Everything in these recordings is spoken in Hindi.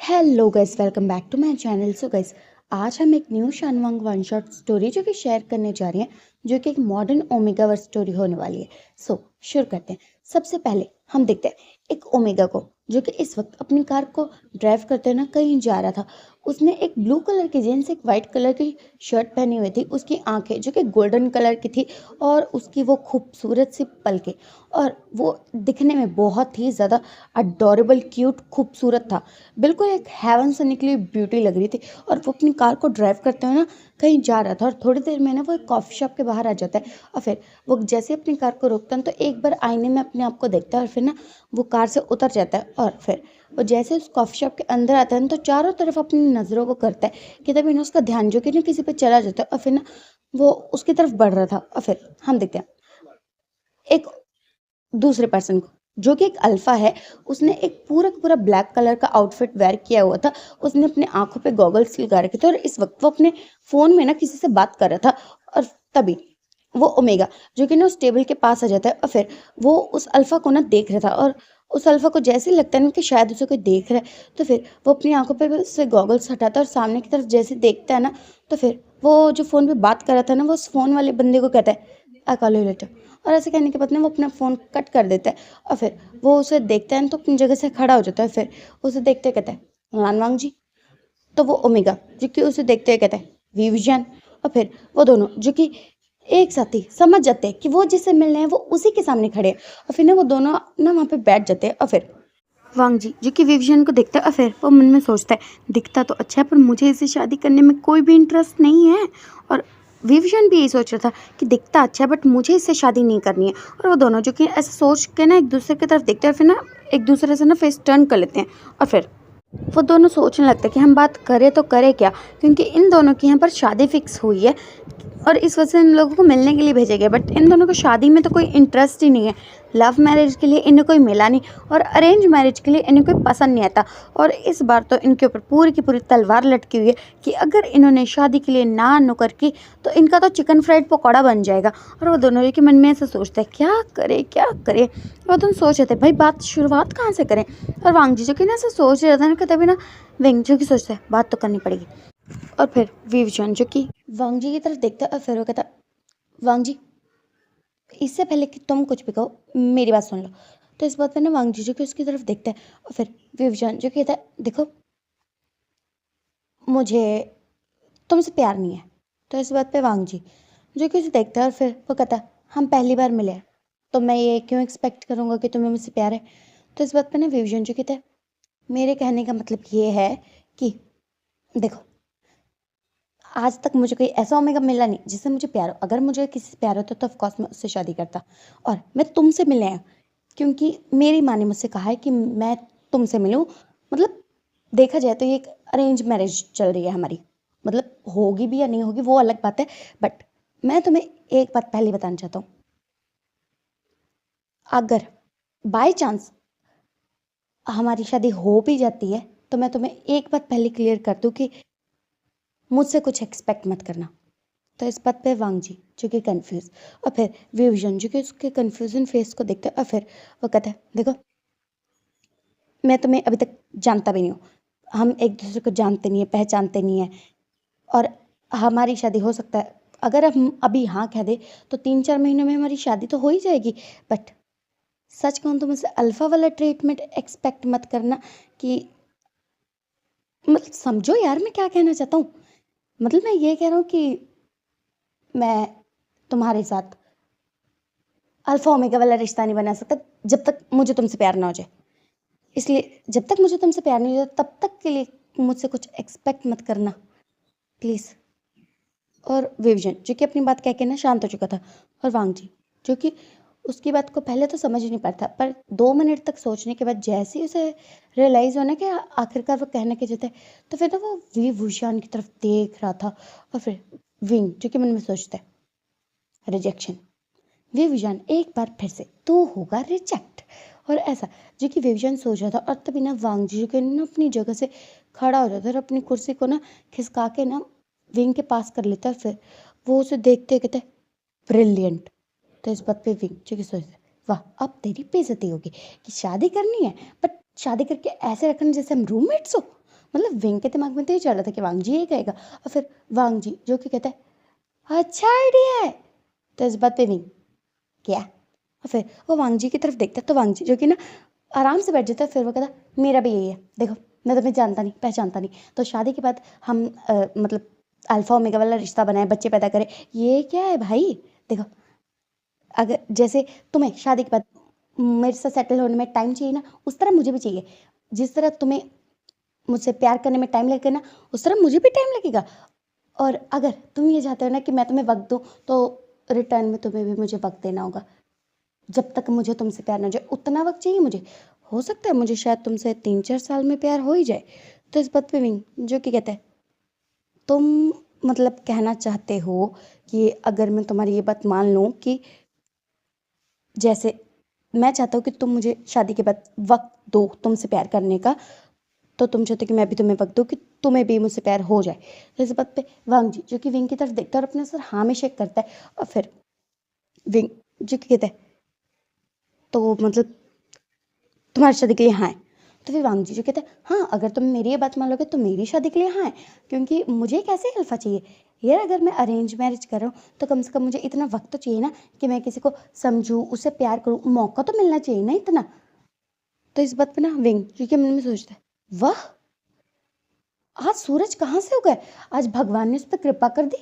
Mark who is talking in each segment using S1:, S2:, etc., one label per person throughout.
S1: Hello guys, welcome back to my channel. So guys, आज हम एक न्यू शानवांग वन शॉट स्टोरी जो कि शेयर करने जा रहे हैं, जो कि एक मॉडर्न ओमेगा वर्स स्टोरी होने वाली है। सो शुरू करते हैं। सबसे पहले हम देखते हैं एक ओमेगा को, जो कि इस वक्त अपनी कार को ड्राइव करते हुए ना कहीं जा रहा था। उसने एक ब्लू कलर की जीन्स, एक वाइट कलर की शर्ट पहनी हुई थी। उसकी आंखें जो कि गोल्डन कलर की थी और उसकी वो खूबसूरत सी पलकें, और वो दिखने में बहुत ही ज़्यादा अडोरेबल, क्यूट, खूबसूरत था। बिल्कुल एक हेवन से निकली ब्यूटी लग रही थी। और वो अपनी कार को ड्राइव करते हुए ना कहीं जा रहा था, और थोड़ी देर में ना वो एक कॉफ़ी शॉप के बाहर आ जाता है। और फिर वो जैसे अपनी कार को रोकता है तो एक बार आईने में अपने आप को देखता है, और फिर ना वो कार से उतर जाता है। और फिर वो जैसे उस कॉफ़ी शॉप के अंदर आता है ना, तो चारों तरफ अपनी नज़रों को करता है कि तभी ना उसका ध्यान जो कि ना किसी पे चला जाता है, और फिर ना वो उसकी तरफ बढ़ रहा था। और फिर हम देखते हैं एक दूसरे पर्सन को, जो कि एक अल्फा है। उसने एक पूरा पूरा ब्लैक कलर का आउटफिट वेयर किया हुआ था। उसने अपने आंखों पे गॉगल्स लगा रखे थे, और इस वक्त वो अपने फोन में ना किसी से बात कर रहा था। और तभी वो ओमेगा, जो कि ना उस टेबल के पास आ जाता है, और फिर वो उस अल्फा को ना देख रहा था। और उस अल्फा को जैसे ही लगता है ना कि शायद उसे कोई देख रहा है, तो फिर वो अपनी आंखों पे से गॉगल्स हटाता है और सामने की तरफ जैसे देखता है ना, तो फिर वो जो फोन पे बात कर रहा था ना, वो उस फोन वाले बंदे को कहता है, आई कॉल यू लेटर। और ऐसे कहने के बाद ना वो अपना फ़ोन कट कर देता है। और फिर वो उसे देखता है ना, तो अपनी जगह से खड़ा हो जाता है। फिर उसे देखते कहता है, लानवांग जी। तो वो ओमेगा, जो कि उसे देखते हुए कहता है, वी विजन। और फिर वो दोनों जो कि एक साथ ही समझ जाते हैं कि वो जिससे मिलने हैं वो उसी के सामने खड़े हैं। और फिर ना वो दोनों ना वहाँ पे बैठ जाते हैं। और फिर वांग जी, जो कि विविजन को देखता है, और फिर वो मन में सोचता है, दिखता तो अच्छा है पर मुझे इससे शादी करने में कोई भी इंटरेस्ट नहीं है। और विविजन भी यही सोच रहा था कि दिखता अच्छा है बट मुझे इससे शादी नहीं करनी है। और वो दोनों जो कि ऐसा सोच के ना एक दूसरे की तरफ देखते हैं, फिर ना एक दूसरे से ना फेस टर्न कर लेते हैं। और फिर वो दोनों सोचने लगते हैं कि हम बात करें तो करें क्या, क्योंकि इन दोनों की यहाँ पर शादी फिक्स हुई है। और इस वजह से इन लोगों को मिलने के लिए भेजा गया, बट इन दोनों को शादी में तो कोई इंटरेस्ट ही नहीं है। लव मैरिज के लिए इन्हें कोई मिला नहीं, और अरेंज मैरिज के लिए इन्हें कोई पसंद नहीं आता। और इस बार तो इनके ऊपर पूरी की पूरी तलवार लटकी हुई है कि अगर इन्होंने शादी के लिए ना नुकर की तो इनका तो चिकन फ्राइड पकौड़ा बन जाएगा। और वो दोनों के मन में ऐसा सोचते हैं, क्या करे क्या करे। वो दोनों सोच रहे थे भाई बात शुरुआत कहाँ से करें। और वांग जी जो कि ना ऐसा सोच रहे थे ना, कि तभी ना वेंग जो कि सोचते हैं बात तो करनी पड़ेगी। और फिर विवजन जो कि वांग जी की तरफ देखता है, और फिर वो कहता, वांग जी, इससे पहले कि तुम कुछ भी कहो मेरी बात सुन लो। तो इस बात पे ना वांग जी जो कि उसकी तरफ देखता है, और फिर विवजन जो कहता है, देखो मुझे तुमसे प्यार नहीं है। तो इस बात पे वांग जी जो कि उसे देखता है, और फिर वो कहता है, हम पहली बार मिले हैं, तो मैं ये क्यों एक्सपेक्ट करूँगा कि तुम्हें मुझसे प्यार है। तो इस बात पे ना विवजन जो कहता है, मेरे कहने का मतलब ये है कि देखो, आज तक मुझे कोई ऐसा ओमेगा मिला नहीं जिससे मुझे प्यार हो। अगर मुझे किसी से प्यार होता तो ऑफकोर्स मैं उससे शादी करता। और मैं तुमसे मिले हैं क्योंकि मेरी माँ ने मुझसे कहा है कि मैं तुमसे मिलूं। मतलब देखा जाए तो ये एक अरेंज मैरिज चल रही है हमारी। मतलब होगी भी या नहीं होगी वो अलग बात है, बट मैं तुम्हें एक बात पहले बताना चाहता हूँ। अगर बाय चांस हमारी शादी हो भी जाती है, तो मैं तुम्हें एक बात पहले क्लियर कर दूं कि मुझसे कुछ एक्सपेक्ट मत करना। तो इस बात पे वांग जी जो कि कंफ्यूज, और फिर विवजन जो कि उसके कंफ्यूजन फेस को देखते हैं, और फिर वो कहता है, देखो मैं तुम्हें अभी तक जानता भी नहीं हूँ। हम एक दूसरे को जानते नहीं है, पहचानते नहीं है। और हमारी शादी हो सकता है, अगर हम अभी हाँ कह दे तो 3-4 महीनों में हमारी शादी तो हो ही जाएगी। बट सच कहूँ तो मुझसे अल्फा वाला ट्रीटमेंट एक्सपेक्ट मत करना। कि मतलब समझो यार मैं क्या कहना चाहता हूँ। मतलब मैं ये कह रहा हूँ कि मैं तुम्हारे साथ अल्फा ओमेगा वाला रिश्ता नहीं बना सकता जब तक मुझे तुमसे प्यार ना हो जाए। इसलिए जब तक मुझे तुमसे प्यार नहीं हो जाए तब तक के लिए मुझसे कुछ एक्सपेक्ट मत करना, प्लीज़। और विवजन जो कि अपनी बात कह के ना शांत हो चुका था, और वांग जी जो कि उसकी बात को पहले तो समझ ही नहीं पाता, पर 2 मिनट तक सोचने के बाद जैसे ही उसे रियलाइज़ होना कि आखिरकार वो कहने के चाहते, तो फिर ना वो विभूषण की तरफ देख रहा था। और फिर विंग जो कि मन में सोचता है, रिजेक्शन। विवजन एक बार फिर से तो होगा रिजेक्ट। और ऐसा जो कि विवजन सोच रहा था, और तभी ना वांग जी के ना अपनी जगह से खड़ा हो जाता है, और अपनी कुर्सी को ना खिसका के ना विंग के पास कर लेता है। फिर वो उसे देखते कहते हैं, ब्रिलियंट। तो इस बात पे विंग जो कि सोचता है, वाह अब तेरी बेइज्जती होगी कि शादी करनी है, बट शादी करके ऐसे रखना जैसे हम रूममेट्स हो। मतलब विंग के दिमाग में तो ये चल रहा था कि वांग जी ये कहेगा, और फिर वांग जी जो कि कहता है अच्छा आइडिया है। तो इस बात पे विंग क्या, और फिर वो वांग जी की तरफ देखता है, तो वांग जी जो कि ना आराम से बैठ जाता है, फिर वो कहता मेरा भी यही है, देखो मैं तुम्हें जानता नहीं पहचानता नहीं, तो शादी के बाद हम मतलब अल्फा ओमेगा वाला रिश्ता बनाए, बच्चे पैदा करें, ये क्या है भाई। देखो अगर जैसे तुम्हें शादी के बाद मेरे साथ सेटल होने में टाइम चाहिए ना, उस तरह मुझे भी चाहिए। जिस तरह तुम्हें मुझसे प्यार करने में टाइम लगेगा ना, उस तरह मुझे भी टाइम लगेगा। और अगर तुम ये चाहते हो ना कि मैं तुम्हें वक्त दूँ, तो रिटर्न में तुम्हें भी मुझे वक्त देना होगा। जब तक मुझे तुमसे प्यार ना हो जाए उतना वक्त चाहिए मुझे। हो सकता है मुझे शायद तुमसे 3-4 साल में प्यार हो ही जाए। तो इस बात पे विंग जो कि कहता है तुम मतलब कहना चाहते हो कि अगर मैं तुम्हारी ये बात मान लूँ कि जैसे मैं चाहता हूँ कि तुम मुझे शादी के बाद वक्त दो तुमसे प्यार करने का, तो तुम चाहते हो कि मैं भी तुम्हें वक्त दूँ कि तुम्हें भी मुझसे प्यार हो जाए। तो इस बात पे वांग जी जो कि विंग की तरफ देखता है और अपने सर हाँ में शेक करता है, और फिर विंग जो कि कहता है तो मतलब तुम्हारी शादी के लिए हाँ है। तो फिर वांग जी जो कहते हैं हाँ अगर तुम मेरी ये बात मान लोगे तो मेरी शादी के लिए हाँ है, क्योंकि मुझे एक ऐसे अल्फा चाहिए यार। अगर मैं अरेंज मैरिज कर रहा हूँ तो कम से कम मुझे इतना वक्त तो चाहिए ना कि मैं किसी को समझूँ, उससे प्यार करूँ, मौका तो मिलना चाहिए ना इतना। तो इस बात पे ना विंग क्योंकि मन में सोचता है वाह आज सूरज कहाँ से उगा है, आज भगवान ने उस पर कृपा कर दी।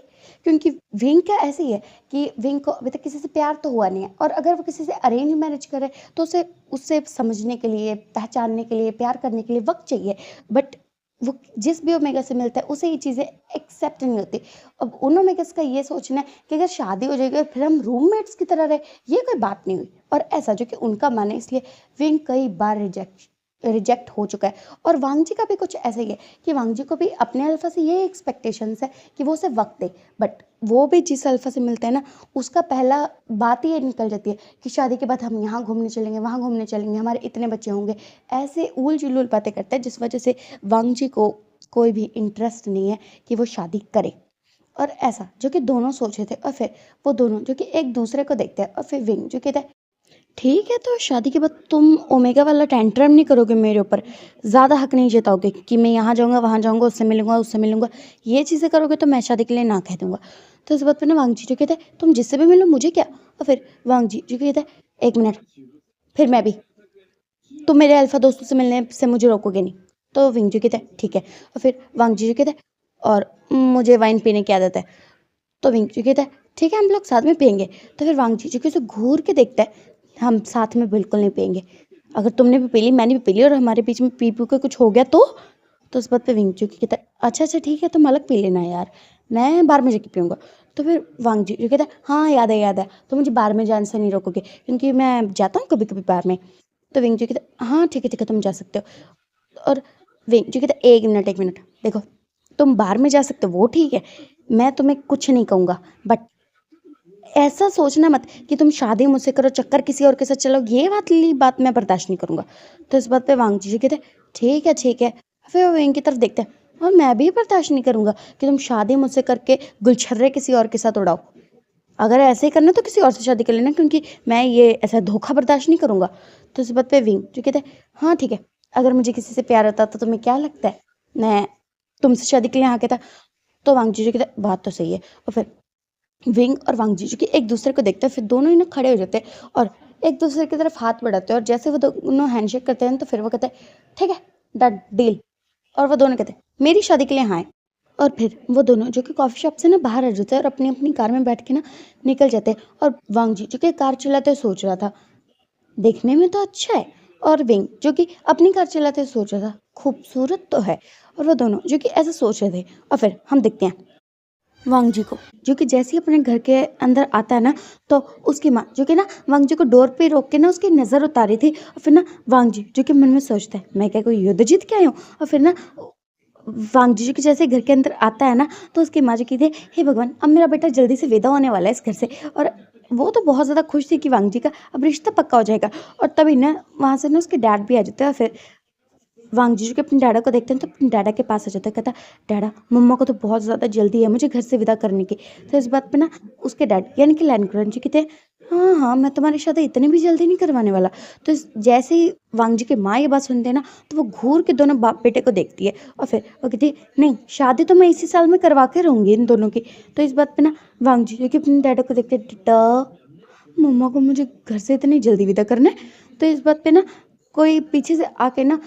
S1: क्योंकि विंग का ऐसे ही है कि विंग को अभी तक किसी से प्यार तो हुआ नहीं है, और अगर वो किसी से अरेंज मैरिज करे तो उसे उससे समझने के लिए, पहचानने के लिए, प्यार करने के लिए वक्त चाहिए। बट वो जिस भी ओमेगा से मिलता है उसे ये चीज़ें एक्सेप्ट नहीं होती। अब उन ओमेगस का ये सोचना है कि अगर शादी हो जाएगी और फिर हम रूममेट्स की तरह रहे, ये कोई बात नहीं हुई। और ऐसा जो कि उनका मन है, इसलिए विंग कई बार रिजेक्ट हो चुका है। और वांग जी का भी कुछ ऐसा ही है कि वांग जी को भी अपने अल्फा से ये एक्सपेक्टेशंस है कि वो उसे वक्त दे, बट वो भी जिस अल्फा से मिलता है ना, उसका पहला बात ही ये निकल जाती है कि शादी के बाद हम यहाँ घूमने चलेंगे, वहाँ घूमने चलेंगे, हमारे इतने बच्चे होंगे। ऐसे ऊल जुलूल बातें करता है जिस वजह से वांग जी को कोई भी इंटरेस्ट नहीं है कि वो शादी करे। और ऐसा जो कि दोनों सोच रहे थे, और फिर वो दोनों जो कि एक दूसरे को देखते हैं, और फिर विंग जो कहता है ठीक है तो शादी के बाद तुम ओमेगा वाला टेंट्रम नहीं करोगे मेरे ऊपर, ज़्यादा हक नहीं जताओगे कि मैं यहाँ जाऊँगा वहाँ जाऊँगा, उससे मिलूंगा उससे मिलूंगा, ये चीज़ें करोगे तो मैं शादी के लिए ना कह दूंगा। तो इस बात पे ना वांग जी जो कहते हैं तुम जिससे भी मिलो मुझे क्या। और फिर वांग जी जो कहते हैं 1 मिनट, फिर मैं भी, तुम मेरे अल्फा दोस्तों से मिलने से मुझे रोकोगे नहीं। तो विंग जी कहते हैं ठीक है, और फिर वांग जी जो कहते हैं और मुझे वाइन पीने की आदत है। तो विंग जी कहता है ठीक है हम लोग साथ में पियेंगे। तो फिर वांग जी जो कि उसे घूर के देखता है, हम साथ में बिल्कुल नहीं पियेंगे, अगर तुमने भी पी ली मैंने भी पी ली और हमारे बीच में पी पी के कुछ हो गया तो उस बात पे विंग जी कहता है अच्छा अच्छा ठीक है तुम अलग पी लेना यार, मैं बार में जाके पीऊँगा। तो फिर वांग जी जो कहता है हाँ याद है, तो मुझे बार में जाने से नहीं रोकोगे क्योंकि मैं जाता हूँ कभी कभी बार में। तो विंग जी कहता है हाँ ठीक है तुम जा सकते हो। और विंग जी कहता है 1 मिनट देखो, तुम बाहर में जा सकते हो वो ठीक है, मैं तुम्हें कुछ नहीं कहूँगा, बट ऐसा सोचना मत कि तुम शादी मुझसे करो चक्कर किसी और के साथ चलो, ये वाली बात मैं बर्दाश्त नहीं करूँगा। तो इस बात पे वांग जी कहते ठीक है। फिर वो विंग की तरफ देखते हैं और मैं भी बर्दाश्त नहीं करूँगा कि तुम शादी मुझसे करके गुलछर्रे किसी और के साथ उड़ाओ। अगर ऐसे ही करना तो किसी और से शादी कर लेना, क्योंकि मैं ये ऐसा धोखा बर्दाश्त नहीं करूँगा। तो इस बात पे विंग जो कहते हैं हाँ ठीक है, अगर मुझे किसी से प्यार होता तो तुम्हें क्या लगता है मैं तुमसे शादी के लिए हाँ कहता। तो वांग जी जो कहते हैं बात तो सही है। और फिर विंग और वांग जी जो कि एक दूसरे को देखते हैं, फिर दोनों ही ना खड़े हो जाते हैं और एक दूसरे की तरफ हाथ बढ़ाते हैं, और जैसे वो दोनों हैंडशेक करते हैं तो फिर वो कहते हैं ठीक है डन डील। और वो दोनों कहते हैं मेरी शादी के लिए हाँ है। और फिर वो दोनों जो कि कॉफ़ी शॉप से ना बाहर आ जाते हैं और अपनी अपनी कार में बैठ के ना निकल जाते हैं। और वांग जी जो कि कार चलाते हुए सोच रहा था देखने में तो अच्छा है, और विंग जो कि अपनी कार चलाते हुए सोच रहा था खूबसूरत तो है। और वो दोनों जो कि ऐसा सोच रहे थे, और फिर हम देखते हैं वांग जी को जो कि जैसे ही अपने घर के अंदर आता है ना, तो उसकी माँ जो कि ना वांग जी को डोर पे रोक के ना उसकी नज़र उतारी थी। और फिर ना वांग जी जो कि मन में सोचता है मैं क्या कोई युद्ध जीत के आई हूँ। और फिर ना वांग जी जो कि जैसे घर के अंदर आता है ना, तो उसकी माँ जो कहती है हे भगवान अब मेरा बेटा जल्दी से विदा होने वाला है इस घर से। और वो तो बहुत ज़्यादा खुश थी कि वांग जी का अब रिश्ता पक्का हो जाएगा। और तभी ना वहाँ से ना उसके डैड भी आ जाते हैं, और फिर वांग जी के अपने डैडा को देखते हैं तो अपने डैडा के पास आ जाता है, कहता डैडा मम्मा को तो बहुत ज़्यादा जल्दी है मुझे घर से विदा करने की। तो इस बात पे ना उसके डैड यानी कि लैन जी कहते हैं हाँ, हाँ, मैं तुम्हारी शादी इतनी भी जल्दी नहीं करवाने वाला। तो जैसे ही वांग जी की माँ ये बात सुनते हैं ना, तो वो घूर के दोनों बाप बेटे को देखती है और फिर वो कहती है, नहीं शादी तो मैं इसी साल में करवा के रहूंगी इन दोनों की। तो इस बात पे ना वांग जी जो कि अपने डैडा को देखते हैं, मम्मा को मुझे घर से इतनी जल्दी विदा करना है। तो इस बात पे ना कोई पीछे से आके ना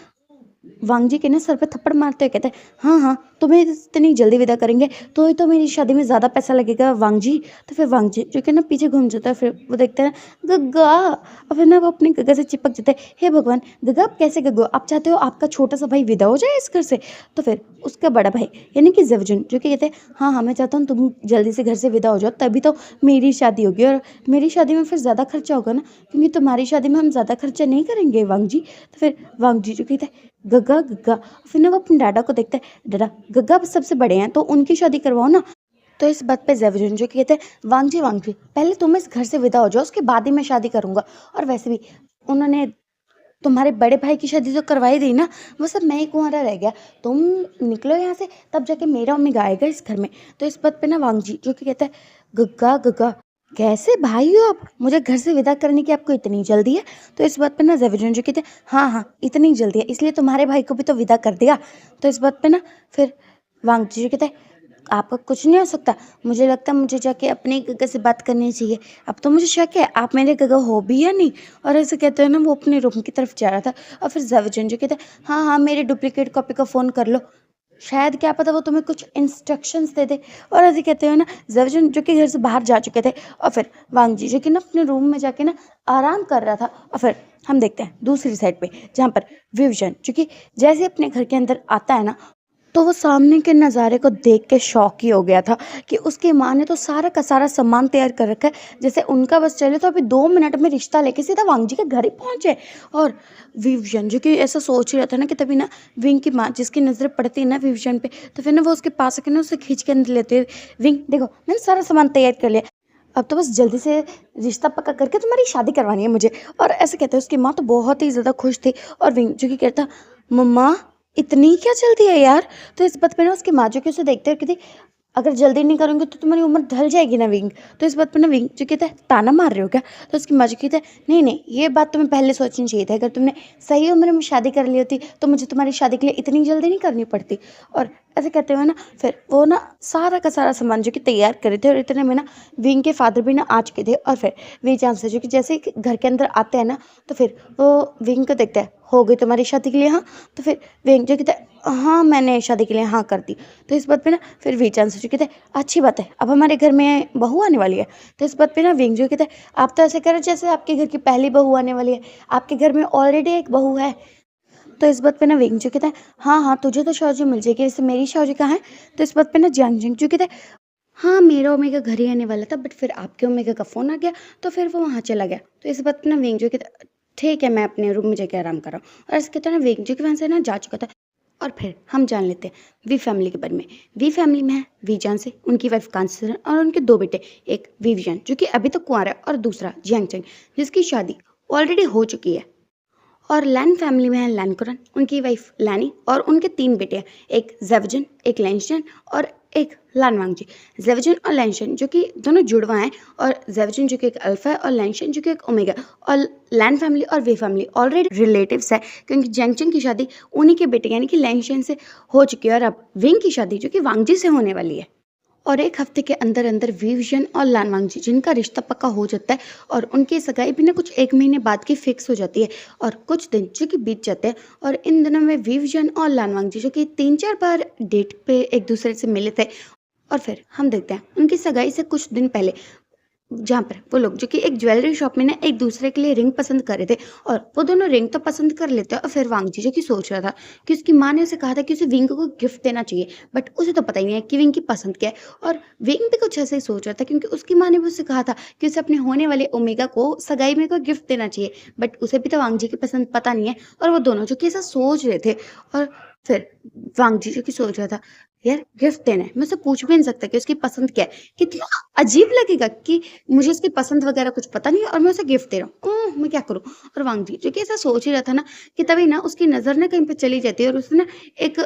S1: वांग जी के ना सर पे थप्पड़ मारते हुए कहते हैं, हाँ हाँ तुम्हें इतनी जल्दी विदा करेंगे तो ही तो मेरी शादी में ज़्यादा पैसा लगेगा वांग जी। तो फिर वांग जी जो कि ना पीछे घूम जाता है, फिर वो देखते हैं गग्गा। और फिर ना वो अपनी गग्गा से चिपक जाता है, हे भगवान गग्गा आप कैसे गग्गो, आप चाहते हो आपका छोटा सा भाई विदा हो जाए इस घर से। तो फिर उसका बड़ा भाई यानी कि जेवजुन जो कि कहते हैं, हाँ हाँ मैं चाहता हूँ तुम जल्दी से घर से विदा हो जाओ, तभी तो मेरी शादी होगी और मेरी शादी में फिर ज़्यादा खर्चा होगा ना, क्योंकि तुम्हारी शादी में हम ज़्यादा खर्चा नहीं करेंगे वांग जी। तो फिर वांग जी जो कहते हैं, गग्गा गग्गा। फिर ना वो अपने डाडा को देखता है, डाडा गग्गा सबसे बड़े हैं तो उनकी शादी करवाओ ना। तो इस बात पे जेवजुन जो कहते हैं, वांग जी पहले तुम इस घर से विदा हो जाओ, उसके बाद ही मैं शादी करूंगा। और वैसे भी उन्होंने तुम्हारे बड़े भाई की शादी तो करवाई दी ना, वो सब मैं ही कुंवारा रह गया। तुम निकलो यहाँ से, तब जाके मेरा उम्मीद आएगा इस घर में। तो इस बात पे ना वांग जी जो कि कहता है, गग्गा गग्गा कैसे भाई हो आप, मुझे घर से विदा करने की आपको इतनी जल्दी है। तो इस बात पे ना जेवजुन जो कहते हैं, हाँ हाँ इतनी जल्दी है इसलिए तुम्हारे भाई को भी तो विदा कर दिया। तो इस बात पे ना फिर वांग जी जो कहते हैं, आपका कुछ नहीं हो सकता, मुझे लगता है मुझे जाके अपने गगा से बात करनी चाहिए। अब तो मुझे शक है आप मेरे गगा हो भी या नहीं। और ऐसे कहते हैं ना वो अपने रूम की तरफ जा रहा था और फिर जेवजुन जो कहते हैं, हाँ हाँ मेरी डुप्लीकेट कॉपी का फ़ोन कर लो, शायद क्या पता वो तुम्हें कुछ इंस्ट्रक्शंस दे दे। और ऐसे कहते हैं ना जेवजुन जो कि घर से बाहर जा चुके थे और फिर वांग जी जो कि ना अपने रूम में जाके ना आराम कर रहा था। और फिर हम देखते हैं दूसरी साइड पे जहाँ पर विवजन जो कि जैसे अपने घर के अंदर आता है ना, तो वो सामने के नज़ारे को देख के शॉक ही हो गया था कि उसकी माँ ने तो सारा का सारा सामान तैयार कर रखा है, जैसे उनका बस चले तो अभी 2 मिनट में रिश्ता लेके सीधा वांग जी के घर ही पहुंच जाए। और विवजन जो कि ऐसा सोच ही रहा था ना कि तभी ना विंग की माँ जिसकी नज़र पड़ती है ना विवजन पे, तो फिर ना वो उसके पास आके ना उसे खींच के अंदर लेते हुए, विंग देखो मैंने सारा सामान तैयार कर लिया, अब तो बस जल्दी से रिश्ता पक्का करके तुम्हारी शादी करवानी है मुझे। और ऐसे कहते हैं उसकी माँ तो बहुत ही ज़्यादा खुश थी। और विंग जो कि कहता, मम्मा इतनी क्या जल्दी है यार। तो इस बात पे ना उसकी माँ जो कि उसे देखते हुए कहती, अगर जल्दी नहीं करूँगी तो तुम्हारी उम्र ढल जाएगी ना विंग। तो इस बात पे ना विंग जो कहता है, ताना मार रहे हो क्या। तो उसकी माँ जो कहता है, नहीं नहीं ये बात तुम्हें पहले सोचनी चाहिए था, अगर तुमने सही उम्र में शादी कर ली होती तो मुझे तुम्हारी शादी के लिए इतनी जल्दी नहीं करनी पड़ती। और ऐसे कहते हुए ना फिर वो ना सारा का सारा सामान जो कि तैयार करे थे, और इतने में ना विंग के फादर भी ना आ चुके थे। और फिर वी चांस से जो कि जैसे ही घर के अंदर आते हैं ना, तो फिर वो विंग को देखता है, हो गई तुम्हारी शादी के लिए हाँ। तो फिर विंग जो कहता है, हाँ मैंने शादी के लिए हाँ कर दी। तो इस बात पे ना फिर वी चांस जो कहते हैं, अच्छी बात है अब हमारे घर में बहू आने वाली है। तो इस बात पे ना विंग जो कहता है, आप तो ऐसे करें जैसे आपके घर की पहली बहू आने वाली है, आपके घर में ऑलरेडी एक बहू है। तो इस बात पे ना विंग जो कहता है, हाँ हाँ तुझे तो शादी मिल जाएगी, वैसे मेरी शादी कहाँ है। तो इस बात पे ना जियांग जिंग जो कहता है, हाँ मेरा ओमेगा घर ही आने वाला था बट फिर आपके ओमेगा का फ़ोन आ गया तो फिर वो वहाँ चला गया। तो इस बात पे ना विंग जो कहता है, ठीक है मैं अपने रूम में जाके आराम कर रहा हूँ। और ऐसे कहते हैं ना विंग जो कि वहाँ से ना जा चुका था। और फिर हम जान लेते हैं वी फैमिली के बारे में। वी फैमिली में है वी जान से, उनकी वाइफ कांचन और उनके 2 बेटे, एक विवियन जो कि अभी तक कुंवारा है और दूसरा जियांग चंग जिसकी शादी ऑलरेडी हो चुकी है। और लैन फैमिली में है लैनकुरन, उनकी वाइफ लैनी और उनके 3 बेटे हैं, एक जेवजन, एक लैंशन और एक लानवांग जी। जेवजन और लैंशन जो कि दोनों जुड़वा हैं, और जेवजन जो कि एक अल्फा है और लैंशन जो कि एक ओमेगा। और लैन फैमिली और वे फैमिली ऑलरेडी रिलेटिव्स है, क्योंकि जेंगचंग की शादी उन्हीं के बेटे यानी कि लैंशन से हो चुकी है और अब विंग की शादी जो कि वांगजी से होने वाली है। और एक हफ्ते के अंदर अंदर विवियन और लानवांगजी जिनका रिश्ता पक्का हो जाता है और उनकी सगाई भी ना कुछ 1 महीने बाद की फिक्स हो जाती है। और कुछ दिन जो कि बीत जाते हैं और इन दिनों में विवियन और लानवांगजी जो कि 3-4 बार डेट पे एक दूसरे से मिले थे। और फिर हम देखते हैं उनकी सगाई से कुछ दिन पहले जहाँ पर वो लोग जो कि एक ज्वेलरी शॉप में ना एक दूसरे के लिए रिंग पसंद कर रहे थे, और वो दोनों रिंग तो पसंद कर लेते हैं। और फिर वांगजी जो कि सोच रहा था कि उसकी माँ ने उसे कहा था कि उसे विंग को गिफ्ट देना चाहिए, बट उसे तो पता ही नहीं है कि विंग की पसंद क्या है। और विंग भी कुछ ऐसे ही सोच रहा था क्योंकि उसकी माँ ने भी उससे कहा था कि उसे अपने होने वाले ओमेगा को सगाई में कोई गिफ्ट देना चाहिए, बट उसे भी तो वांगजी की पसंद पता नहीं है। और वो दोनों जो कि ऐसा सोच रहे थे। और फिर वांगजी जो कि सोच रहा था, यार गिफ्ट देना है, मैं उसे पूछ भी नहीं सकता कि उसकी पसंद क्या है। कितना अजीब लगेगा कि मुझे उसकी पसंद वगैरह कुछ पता नहीं है और मैं उसे गिफ्ट दे रहा हूँ, मैं क्या करूँ। और वांगजी जो कि ऐसा सोच ही रहा था ना, कि तभी ना उसकी नज़र ना कहीं पे चली जाती है और उसने ना एक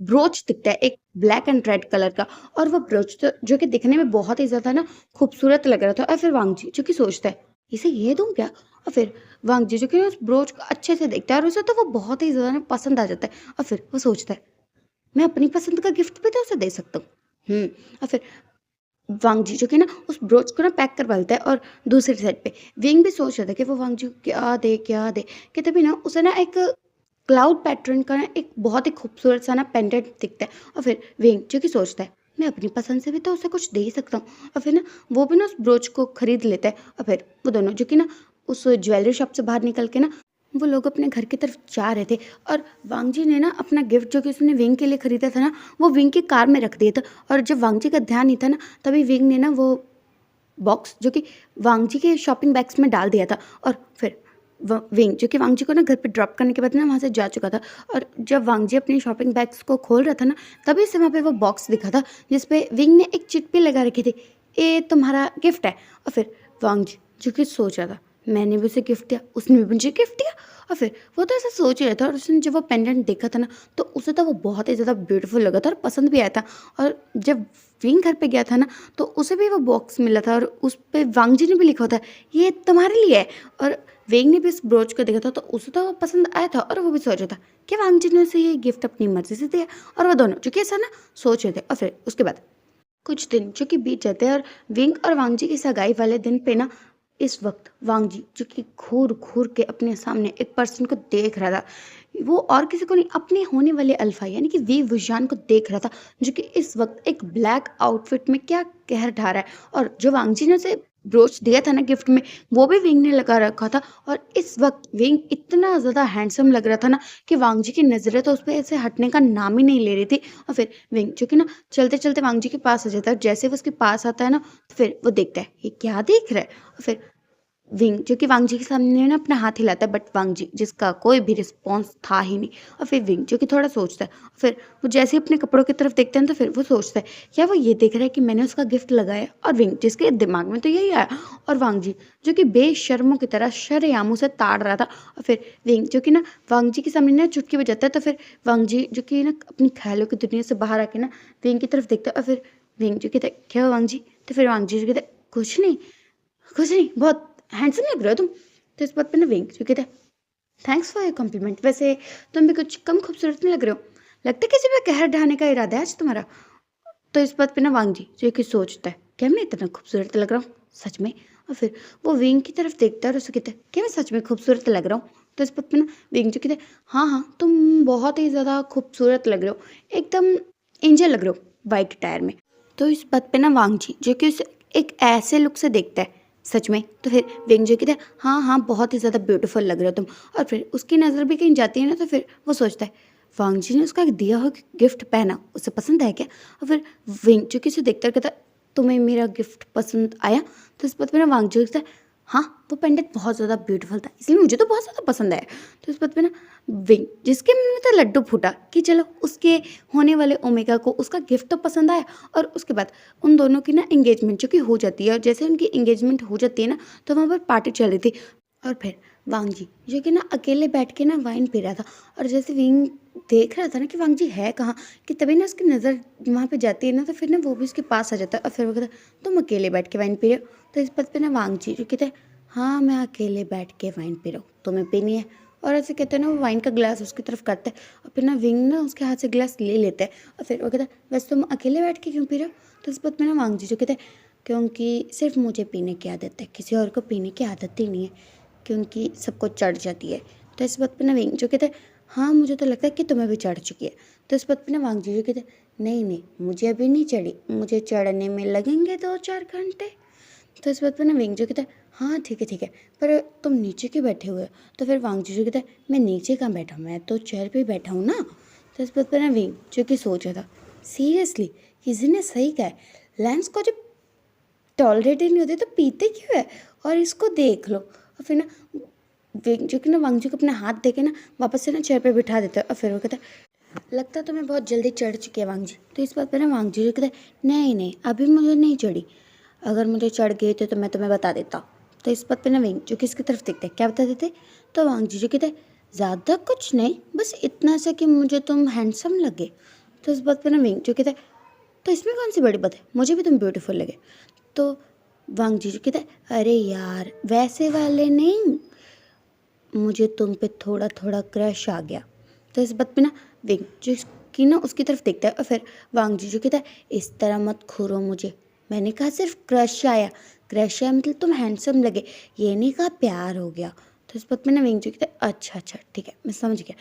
S1: ब्रोच दिखता है, एक ब्लैक एंड रेड कलर का। और वो ब्रोच तो जो कि दिखने में बहुत ही ज़्यादा ना खूबसूरत लग रहा था। और फिर वांगजी जो कि सोचता है, इसे ये दूँ क्या? और फिर वांग जी जो कि ना उस ब्रोच को अच्छे से देखता है और उसे तो वो बहुत ही ज़्यादा ना पसंद आ जाता है और फिर वो सोचता है, मैं अपनी पसंद का गिफ्ट भी तो उसे दे सकता हूँ। और फिर वांग जी जो कि ना उस ब्रोच को ना पैक करवा लेता है और दूसरी साइड पे विंग भी सोच रहा था कि वो वांग जी को क्या दे कि तभी ना उसे ना एक क्लाउड पैटर्न का ना एक बहुत ही खूबसूरत सा ना पेंडेंट दिखता है और फिर विंग जो कि सोचता है मैं अपनी पसंद से भी तो उसे कुछ दे ही सकता हूँ और फिर ना वो भी ना उस ब्रोच को खरीद लेता है और फिर वो दोनों जो कि ना उस ज्वेलरी शॉप से बाहर निकल के ना वो लोग अपने घर की तरफ जा रहे थे और वांग जी ने ना अपना गिफ्ट जो कि उसने विंग के लिए खरीदा था ना वो विंग की कार में रख दिया था और जब वांग जी का ध्यान नहीं था ना तभी विंग ने ना वो बॉक्स जो कि वांग जी के शॉपिंग बैग्स में डाल दिया था और फिर विंग जो कि वांग जी को ना घर पे ड्रॉप करने के बाद ना वहाँ से जा चुका था और जब वांग जी अपनी शॉपिंग बैग्स को खोल रहा था ना तभी से वहाँ पे वो बॉक्स दिखा था जिसपे विंग ने एक चिट भी लगा रखी थी, ये तुम्हारा गिफ्ट है। और फिर वांग जी जो कि सोच रहा था मैंने भी उसे गिफ्ट दिया, उसने भी मुझे गिफ्ट दिया और फिर वो तो ऐसा सोच ही रहा था और उसने जब वो पेंडेंट देखा था ना तो उसे तो वो बहुत ही ज़्यादा ब्यूटीफुल लगा था और पसंद भी आया था। और जब विंग घर पे गया था ना तो उसे भी वो बॉक्स मिला था और उस पे वांग जी ने भी लिखा था ये तुम्हारे लिए है और विंग ने भी इस ब्रोच को देखा था तो उसे तो वो पसंद आया था और वो भी सोच रहा था कि वांग जी ने उसे ये गिफ्ट अपनी मर्जी से दिया और वो दोनों जो कि ऐसा ना सोच रहे थे। और फिर उसके बाद कुछ दिन जो कि बीत जाते हैं और विंग और वांग जी की सगाई वाले दिन पे ना इस वक्त वांग जी जो कि घूर घूर के अपने सामने एक पर्सन को देख रहा था, वो और किसी को नहीं अपने होने वाले अल्फा यानी कि वी वुजान को देख रहा था जो कि इस वक्त एक ब्लैक आउटफिट में क्या कहर ढा रहा है और जो वांग जी ने उसे ब्रोच दिया था ना गिफ्ट में वो भी विंग ने लगा रखा था और इस वक्त विंग इतना ज़्यादा हैंडसम लग रहा था ना कि वांग जी की नज़रें तो उस पर ऐसे हटने का नाम ही नहीं ले रही थी। और फिर विंग जो कि ना चलते चलते वांग जी के पास आ जाता है, जैसे वो उसके पास आता है ना तो फिर वो देखता है ये क्या देख रहा है। और फिर विंग जो कि वांग जी के सामने ना अपना हाथ हिलाता है बट वांग जी जिसका कोई भी रिस्पॉन्स था ही नहीं। और फिर विंग जो कि थोड़ा सोचता है फिर वो जैसे ही अपने कपड़ों की तरफ देखते हैं तो फिर वो सोचता है क्या वो ये देख रहा है कि मैंने उसका गिफ्ट लगाया और विंग जिसके दिमाग में तो यही आया और वांग जी जो कि बेशर्मों की तरह शरेआम से ताड़ रहा था। और फिर विंग जो कि ना वांग जी के सामने ना चुटकी बजाता है तो फिर वांग जी जो कि ना अपनी ख्यालों की दुनिया से बाहर आके ना विंग की तरफ देखता है और फिर विंग जो कहता है क्या हुआ वांग जी, तो फिर वांग जी जो कहता है कुछ नहीं बहुत हैंडसम लग रहे हो तुम। तो इस बात पे ना विंग जो कहता है थैंक्स फॉर योर कॉम्प्लीमेंट, वैसे तुम भी कुछ कम खूबसूरत नहीं लग रहे हो, लगता है किसी पे कहर ढाने का इरादा है आज तुम्हारा। तो इस बात पे ना वांग जी जो कि सोचता है क्या मैं इतना खूबसूरत लग रहा हूँ सच में। और फिर वो विंग की तरफ देखता है और उसे कहता है क्या मैं सच में खूबसूरत लग रहा हूँ। तो इस बात पे ना विंग जो कहता है हाँ तुम बहुत ही ज़्यादा खूबसूरत लग रहे हो, एकदम एंजल लग रहे हो वाइट टायर में। तो इस बात पे ना वांग जी जो कि उसे एक ऐसे लुक से देखता है सच में, तो फिर विंग जो कहता है हाँ बहुत ही ज़्यादा ब्यूटीफुल लग रहे हो तुम। और फिर उसकी नज़र भी कहीं जाती है ना तो फिर वो सोचता है वांग जी ने उसका एक दिया हुआ गिफ्ट पहना उसे पसंद है क्या। और फिर विंग जो कि उसे देखता कहता तुम्हें मेरा गिफ्ट पसंद आया। तो इस बात पे ना वांग जी कहता है हाँ वो पेंडेंट बहुत ज़्यादा ब्यूटीफुल था इसलिए मुझे तो बहुत ज़्यादा पसंद आया। तो इस बात पे ना विंग जिसके मन में तो लड्डू फूटा कि चलो उसके होने वाले ओमेगा को उसका गिफ्ट तो पसंद आया। और उसके बाद उन दोनों की ना एंगेजमेंट जो कि हो जाती है और जैसे उनकी एंगेजमेंट हो जाती है ना तो वहाँ पर पार्टी चल रही थी। और फिर वांग जी जो कि ना अकेले बैठ के ना वाइन पी रहा था और जैसे विंग देख रहा था ना कि वांग जी है कहाँ कि तभी ना उसकी नज़र वहाँ पे जाती है ना तो फिर ना वो भी उसके पास आ जाता है और फिर वो कहता है तुम अकेले बैठ के वाइन पी रहे हो। तो इस बात पे ना वांग जी जो कहते हैं हाँ मैं अकेले बैठ के वाइन पी रहा हूँ तुम्हें पीनी है। और ऐसे कहते हैं ना वो वाइन का गिलास उसकी तरफ करता है और फिर ना विंग ना उसके हाथ से गिलास ले लेता है और फिर वो कहता है वैसे तुम अकेले बैठ के क्यों पी रहे हो। तो इस बात में ना वांग जी जो कहते हैं क्योंकि सिर्फ मुझे पीने की आदत है, किसी और को पीने की आदत ही नहीं है क्योंकि सबको चढ़ जाती है। तो इस बात पे ना विंग जो कहते हैं हाँ मुझे तो लगता है कि तुम्हें भी चढ़ चुकी है। तो इस बात पे ना वांग जी जो कहते हैं नहीं मुझे अभी नहीं चढ़ी, मुझे चढ़ने में लगेंगे 2-4 घंटे। तो इस बात पे ना विंग जो कहता है हाँ ठीक है पर तुम नीचे क्यों बैठे हुए हो। तो फिर वांग जी जो कहता है मैं नीचे कहाँ बैठा हूँ, मैं तो चेयर पे बैठा हूँ ना। तो इस बात पे ना विंग जो कि सोच रहा था सीरियसली किसी ने सही कहा है, लैंस को जब टॉलरेट ही नहीं होते तो पीते क्यों है। और इसको देख लो। और फिर ना विंग जो कि ना वांग जी को अपना हाथ देके ना वापस से ना चेयर पे बिठा देता है और फिर वो कहता है लगता है तुम्हें बहुत जल्दी चढ़ चुकी है वांग जी। तो इस बात पे ना वांग जी जो कहता है नहीं अभी मुझे नहीं चढ़ी, अगर मुझे चढ़ गई तो मैं तुम्हें बता देता। तो इस बात पे ना विंग जो कि इसकी तरफ देखते हैं क्या बता देते। तो वांग जी जो कहते हैं ज़्यादा कुछ नहीं बस इतना सा कि मुझे तुम हैंडसम लगे। तो इस बात पे ना विंग जो कहते हैं तो इसमें कौन सी बड़ी बात है, मुझे भी तुम ब्यूटीफुल लगे। तो वांग जीजू कहते हैं, अरे यार वैसे वाले नहीं, मुझे तुम पे थोड़ा थोड़ा क्रश आ गया। तो इस बात पे ना विंग जो की ना उसकी तरफ देखता है और फिर वांग जीजू कहता है, इस तरह मत घूरो मुझे, मैंने कहा सिर्फ क्रश आया मतलब तुम हैंडसम लगे, ये नहीं कहा प्यार हो गया। तो इस बात पे ना विंग जो कहता है, अच्छा अच्छा ठीक है मैं समझ गया,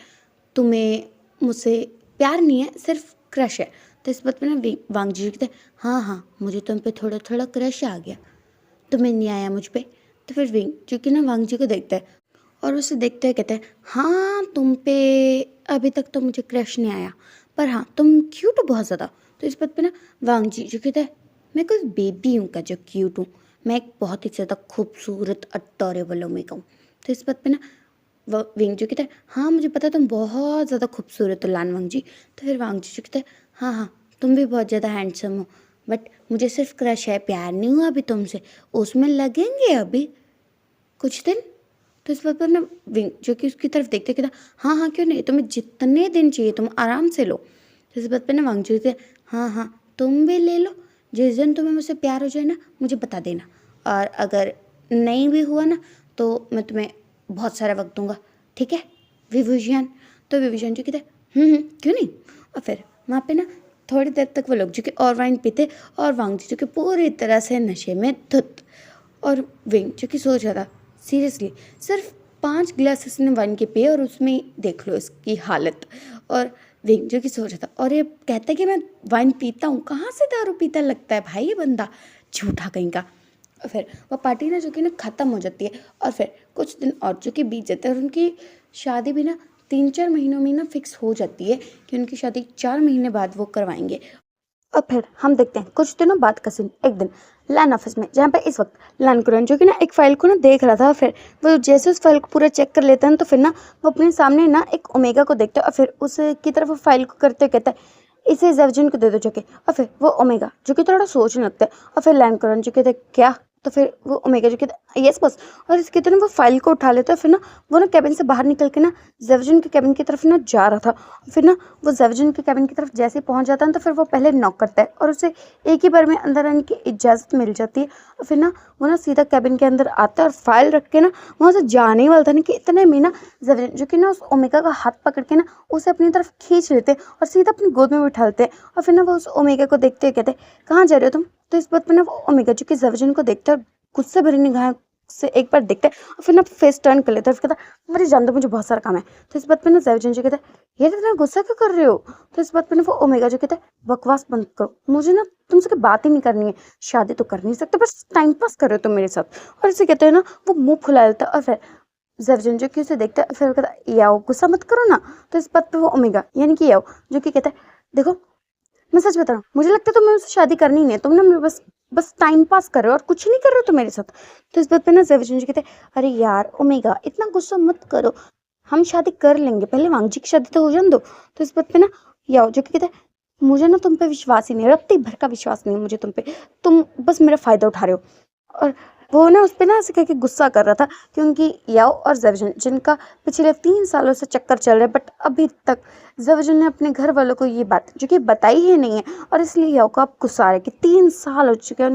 S1: तुम्हें मुझसे प्यार नहीं है सिर्फ क्रश है। तो इस बात पे ना वांग जीजू कहते हैं, हाँ हाँ मुझे तुम पे थोड़ा थोड़ा क्रश आ गया, तुम्हें नहीं आया मुझ पे। तो फिर विंग जो कि ना वांग जी को देखता है और उसे देखते हुए कहता है, हाँ तुम पे अभी तक तो मुझे क्रश नहीं आया, पर हाँ तुम क्यूट हो बहुत ज़्यादा। तो इस बात पे ना वांग जी जो कहता है, मैं कोई बेबी हूँ क्या जो क्यूट हूँ, मैं एक बहुत ही ज़्यादा खूबसूरत अडोरेबल ओमेगा हूँ। तो इस बात पे ना विंग जो कहता है, हाँ मुझे पता है तुम बहुत ज़्यादा खूबसूरत हो लान वांग जी। तो फिर वांग जी जो कहता है, हाँ हाँ तुम भी बहुत ज़्यादा हैंडसम हो, बट मुझे सिर्फ क्रश है, प्यार नहीं हुआ अभी तुमसे, उसमें लगेंगे अभी कुछ दिन। तो इस बात पर ना विंग जो कि उसकी तरफ देखते कहता, हाँ हाँ क्यों नहीं, तुम्हें जितने दिन चाहिए तुम आराम से लो। तो इस बात पर ना वांग जो कहते, हाँ हाँ तुम भी ले लो, जिस दिन तुम्हें मुझसे प्यार हो जाए ना मुझे बता देना, और अगर नहीं भी हुआ ना तो मैं तुम्हें बहुत सारा वक्त दूंगा, ठीक है विभूषण। तो विभूषण जो कहते, क्यों नहीं। और फिर वहाँ पे ना थोड़ी देर तक वो लोग जो कि और वाइन पीते और वांग जी जो कि पूरी तरह से नशे में धुत। और विंग जो कि सोच रहा था सीरियसली सिर्फ 5 ग्लास इसने वाइन के पिए और उसमें देख लो इसकी हालत। और विंग जो कि सोच रहा था और ये कहता है कि मैं वाइन पीता हूँ, कहाँ से दारू पीता लगता है भाई ये बंदा, झूठा कहीं का। और फिर वह पार्टी ना जो कि ना ख़त्म हो जाती है और फिर कुछ दिन और जो कि बीत जाते हैं और उनकी शादी भी ना 3-4 महीनों में ना फिक्स हो जाती है कि उनकी शादी 4 महीने बाद वो करवाएंगे। और फिर हम देखते हैं कुछ दिनों बाद का सीन, एक दिन लैन ऑफिस में जहाँ पे इस वक्त लैन कुरन जो कि ना एक फाइल को ना देख रहा था। फिर वो जैसे उस फाइल को पूरा चेक कर लेते हैं तो फिर ना वो अपने सामने ना एक ओमेगा को देखते हैं और फिर उसकी तरफ वो फाइल को करते कहता है, इसे जर्जिन को दे दो जाके। और फिर वो ओमेगा जो कि थोड़ा सोचने लगता है और फिर लैन कुरन जो कहते हैं क्या। तो फिर वो ओमेगा जो कहता है यस बस। और इसके तो ना वो फाइल को उठा लेता है। फिर ना वो ना कैबिन से बाहर निकल के ना जर्जिन के कैबिन की तरफ ना जा रहा था। फिर ना वो जर्जिन के कैबिन की तरफ जैसे ही पहुंच जाता है तो फिर वो पहले नॉक करता है और उसे एक ही बार में अंदर आने की इजाज़त मिल जाती है। और फिर ना वो ना सीधा कैबिन के अंदर आता है और फाइल रख के ना वहाँ से जाने ही वाला था ना कि इतने में ना जर्जिन जो कि ना उस ओमेगा का हाथ पकड़ के ना उसे अपनी तरफ खींच लेते हैं और सीधा अपनी गोद में बिठा लेते हैं। और फिर ना वो उस ओमेगा को देखते हुए कहते हैं, कहाँ जा रहे हो तुम। तो इस बात पर ना वो ओमेगा जो कि जर्जिन को देखते हैं और गुस्से भरी निगाह से एक बार देखते हैं और फिर ना फेस टर्न कर लेता है। फिर कहता है, मुझे जान दो मुझे बहुत सारा काम है। तो इस बात पे ना जर्जिन जो कहता है, ये इतना गुस्सा क्यों कर रहे हो। तो इस बात पे ना वो ओमेगा जो कहता है, बकवास बंद करो, मुझे ना तुमसे कोई बात ही नहीं करनी है, शादी तो कर नहीं सकते, बस टाइम पास कर रहे हो तुम मेरे साथ। और इसे कहते हैं ना वो मुंह फुला लेता है और फिर जर्जिन जो कि उसे देखता है फिर कहता है, याओ गुस्सा मत करो ना। तो इस बात पे वो ओमेगा यानी कि याओ जो कि कहता है, देखो मैं सच बता रहा हूँ, मुझे लगता है तुम्हें उससे शादी करनी नहीं है, तुम ना मेरे बस बस टाइम पास कर रहे हो और कुछ नहीं कर रहे हो तुम मेरे साथ। तो इस बात पे ना जर्जिन जी कहते हैं, अरे यार ओमेगा इतना गुस्सा मत करो, हम शादी कर लेंगे, पहले वांग जी की शादी तो हो जाने दो। तो इस बात पे ना याओ जो कि कहता है, मुझे ना तुम पे विश्वास ही नहीं, रत्ती भर का विश्वास नहीं है मुझे तुम पे, तुम बस मेरा फायदा उठा रहे हो। और वो ना उस पे ना ऐसे कह के गुस्सा कर रहा था क्योंकि याओ और जर्जिन जिनका पिछले 3 सालों से चक्कर चल रहा है बट अभी तक जर्जिन ने अपने घर वालों को ये बात जो कि बताई ही नहीं है और इसलिए याओ को अब गुस्सा आ रहा है कि 3 साल हो चुके हैं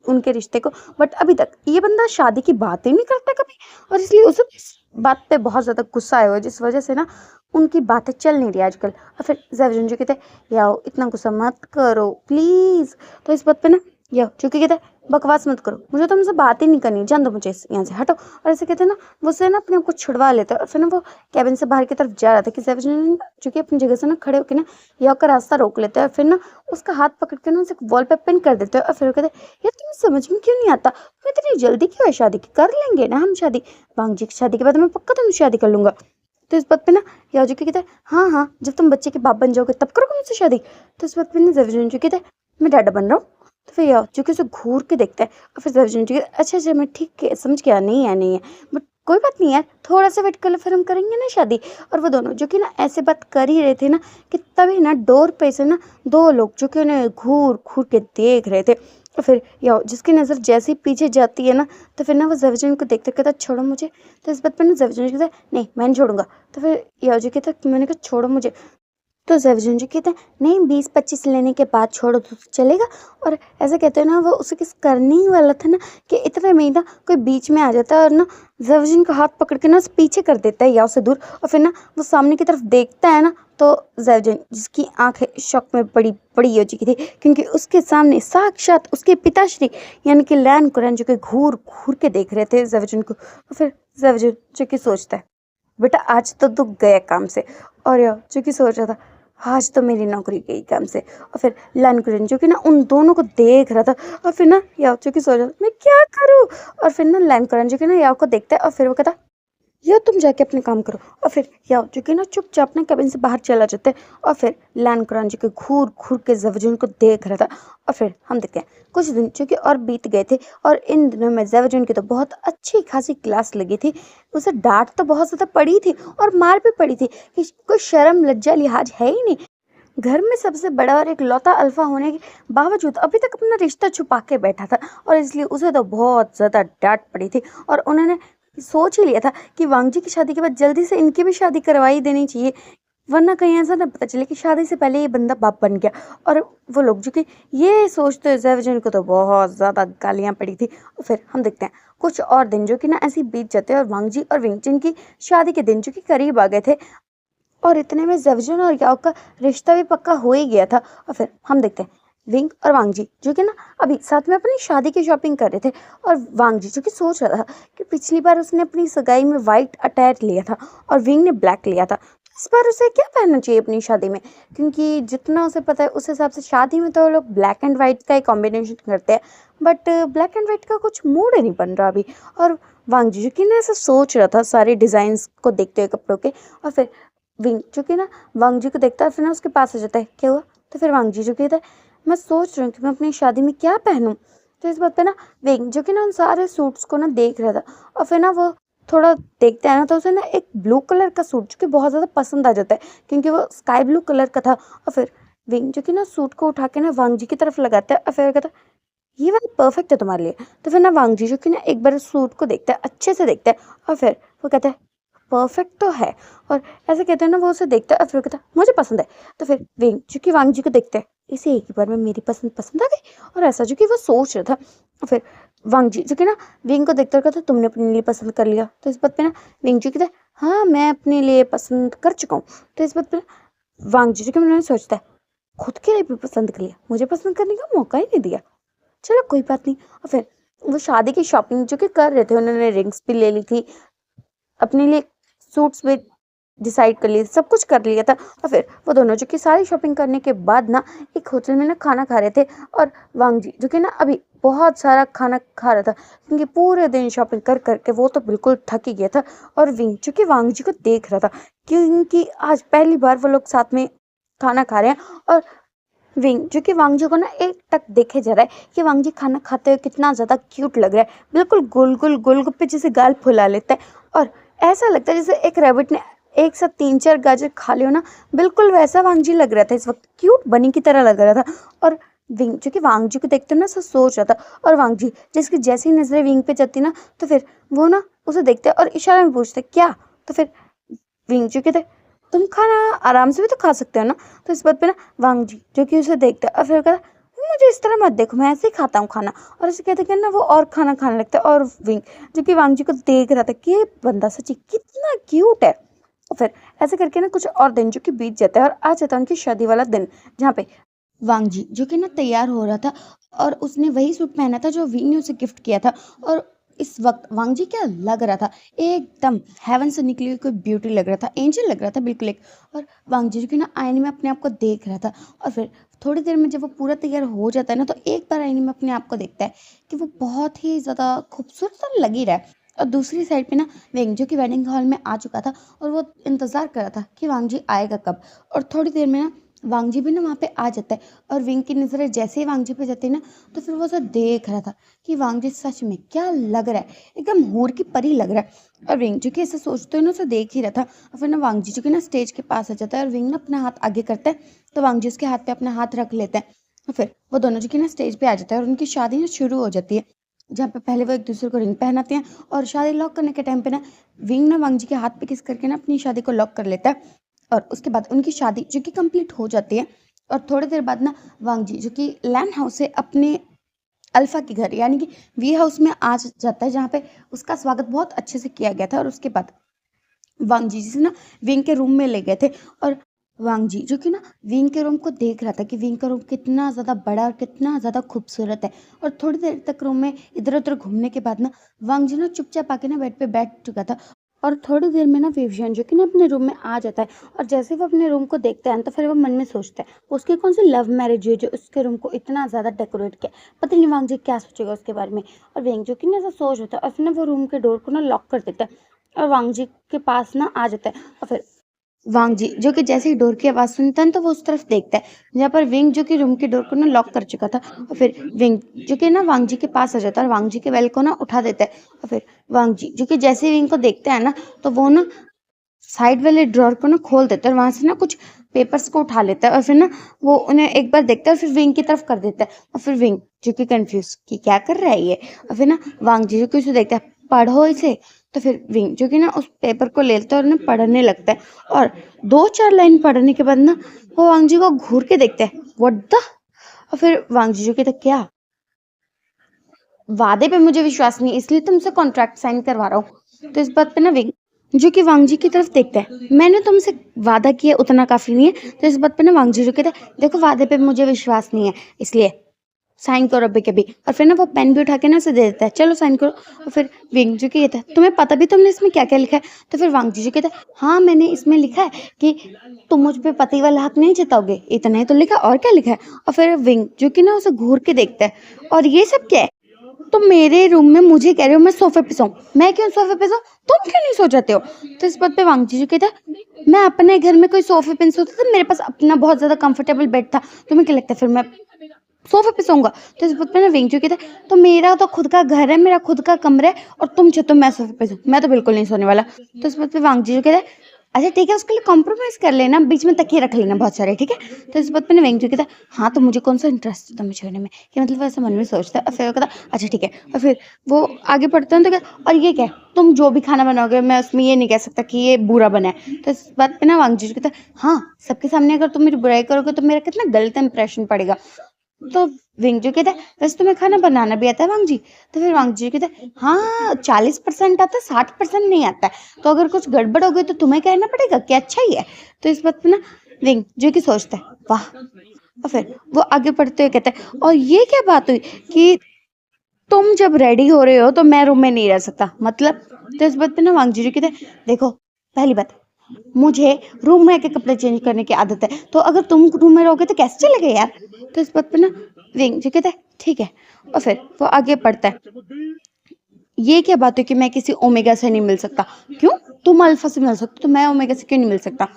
S1: उनके रिश्ते को बट अभी तक ये बंदा शादी की बात ही नहीं करता कभी। और इसलिए उसे इस बात पे बहुत ज़्यादा गुस्सा आया हुआ है जिस वजह से ना उनकी बातें चल नहीं रही आजकल। और फिर जर्जिन जो कहते हैं, याओ इतना गुस्सा मत करो प्लीज़। तो इस बात पे ना याओ जो कि कहता है, बकवास मत करो, मुझे तुमसे बात ही नहीं करनी, जान दो मुझे यहाँ से हटो। और ऐसे कहते हैं ना वो उससे ना अपने आप को छुड़वा लेता है और फिर ना वो कैबिन से बाहर की तरफ जा रहा था कि जर्जिन जो कि अपनी जगह से ना खड़े होकर ना याओ का रास्ता रोक लेता है और फिर ना उसका हाथ पकड़ के ना उसे वॉल पे पिन कर देते हैं। और फिर वो कहते हैं, यार तुम्हें समझ में क्यों नहीं आता, तुम्हें इतनी जल्दी क्यों है शादी की, कर लेंगे ना हम शादी, वांग जी की शादी के बाद मैं पक्का तुमसे शादी कर लूंगा। तो इस बात पे ना याओ जी कहता है, हाँ हाँ जब तुम बच्चे के बाप बन जाओगे तब करोगे मुझसे शादी। तो इस बात पे ना जर्जिन जो कहता है, मैं डैडा बन रहा हूँ। तो फिर याओ जो कि उसे घूर के देखता है और फिर जर्जिन जो अच्छा अच्छा मैं ठीक है समझ गया, नहीं है बट कोई बात नहीं यार, थोड़ा सा वेट कर लो फिर हम करेंगे ना शादी। और वो दोनों जो कि ना ऐसे बात कर ही रहे थे ना कि तभी ना डोर पे से ना 2 लोग जो कि उन्हें घूर घूर के देख रहे थे। और फिर याओ जिसकी नज़र जैसे ही पीछे जाती है ना तो फिर ना वो जर्जिन को देखते कहता छोड़ो मुझे। तो इस बात पर ना जर्जिन कहता नहीं मैं नहीं छोड़ूंगा। तो फिर याओ जी कहता मैंने कहा छोड़ो मुझे। तो ज़ैवज़ुन जी कहते हैं, नहीं 20-25 लेने के बाद छोड़ो तो चलेगा। और ऐसे कहते हैं ना, वो उसे किस करने ही वाला था ना कि इतने में ही ना कोई बीच में आ जाता है और ना ज़ैवज़ुन का हाथ पकड़ के ना उसे पीछे कर देता है या उससे दूर। और फिर ना वो सामने की तरफ देखता है ना, तो ज़ैवज़ुन जिसकी आंखें शॉक में बड़ी बड़ी हो चुकी थी, क्योंकि उसके सामने साक्षात उसके पिताश्री यानी कि लैन कुरैन जो कि घूर घूर के देख रहे थे ज़ैवज़ुन को। और फिर ज़ैवज़ुन जो कि सोचता है, बेटा आज तो तू गया काम से। और यह जो कि सोच रहा था, आज तो मेरी नौकरी गई काम से। और फिर लैनकुरन जो कि ना उन दोनों को देख रहा था। और फिर ना याओ जो कि सोच रहा था, मैं क्या करूँ। और फिर ना लैनकुरन जो कि ना याओ को देखता है और फिर वो कहता, या तुम जाके अपने काम करो। और फिर याओ जो कि ना चुपचाप ना कैबिन से बाहर चला जाता है। और फिर लैनकुरन जो कि घूर घूर के ज़ैवज़ुन को देख रहा था। और फिर हम देखते हैं कुछ दिन जो कि और बीत गए थे, और इन दिनों में ज़ैवज़ुन की तो बहुत अच्छी खासी क्लास लगी थी। उसे डांट तो बहुत ज़्यादा पड़ी थी और मार भी पड़ी थी कि कोई शर्म लज्जा लिहाज है ही नहीं। घर में सबसे बड़ा और इकलौता अल्फा होने के बावजूद अभी तक अपना रिश्ता छुपा के बैठा था, और इसलिए उसे तो बहुत ज़्यादा डांट पड़ी थी। और उन्होंने सोच ही लिया था कि वांगजी की शादी के बाद जल्दी से इनकी भी शादी करवाई देनी चाहिए, वरना कहीं ऐसा ना पता चले कि शादी से पहले ये बंदा बाप बन गया। और वो लोग जो कि ये सोचते हुए ज़ैवज़ुन को तो बहुत ज़्यादा गालियाँ पड़ी थी। और फिर हम देखते हैं कुछ और दिन जो कि ना ऐसे ही बीत जाते हैं, और वांगजी और विंगजिन की शादी के दिन जो कि करीब आ गए थे, और इतने में ज़ैवज़ुन और याओ का रिश्ता भी पक्का हो ही गया था। और फिर हम देखते हैं विंग और वांगजी जो कि ना अभी साथ में अपनी शादी की शॉपिंग कर रहे थे। और वांगजी जो कि सोच रहा था कि पिछली बार उसने अपनी सगाई में वाइट अटायर लिया था और विंग ने ब्लैक लिया था, तो इस बार उसे क्या पहनना चाहिए अपनी शादी में, क्योंकि जितना उसे पता है उस हिसाब से शादी में तो लोग ब्लैक एंड वाइट का ही कॉम्बिनेशन करते हैं, बट ब्लैक एंड वाइट का कुछ मूड ही नहीं बन रहा अभी। और वांगजी जो कि ना ऐसा सोच रहा था सारे डिज़ाइंस को देखते हुए कपड़ों के। और फिर विंग जो कि ना वांगजी को देखता है, फिर ना उसके पास आ जाता है, क्या हुआ। तो फिर वांगजी जो कहता है, मैं सोच रही हूँ कि मैं अपनी शादी में क्या पहनूं। तो इस बात पे ना विंग जो कि ना उन सारे सूट्स को ना देख रहा था, और फिर ना वो थोड़ा देखता है ना, तो उसे ना एक ब्लू कलर का सूट जो कि बहुत ज़्यादा पसंद आ जाता है, क्योंकि वो स्काई ब्लू कलर का था। और फिर विंग जो कि ना सूट को उठा के ना वांगजी की तरफ लगाता है, और फिर कहता है, ये वाला परफेक्ट है तुम्हारे लिए। तो फिर ना वांगजी जो कि ना एक बार सूट को देखता है, अच्छे से देखता है, और फिर वो कहता है, परफेक्ट तो है। और ऐसे कहते हैं ना, वो उसे देखता है और फिर कहता है, मुझे पसंद है। तो फिर विंग जो कि वांग जी को देखते हैं, इसे एक ही बार में मेरी पसंद पसंद आ गई, और ऐसा जो कि वो सोच रहा था। और फिर वांग जी जो कि ना विंग को देखते हुए कहता है, तुमने अपने लिए पसंद कर लिया। तो इस बात पे ना विंग जी कहता है, हाँ मैं अपने लिए पसंद कर चुका हूँ। तो इस बात पे ना वांग जी जो कि मैंने सोचता है, खुद के लिए भी पसंद कर लिया, मुझे पसंद करने का मौका ही नहीं दिया, चलो कोई बात नहीं। और फिर वो शादी की शॉपिंग जो कि कर रहे थे, उन्होंने रिंग्स भी ले ली थी, अपने लिए सूट्स भी डिसाइड कर लिए, सब कुछ कर लिया था। और फिर वो दोनों जो कि सारी शॉपिंग करने के बाद ना एक होटल में ना खाना खा रहे थे, और वांग जी जो कि ना अभी बहुत सारा खाना खा रहा था, क्योंकि पूरे दिन शॉपिंग कर करके वो तो बिल्कुल थक ही गया था। और विंग जो कि वांग जी को देख रहा था, क्योंकि आज पहली बार वो लोग साथ में खाना खा रहे हैं। और विंग जो कि वांगजी को ना एक टक देखे जा रहा है कि वांगजी खाना खाते हुए कितना ज़्यादा क्यूट लग रहा है, बिल्कुल गोल गोल गोलगप्पे जैसे गाल फुला लेता है, और ऐसा लगता है जैसे एक रैबिट ने एक साथ 3-4 गाजर खा लियो ना, बिल्कुल वैसा वांगजी लग रहा था, इस वक्त क्यूट बनी की तरह लग रहा था। और विंग जो कि वांगजी को देखते ना सब सोच रहा था, और वांगजी जिसकी जैसी नजरें विंग पे जाती ना, तो फिर वो ना उसे देखते और इशारे में पूछते क्या। तो फिर विंग जो कहते, तुम खाना आराम से भी तो खा सकते हो ना। तो इस बात पे ना वांग जी जो कि उसे देखता है और फिर कहता, मुझे इस तरह मत देखो, मैं ऐसे ही खाता हूँ खाना। और ऐसे कहते कहते ना वो और खाना खाने लगता है, और विंग जो कि वांग जी को देख रहा था कि ये बंदा सच्ची कितना क्यूट है। और फिर ऐसे करके ना कुछ और दिन जो कि बीत जाता है, और आ जाता है उनकी शादी वाला दिन, जहाँ पे वांगजी जो कि ना तैयार हो रहा था, और उसने वही सूट पहना था जो विंग ने उसे गिफ्ट किया था। और इस वक्त वांगजी क्या लग रहा था, एकदम हेवन से निकली हुई कोई ब्यूटी लग रहा था, एंजल लग रहा था बिल्कुल एक। और वांगजी जो कि ना आईने में अपने आप को देख रहा था, और फिर थोड़ी देर में जब वो पूरा तैयार हो जाता है ना, तो एक बार आईने में अपने आप को देखता है कि वो बहुत ही ज़्यादा खूबसूरत तो लग ही रहा है। और दूसरी साइड पे ना वेंग जो कि वेडिंग हॉल में आ चुका था, और वो इंतज़ार कर रहा था कि वांगजी आएगा कब। और थोड़ी देर में ना वांगजी भी ना वहाँ पे आ जाता है, और विंग की नज़रें जैसे ही वांगजी पे जाती है ना, तो फिर वो उसे देख रहा था कि वांगजी सच में क्या लग रहा है, एकदम हूर की परी लग रहा है। और विंग जो कि ऐसे सोचते हुए ना उसे देख ही रहा था, और फिर ना वांगजी जो कि ना स्टेज के पास आ जाता है, और विंग ना अपना हाथ आगे करता है, तो वांगजी उसके हाथ पे अपना हाथ रख लेता है। और फिर वो दोनों जो कि ना स्टेज पे आ जाता है, और उनकी शादी ना शुरू हो जाती है, जहाँ पे पहले वो एक दूसरे को रिंग पहनाते हैं, और शादी लॉक करने के टाइम पे ना विंग ना वांगजी के हाथ पे किस करके ना अपनी शादी को लॉक कर लेता है। और उसके बाद उनकी शादी जो कि कंप्लीट हो जाती है। और थोड़ी देर बाद ना वांग जी जो कि लैन हाउस से अपने अल्फा के घर यानी कि वी हाउस में आ जाता है, जहाँ पे उसका स्वागत बहुत अच्छे से किया गया था। और उसके बाद वांग जी जिसे ना विंग के रूम में ले गए थे। और वांग जी जो कि ना विंग के रूम को देख रहा था कि विंग का रूम कितना ज़्यादा बड़ा और कितना ज़्यादा खूबसूरत है। और थोड़ी देर तक रूम में इधर उधर घूमने के बाद ना वांग जी ना चुपचाप आके ना बेड पे बैठ चुका था। और थोड़ी देर में ना विवियन जो कि ना अपने रूम में आ जाता है। और जैसे वो अपने रूम को देखता है तो फिर वो मन में सोचता है उसकी कौन सी लव मैरिज है जो उसके रूम को इतना ज़्यादा डेकोरेट किया। पता नहीं वांग जी क्या सोचेगा उसके बारे में। और वेंग जो कि ना ऐसा सोच होता है और फिर ना वो रूम के डोर को ना लॉक कर देता है और वांग जी के पास ना आ जाता है। और फिर वांग जी जो कि जैसे ही डोर की आवाज़ सुनता है तो वो उस तरफ देखता है जहाँ पर विंग जो कि रूम के डोर को ना लॉक कर चुका था। और फिर विंग जो कि ना वांग जी के पास आ जाता है और वांग जी के बेल को ना उठा देता है। और फिर वांग जी जो कि जैसे ही विंग को देखता है ना तो वो ना साइड वाले ड्रॉर को ना खोल देता है और वहां से ना कुछ पेपर्स को उठा लेता है। और फिर ना वो उन्हें एक बार देखता है और फिर विंग की तरफ कर देता है। और फिर विंग जो कि कंफ्यूज कि क्या कर रहा है ये। और फिर ना वांग जी जो कि उसे देखता है पढ़ो इसे। तो फिर विंग जो कि ना उस पेपर को लेता है और उन्हें पढ़ने लगता है। और 2-4 लाइन पढ़ने के बाद ना वो वांग जी को घूर के देखता है व्हाट द। और फिर वांग जी जो कहता है क्या वादे पे मुझे विश्वास नहीं है, इसलिए तुमसे कॉन्ट्रैक्ट साइन करवा रहा हूँ। तो इस बात पे ना विंग जो कि वांग जी की तरफ देखता है मैंने तुमसे वादा किया उतना काफी नहीं है। तो इस बात पे ना वांग जी जो कहता है देखो वादे पे मुझे विश्वास नहीं है, इसलिए साइन करो अभी के भी। और फिर ना वो पेन भी उठा के ना उसे दे देता है चलो साइन करो। और फिर विंग जो कहता है तुम्हें पता भी तुमने इसमें क्या क्या लिखा है। तो फिर वांग जी जो कहता है हाँ मैंने इसमें लिखा है कि तुम मुझ पे पति वाला हक नहीं जताओगे, इतना ही तो लिखा और क्या लिखा है। और फिर विंग जो कि ना उसे घूर के देखता है और ये सब क्या है। तुम मेरे रूम में मुझे कह रहे हो मैं सोफे पे सोऊं, मैं क्यों सोफे पे सोऊं, तुम क्यों नहीं सो जाते हो। तो इस बात पे वांग जी कहता है मैं अपने घर में कोई सोफे पे नहीं सोता था, मेरे पास अपना बहुत ज्यादा कंफर्टेबल बेड था, तुम्हें क्या लगता है फिर मैं सोफे पे सोऊंगा। तो इस बात पे ना विंग जो कहता है तो मेरा तो खुद का घर है, मेरा खुद का कमरा है और तुम चाहते हो मैं सोफे पे सोऊं, मैं तो बिल्कुल नहीं सोने वाला। तो इस बात पे वांग जी जो कहता है अच्छा ठीक है उसके लिए कॉम्प्रोमाइज कर लेना, बीच में तकिए रख लेना बहुत सारे, ठीक है। तो इस बात पे ना वेंग जो कहता है हाँ तो मुझे कौन सा इंटरेस्ट है तुम्हें छोड़ने में, कि मतलब वैसे मन में सोचता है। और फिर वो कहता है अच्छा ठीक है। और फिर वो आगे बढ़ते हैं तो कहता और ये क्या है तुम जो भी खाना बनाओगे मैं उसमें ये नहीं कह सकता कि ये बुरा बना है। तो इस बात पे ना वांग जी कहता है हाँ सबके सामने अगर तुम मेरी बुराई करोगे तो मेरा कितना गलत इंप्रेशन पड़ेगा। तो विंग जो कहता है वैसे तुम्हें खाना बनाना भी आता है वांग जी। तो फिर वांग जी कहता है हाँ 40% आता है 60% नहीं आता है, तो अगर कुछ गड़बड़ हो गई तो तुम्हें कहना पड़ेगा कि अच्छा ही है। तो इस बात पे ना विंग जो कि सोचता है वाह। और फिर वो आगे बढ़ते हुए कहता है और ये क्या बात हुई कि तुम जब रेडी हो रहे हो तो मैं रूम में नहीं रह सकता, मतलब। तो इस बात पे ना वांग जी कहते हैं देखो पहली बात मुझे रूम में आके कपड़े चेंज करने की आदत है, तो अगर तुम रूम में रहोगे तो कैसे चलेगा यार। तो इस बात पे ना विंग जी कहता है ठीक है। और फिर वो आगे बढ़ता है ये क्या बात है कि मैं किसी ओमेगा से नहीं मिल सकता, क्यों तुम अल्फा से मिल सकते हो तो मैं ओमेगा से क्यों नहीं मिल सकता।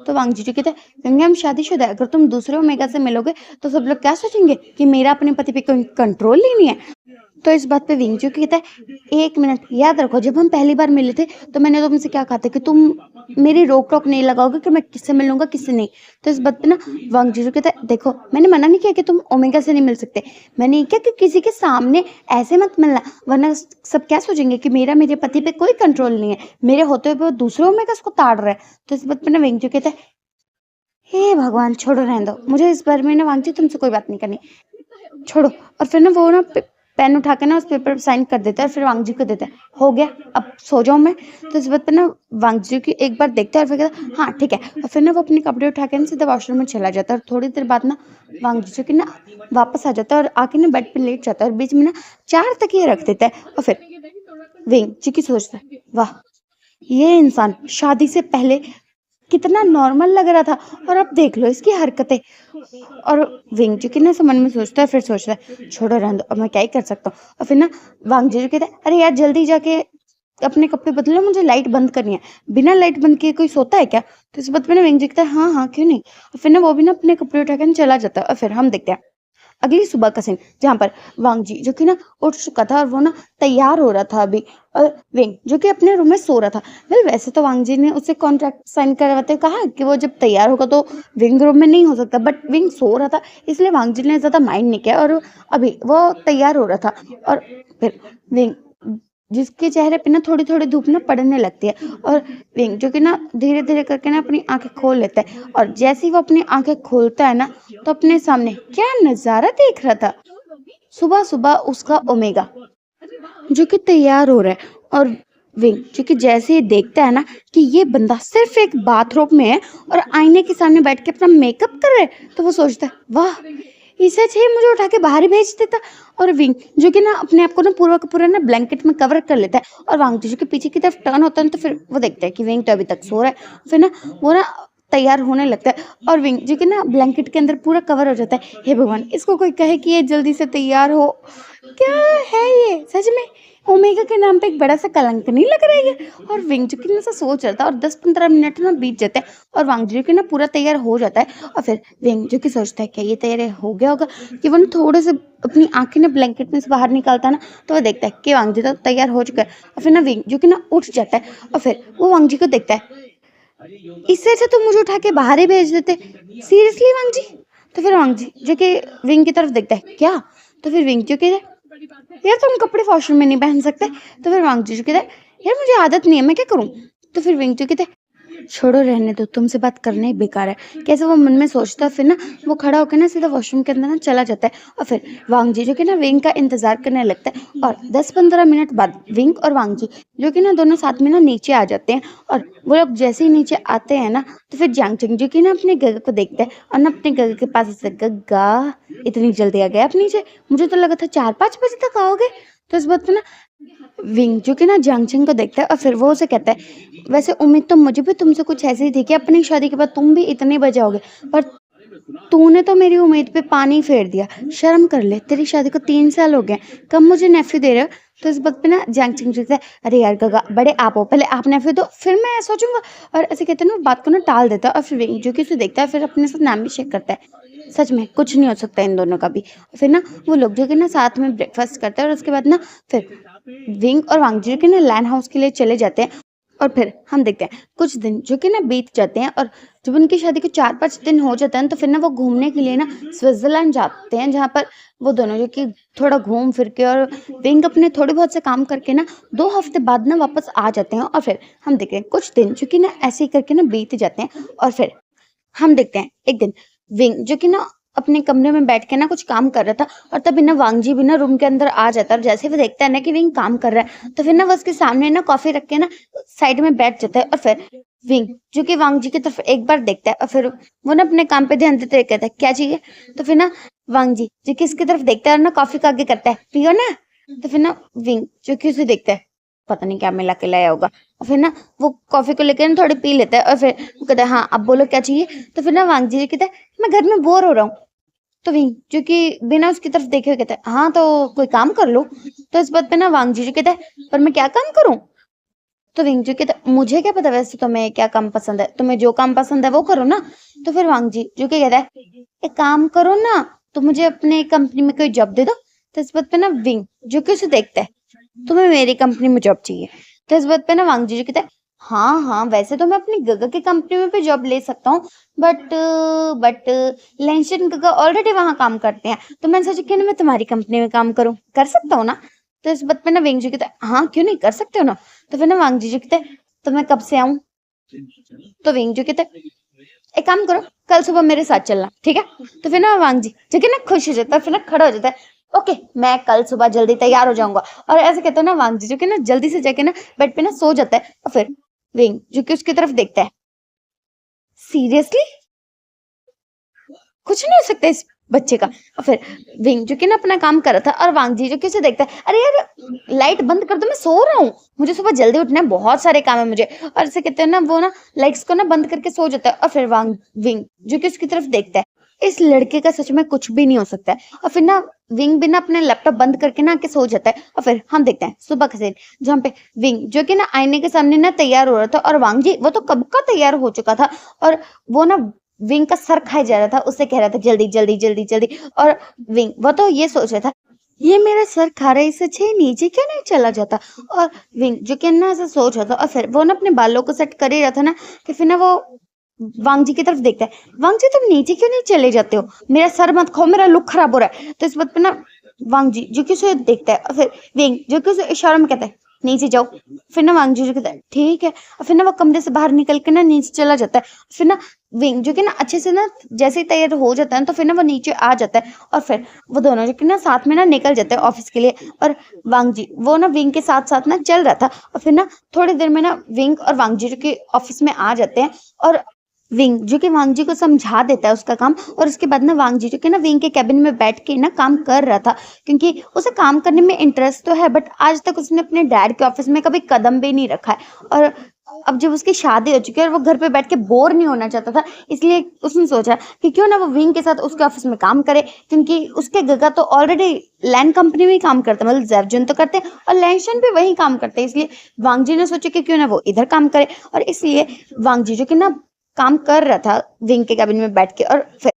S1: तो वांग जी कहते हैं गंगा हम शादीशुदा है, अगर तुम दूसरे ओमेगा से मिलोगे तो सब लोग क्या सोचेंगे कि मेरा अपने पति पे कोई कंट्रोल ही नहीं है। तो इस बात पे विंग जो कहता है एक मिनट याद रखो जब हम पहली बार मिले थे तो मैंने तुमसे क्या कहा था कि तुम मेरी रोक टोक नहीं लगाओगे कि मैं किससे मिलूंगा किससे नहीं। तो इस बात पे ना वांग जी कहता है देखो मैंने मना नहीं किया कि तुम ओमेगा से नहीं मिल सकते, मैंने ये किया कि किसी के सामने ऐसे मत मिलना वरना सब क्या सोचेंगे कि मेरे पति पे कोई कंट्रोल नहीं है, मेरे होते हुए वो दूसरे ओमेगा को ताड़ रहा है। तो इस बात पे ना विंग जो कहता है हे भगवान छोड़ो रहने दो, मुझे इस बारे में ना वांग जी तुमसे कोई बात नहीं करनी, छोड़ो। और फिर ना वो ना पेन उठा के ना उस पेपर पे साइन कर देता है और फिर वांग जी को देता है हो गया अब सो जाऊं मैं। तो इस बात पे ना वांग जी की एक बार देखता है और फिर कहता है हाँ ठीक है। और फिर ना वो अपने कपड़े उठा के ना सीधा वॉशरूम में चला जाता है और थोड़ी देर बाद ना वांग जी की ना वापस आ जाता है और आके ना बेड पे लेट जाता है और बीच में ना 4 तकिए रख देता है। और फिर विंग जी की सोचता है वाह ये इंसान शादी से पहले कितना नॉर्मल लग रहा था और अब देख लो इसकी हरकतें। और विंग जी की ना ऐसे मन में सोचता है फिर सोचता है छोड़ो रहने दो अब मैं क्या ही कर सकता हूँ। और फिर ना वांग जी कहता है अरे यार जल्दी जाके अपने कपड़े बदलो मुझे लाइट बंद करनी है, बिना लाइट बंद किए कोई सोता है क्या। तो इस बात पे ना विंग जी कहता है हाँ हाँ क्यों नहीं। और फिर ना वो भी ना अपने कपड़े उठा कर चला जाता है। और फिर हम देखते हैं अगली सुबह का सीन जहाँ पर वांग जी जो कि ना उठ चुका था और वो ना तैयार हो रहा था अभी, और विंग जो कि अपने रूम में सो रहा था। वेल वैसे तो वांग जी ने उससे कॉन्ट्रैक्ट साइन करवाते हुए कहा कि वो जब तैयार होगा तो विंग रूम में नहीं हो सकता, बट विंग सो रहा था इसलिए वांग जी ने ज्यादा माइंड नहीं किया और अभी वो तैयार हो रहा था। और फिर विंग जिसके चेहरे पे ना थोड़ी थोड़ी धूप ना पड़ने लगती है और विंग जो कि ना धीरे धीरे करके ना अपनी आंखें खोल लेता है और जैसे ही वो अपनी आंखें खोलता है ना तो अपने सामने क्या नजारा देख रहा था। सुबह सुबह उसका ओमेगा जो कि तैयार हो रहा है और विंग जो कि जैसे ही देखता है ना कि ये बंदा सिर्फ एक बाथरूम में है और आईने के सामने बैठ के अपना मेकअप कर रहा है तो वो सोचता है वाह, इससे अच्छे मुझे उठा के बाहर ही भेज देता। और विंग जो कि ना अपने आप को ना पूरा का पूरा ना ब्लैंकेट में कवर कर लेता है और वांग जो कि पीछे की तरफ टर्न होता है ना, तो फिर वो देखता है कि विंग तो अभी तक सो रहा है। फिर ना वो ना तैयार होने लगता है और विंग जो कि ना ब्लैंकेट के अंदर पूरा कवर हो जाता है। हे भगवान, इसको कोई कहे कि ये जल्दी से तैयार हो, क्या है ये सच में ओमेगा के नाम पे एक बड़ा सा कलंक नहीं लग रहा है ये। और विंग जो कि ना ऐसा सोच रहा था और 10-15 मिनट ना बीत जाते हैं और वांग जो कि ना पूरा तैयार हो जाता है और फिर विंग जो कि सोचता है क्या ये तैयार हो गया होगा कि वो ना थोड़े से अपनी आंखें ना ब्लैंकेट में से बाहर निकालता है ना तो वो देखता है कि वांग जी तो तैयार हो चुका है। और फिर ना विंग जो कि ना उठ जाता है और फिर वो वांग जी को देखता है, इससे अच्छा तो मुझे उठा के बाहर ही भेज देते, सीरियसली वांग जी। तो फिर वांग जी जो कि विंग की तरफ देखता है क्या, तो फिर विंग जो कि यार तुम कपड़े वॉशरूम में नहीं पहन सकते। तो फिर वांग जी कहते हैं यार मुझे आदत नहीं है, मैं क्या करूं। तो फिर विंग जी कहते हैं छोड़ो रहने दो, तुमसे बात करना ही बेकार है। कैसे वो मन में सोचता है, फिर ना वो खड़ा होकर ना सीधा वॉशरूम के अंदर ना चला जाता है और फिर वांग जी जो कि ना विंग का इंतजार करने लगता है और 10-15 मिनट बाद विंग और वांग जी जो कि ना दोनों साथ में ना नीचे आ जाते हैं। और वो लोग जैसे ही नीचे आते हैं ना तो फिर जांग चिंग जो कि ना अपने गग को देखता है और ना अपने गग के पास से, गग्गा इतनी जल्दी आ गया आप नीचे, मुझे तो लगा था 4-5 बजे तक आओगे। तो इस बात पे ना विंग जो कि ना जांगचंग को देखता है और फिर वो उसे कहता है वैसे उम्मीद तो मुझे भी तुमसे कुछ ऐसी ही थी कि अपनी शादी के बाद तुम भी इतने बजे आओगे, पर तूने तो मेरी उम्मीद पे पानी फेर दिया। शर्म कर ले, तेरी शादी को 3 साल हो गए, कब मुझे नेफ्यू दे रहे हो। तो इस बात पे ना जांगचंग कहता है अरे यार गगा, बड़े आप हो, पहले आप नेफ्यू दो फिर मैं सोचूंगा। और ऐसे कहते हैं ना बात को ना टाल देता है और फिर विंग जो कि उसे देखता है फिर अपने साथ नाम भी शेक करता है। सच में कुछ नहीं हो सकता इन दोनों का भी। फिर ना वो लोग जो कि ना साथ में ब्रेकफास्ट करते हैं और उसके बाद ना फिर विंग और वांगजी के ना लैंड हाउस के लिए चले जाते हैं। और फिर हम देखते हैं कुछ दिन जो कि ना बीत जाते हैं और जब उनकी शादी को 4-5 दिन हो जाते हैं तो फिर ना वो घूमने के लिए ना स्विट्जरलैंड जाते हैं, जहाँ पर वो दोनों जो कि थोड़ा घूम फिर के और विंग अपने थोड़े बहुत से काम करके ना 2 हफ्ते बाद ना वापस आ जाते हैं। और फिर हम देखते हैं कुछ दिन जो कि ना ऐसे ही करके ना बीत जाते हैं और फिर हम देखते हैं एक दिन विंग जो कि ना अपने कमरे में बैठ के ना कुछ काम कर रहा था और तभी ना वांगजी भी ना रूम के अंदर आ जाता है और जैसे वो देखता है ना कि विंग काम कर रहा है तो फिर ना वो उसके सामने ना कॉफी रख के ना साइड में बैठ जाता है। और फिर विंग जो कि वांगजी की तरफ एक बार देखता है और फिर वो ना अपने काम पे ध्यान देते हुए कहता है क्या चाहिए। तो फिर ना वांगजी जो कि इसकी तरफ देखता है और ना कॉफी का आगे करता है पियो ना। तो फिर ना विंग जो कि उसे देखता है पता नहीं क्या मिला के लाया होगा और फिर ना वो कॉफी को लेकर ना थोड़ी पी लेता है और फिर वो कहता है हाँ अब बोलो क्या चाहिए। तो फिर ना वांगजी जी कहता है मैं घर में बोर हो रहा हूँ। तो विंग जो कि बिना उसकी तरफ देखे हुए कहता है हाँ तो कोई काम कर लो। तो इस बात पे ना वांगजी जी कहता है पर मैं क्या काम करूं। तो विंग जी कहता है मुझे क्या पता वैसे तुम्हें क्या काम पसंद है, तुम्हें जो काम पसंद है वो करो ना। तो फिर वांगजी जो कि कहता है एक काम करो ना, तो मुझे अपने कंपनी में कोई जॉब दे दो। तो इस बात पे ना विंग जो कि उसे देखता है तुम्हें मेरी कंपनी में जॉब चाहिए। तो इस बात पे ना वांगजी जी कहता है हाँ हाँ वैसे तो मैं अपनी गगा की कंपनी में भी जॉब ले सकता हूँ, बट लेंशन गगा ऑलरेडी वहां काम करते हैं तो मैंने सोचा कि ना मैं तुम्हारी कंपनी में काम करूँ, कर सकता हूँ ना। तो इस बात पे ना विंग जी कहता है हाँ क्यों नहीं, कर सकते हो ना। तो फिर ना वांगजी जी कहते हैं तो मैं कब से आऊँ। तो विंग जी कहते हैं एक काम करो कल सुबह मेरे साथ चलना, ठीक है। तो फिर ना वांगजी जो कि ना खुश हो जाता है, फिर ना खड़ा हो जाता है ओके मैं कल सुबह जल्दी तैयार हो जाऊंगा। और ऐसे कहते हैं ना वांगजी जो कि ना जल्दी से जाके ना बेड पे ना सो जाता है और फिर विंग जो कि उसकी तरफ देखता है सीरियसली कुछ नहीं हो सकता इस बच्चे का। और फिर विंग जो कि ना अपना काम कर रहा था और वांगजी जो कि उसे देखता है अरे यार लाइट बंद कर दो मैं सो रहा हूँ, मुझे सुबह जल्दी उठना है, बहुत सारे काम है मुझे। और ऐसे कहते हैं ना वो ना लाइट्स को ना बंद करके सो जाता है। और फिर विंग जो कि उसकी तरफ देखता है इस लड़के का सच में कुछ भी नहीं हो सकता है। और फिर ना विंग भी ना अपने लैपटॉप बंद करके ना आके सो जाता है। और फिर हम देखते हैं सुबह का सीन जहाँ पे विंग जो कि ना आईने के सामने ना तैयार हो रहा था और वांगजी वो तो कब का तैयार हो चुका था और वो ना विंग का सर खाया जा रहा था, उससे कह रहा था जल्दी जल्दी जल्दी जल्दी। और विंग वो तो ये सोच रहा था ये मेरा सर खा रहा है, इससे अच्छे नीचे क्यों नहीं चला जाता। और विंग जो कि ना ऐसा सोच रहा था और फिर वो ना अपने बालों को सेट कर ही रहा था ना कि फिर ना वो वांगजी की तरफ देखता है वांगजी तुम नीचे क्यों नहीं चले जाते हो, मेरा सर मत खाओ, मेरा लुक खराब हो रहा है। तो इस बात पे ना वांगजी जो कि उसे देखता है और फिर विंग जो कि उसे इशारों में कहता है नीचे जाओ। फिर ना वांग जी जो कहता है ठीक है, और फिर ना वो कमरे से बाहर निकल के ना नीचे चला जाता है। फिर ना विंग जो कि ना अच्छे से ना जैसे ही तैयार हो जाता है तो फिर ना वो नीचे आ जाता है, और फिर वो दोनों जो कि ना साथ में ना निकल जाते हैं ऑफिस के लिए। और वांग जी वो ना विंग के साथ साथ ना चल रहा था, और फिर ना थोड़ी देर में ना विंग और वांग जी जो कि ऑफिस में आ जाते हैं, और विंग जो कि वांग जी को समझा देता है उसका काम। और उसके बाद ना वांग जी जो कि ना विंग के कैबिन में बैठ के ना काम कर रहा था, क्योंकि उसे काम करने में इंटरेस्ट तो है, बट आज तक उसने अपने डैड के ऑफिस में कभी कदम भी नहीं रखा है। और अब जब उसकी शादी हो चुकी है और वो घर पे बैठ के बोर नहीं होना चाहता था, इसलिए उसने सोचा कि क्यों ना वो विंग के साथ उसके ऑफिस में काम करे, क्योंकि उसके गगा तो ऑलरेडी लैंड कंपनी में ही काम करते हैं, मतलब जर्जन तो करते हैं और लैंशन भी वही काम करते हैं। इसलिए वांग जी ने सोचा कि क्यों ना वो इधर काम करे, और इसलिए वांग जी जो कि ना काम कर रहा था विंग के कैबिन में बैठ के। और फिर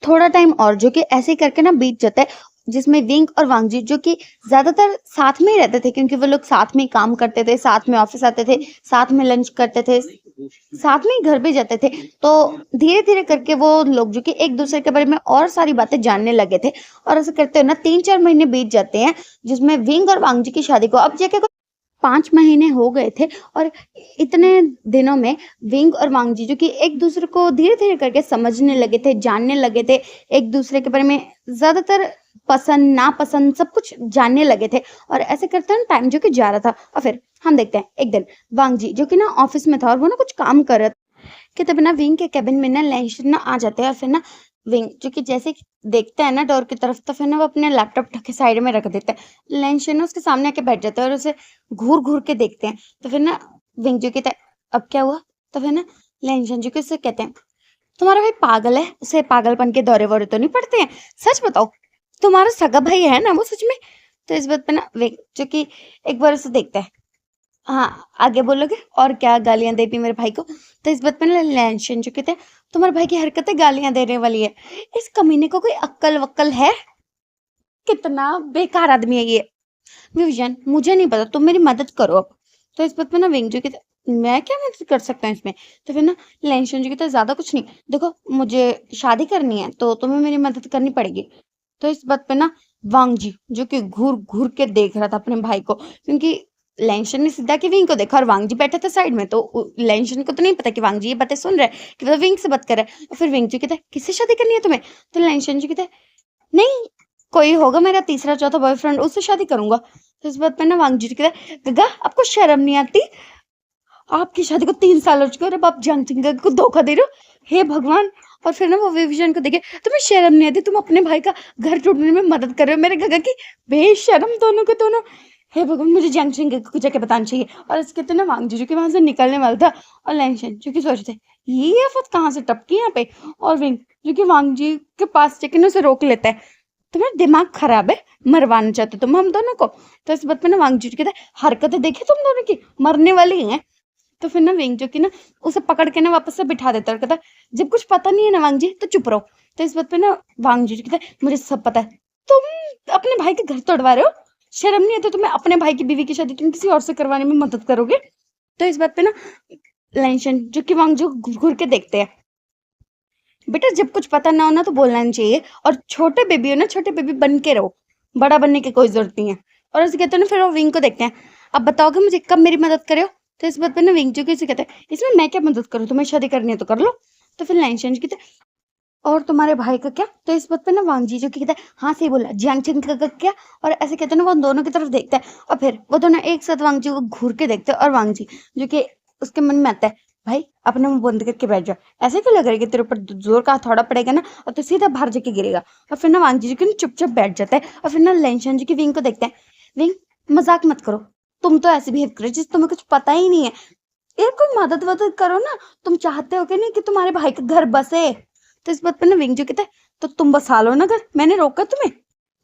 S1: थोड़ा टाइम और जो कि ऐसे ही करके ना बीत जाता है, जिसमें विंग और वांगजी जो कि ज्यादातर साथ में ही रहते थे, क्योंकि वो लोग साथ में ही काम करते थे, साथ में ऑफिस आते थे, साथ में लंच करते थे, साथ में ही घर भी जाते थे। तो धीरे धीरे करके वो लोग जो कि एक दूसरे के बारे में और सारी बातें जानने लगे थे, और ऐसे करते हुए ना 3-4 महीने बीत जाते हैं, जिसमें विंग और वांगजी की शादी को अब जाके 5 महीने हो गए थे। और इतने दिनों में विंग और वांगजी जो कि एक दूसरे को धीरे धीरे करके समझने लगे थे, जानने लगे थे, एक दूसरे के बारे में ज्यादातर पसंद नापसंद सब कुछ जानने लगे थे। और ऐसे करते हैं टाइम जो कि जा रहा था, और फिर हम देखते हैं एक दिन वांगजी जो कि ना ऑफिस में था और वो ना कुछ काम कर रहा था, कि तब ना विंग के कैबिन में ना लैंशन ना आ जाते हैं। और फिर ना विंग जो कि जैसे ही देखता है ना डोर की तरफ, तो फिर ना वो अपने लैपटॉप ढक के साइड में रख देता है। लैंशन ना उसके सामने आके बैठ जाता है और उसे घूर घूर के देखते हैं। तो फिर ना विंग जो कहता है अब क्या हुआ। तो फिर ना लैंशन जो कि उससे कहते हैं तुम्हारा भाई पागल है, उसे पागलपन के दौरे वोरे तो नहीं पड़ते हैं, सच बताओ तुम्हारा सगा भाई है ना वो सच में। तो इस बात पे ना विंग जो कि एक बार उसे देखता है, हाँ आगे बोलोगे और क्या गालियां देती मेरे भाई को। तो इस बात पे ना लैंशन जो कहते हैं तुम्हारे भाई की हरकतें गालियां देने वाली है, इस कमीने को कोई अक्ल वक्ल है, कितना बेकार आदमी है ये। विजन मुझे नहीं पता, तुम मेरी मदद करो अब। तो इस बात पे ना विंग जो कहते मैं क्या मदद कर सकता हूँ इसमें। तो फिर ना लैंशन जो कहते ज्यादा कुछ नहीं, देखो मुझे शादी करनी है तो तुम्हें मेरी मदद करनी पड़ेगी। तो इस बात पे ना वांग जी जो कि घूर घूर के देख रहा था अपने भाई को, क्योंकि लैंशन ने सीधा कि विंग को देखा और वांग जी बैठे थे साइड में, तो लैंशन को तो नहीं पता कि वांग जी ये बातें सुन रहे हैं कि वो विंग से बात कर रहा है। और फिर विंग जी कहता है किससे शादी करनी है तुम्हें। तो लैंशन जी कहता है नहीं, कोई होगा मेरा तीसरा चौथा बॉयफ्रेंड, उससे शादी करूंगा। तो इस बात पे ना वांग जी कहता है गगा आपको शर्म नहीं आती, आपकी शादी को 3 साल हो चुके और अब आप जंग चिंग को धोखा दे रहे हो, हे भगवान। और फिर ना वो विभीषण को देखे तुम्हें शर्म नहीं आती, तुम अपने भाई का घर टूटने में मदद कर रहे हो मेरे गगा की, बेशर्म दोनों के दोनों, हे भगवान मुझे जंग चिंग को जाके बताना चाहिए। और इसके तो ना वांग जी के वहां से निकलने वाला था, और लैंशन जो कि सोचते ये आफत कहाँ से टपकी यहाँ पे। और विंग जो कि वांग जी के पास जाके ना उसे रोक लेता है, तुम्हारा दिमाग खराब है, मरवाना चाहते तुम हम दोनों को। तो इस बात पे ना वांग जी कहता है हरकतें देखी तुम दोनों की, मरने वाली हैं। तो फिर ना विंग जो कि ना उसे पकड़ के ना वापस से बिठा देता है और कहता है जब कुछ पता नहीं है ना वांग जी तो चुप रहो। तो इस बात पे ना वांग जी कहता है मुझे सब पता है, तुम अपने भाई के घर तोड़वा रहे हो, शर्म नहीं है तो तुम्हें अपने भाई की बीवी की शादी तुम किसी और से करवाने में मदद करोगे। तो इस बात पे ना लैंशन जो कि वांग जो घूर घूर के देखते हैं, बेटा जब कुछ पता ना हो ना तो बोलना नहीं चाहिए, और छोटे बेबी हो ना छोटे बेबी बन के रहो, बड़ा बनने की कोई जरूरत नहीं है। और ऐसे कहते हैं ना फिर वो विंग को देखते हैं अब बताओगे मुझे कब मेरी मदद करे हो। तो इस बात पे ना विंग जो कैसे कहते हैं इसमें मैं क्या मदद करूँ, तुम्हें शादी करनी है तो कर लो। तो फिर लाइन कहते हैं और तुम्हारे भाई का क्या। तो इस बात पे ना वांग जी जो कि कहता है हाँ सही बोला जियांग चिंग का क्या। और ऐसे कहते हैं ना वो दोनों की तरफ देखता है, और फिर वो दोनों एक साथ वांग जी को घूर के देखते हैं। और वांग जी जो कि उसके मन में आता है भाई अपने मुंह बंद करके बैठ जा, ऐसे क्यों लग रहा है कि तेरे ऊपर जोर का थोड़ा पड़ेगा ना और तो सीधा बाहर जाके गिरेगा। और फिर ना वांग जी जो कि चुपचाप बैठ जाता है, और फिर ना लेंशन जी की विंग को देखते हैं, विंग मजाक मत करो, तुम तो ऐसे बिहेव करो जिस तुम्हें कुछ पता ही नहीं है, यार कोई मदद वदद करो ना, तुम चाहते हो कि नहीं कि तुम्हारे भाई का घर बसे। तो इस बात पे ना विंग जो कहता है तो तुम बसा लो ना घर, मैंने रोका तुम्हें।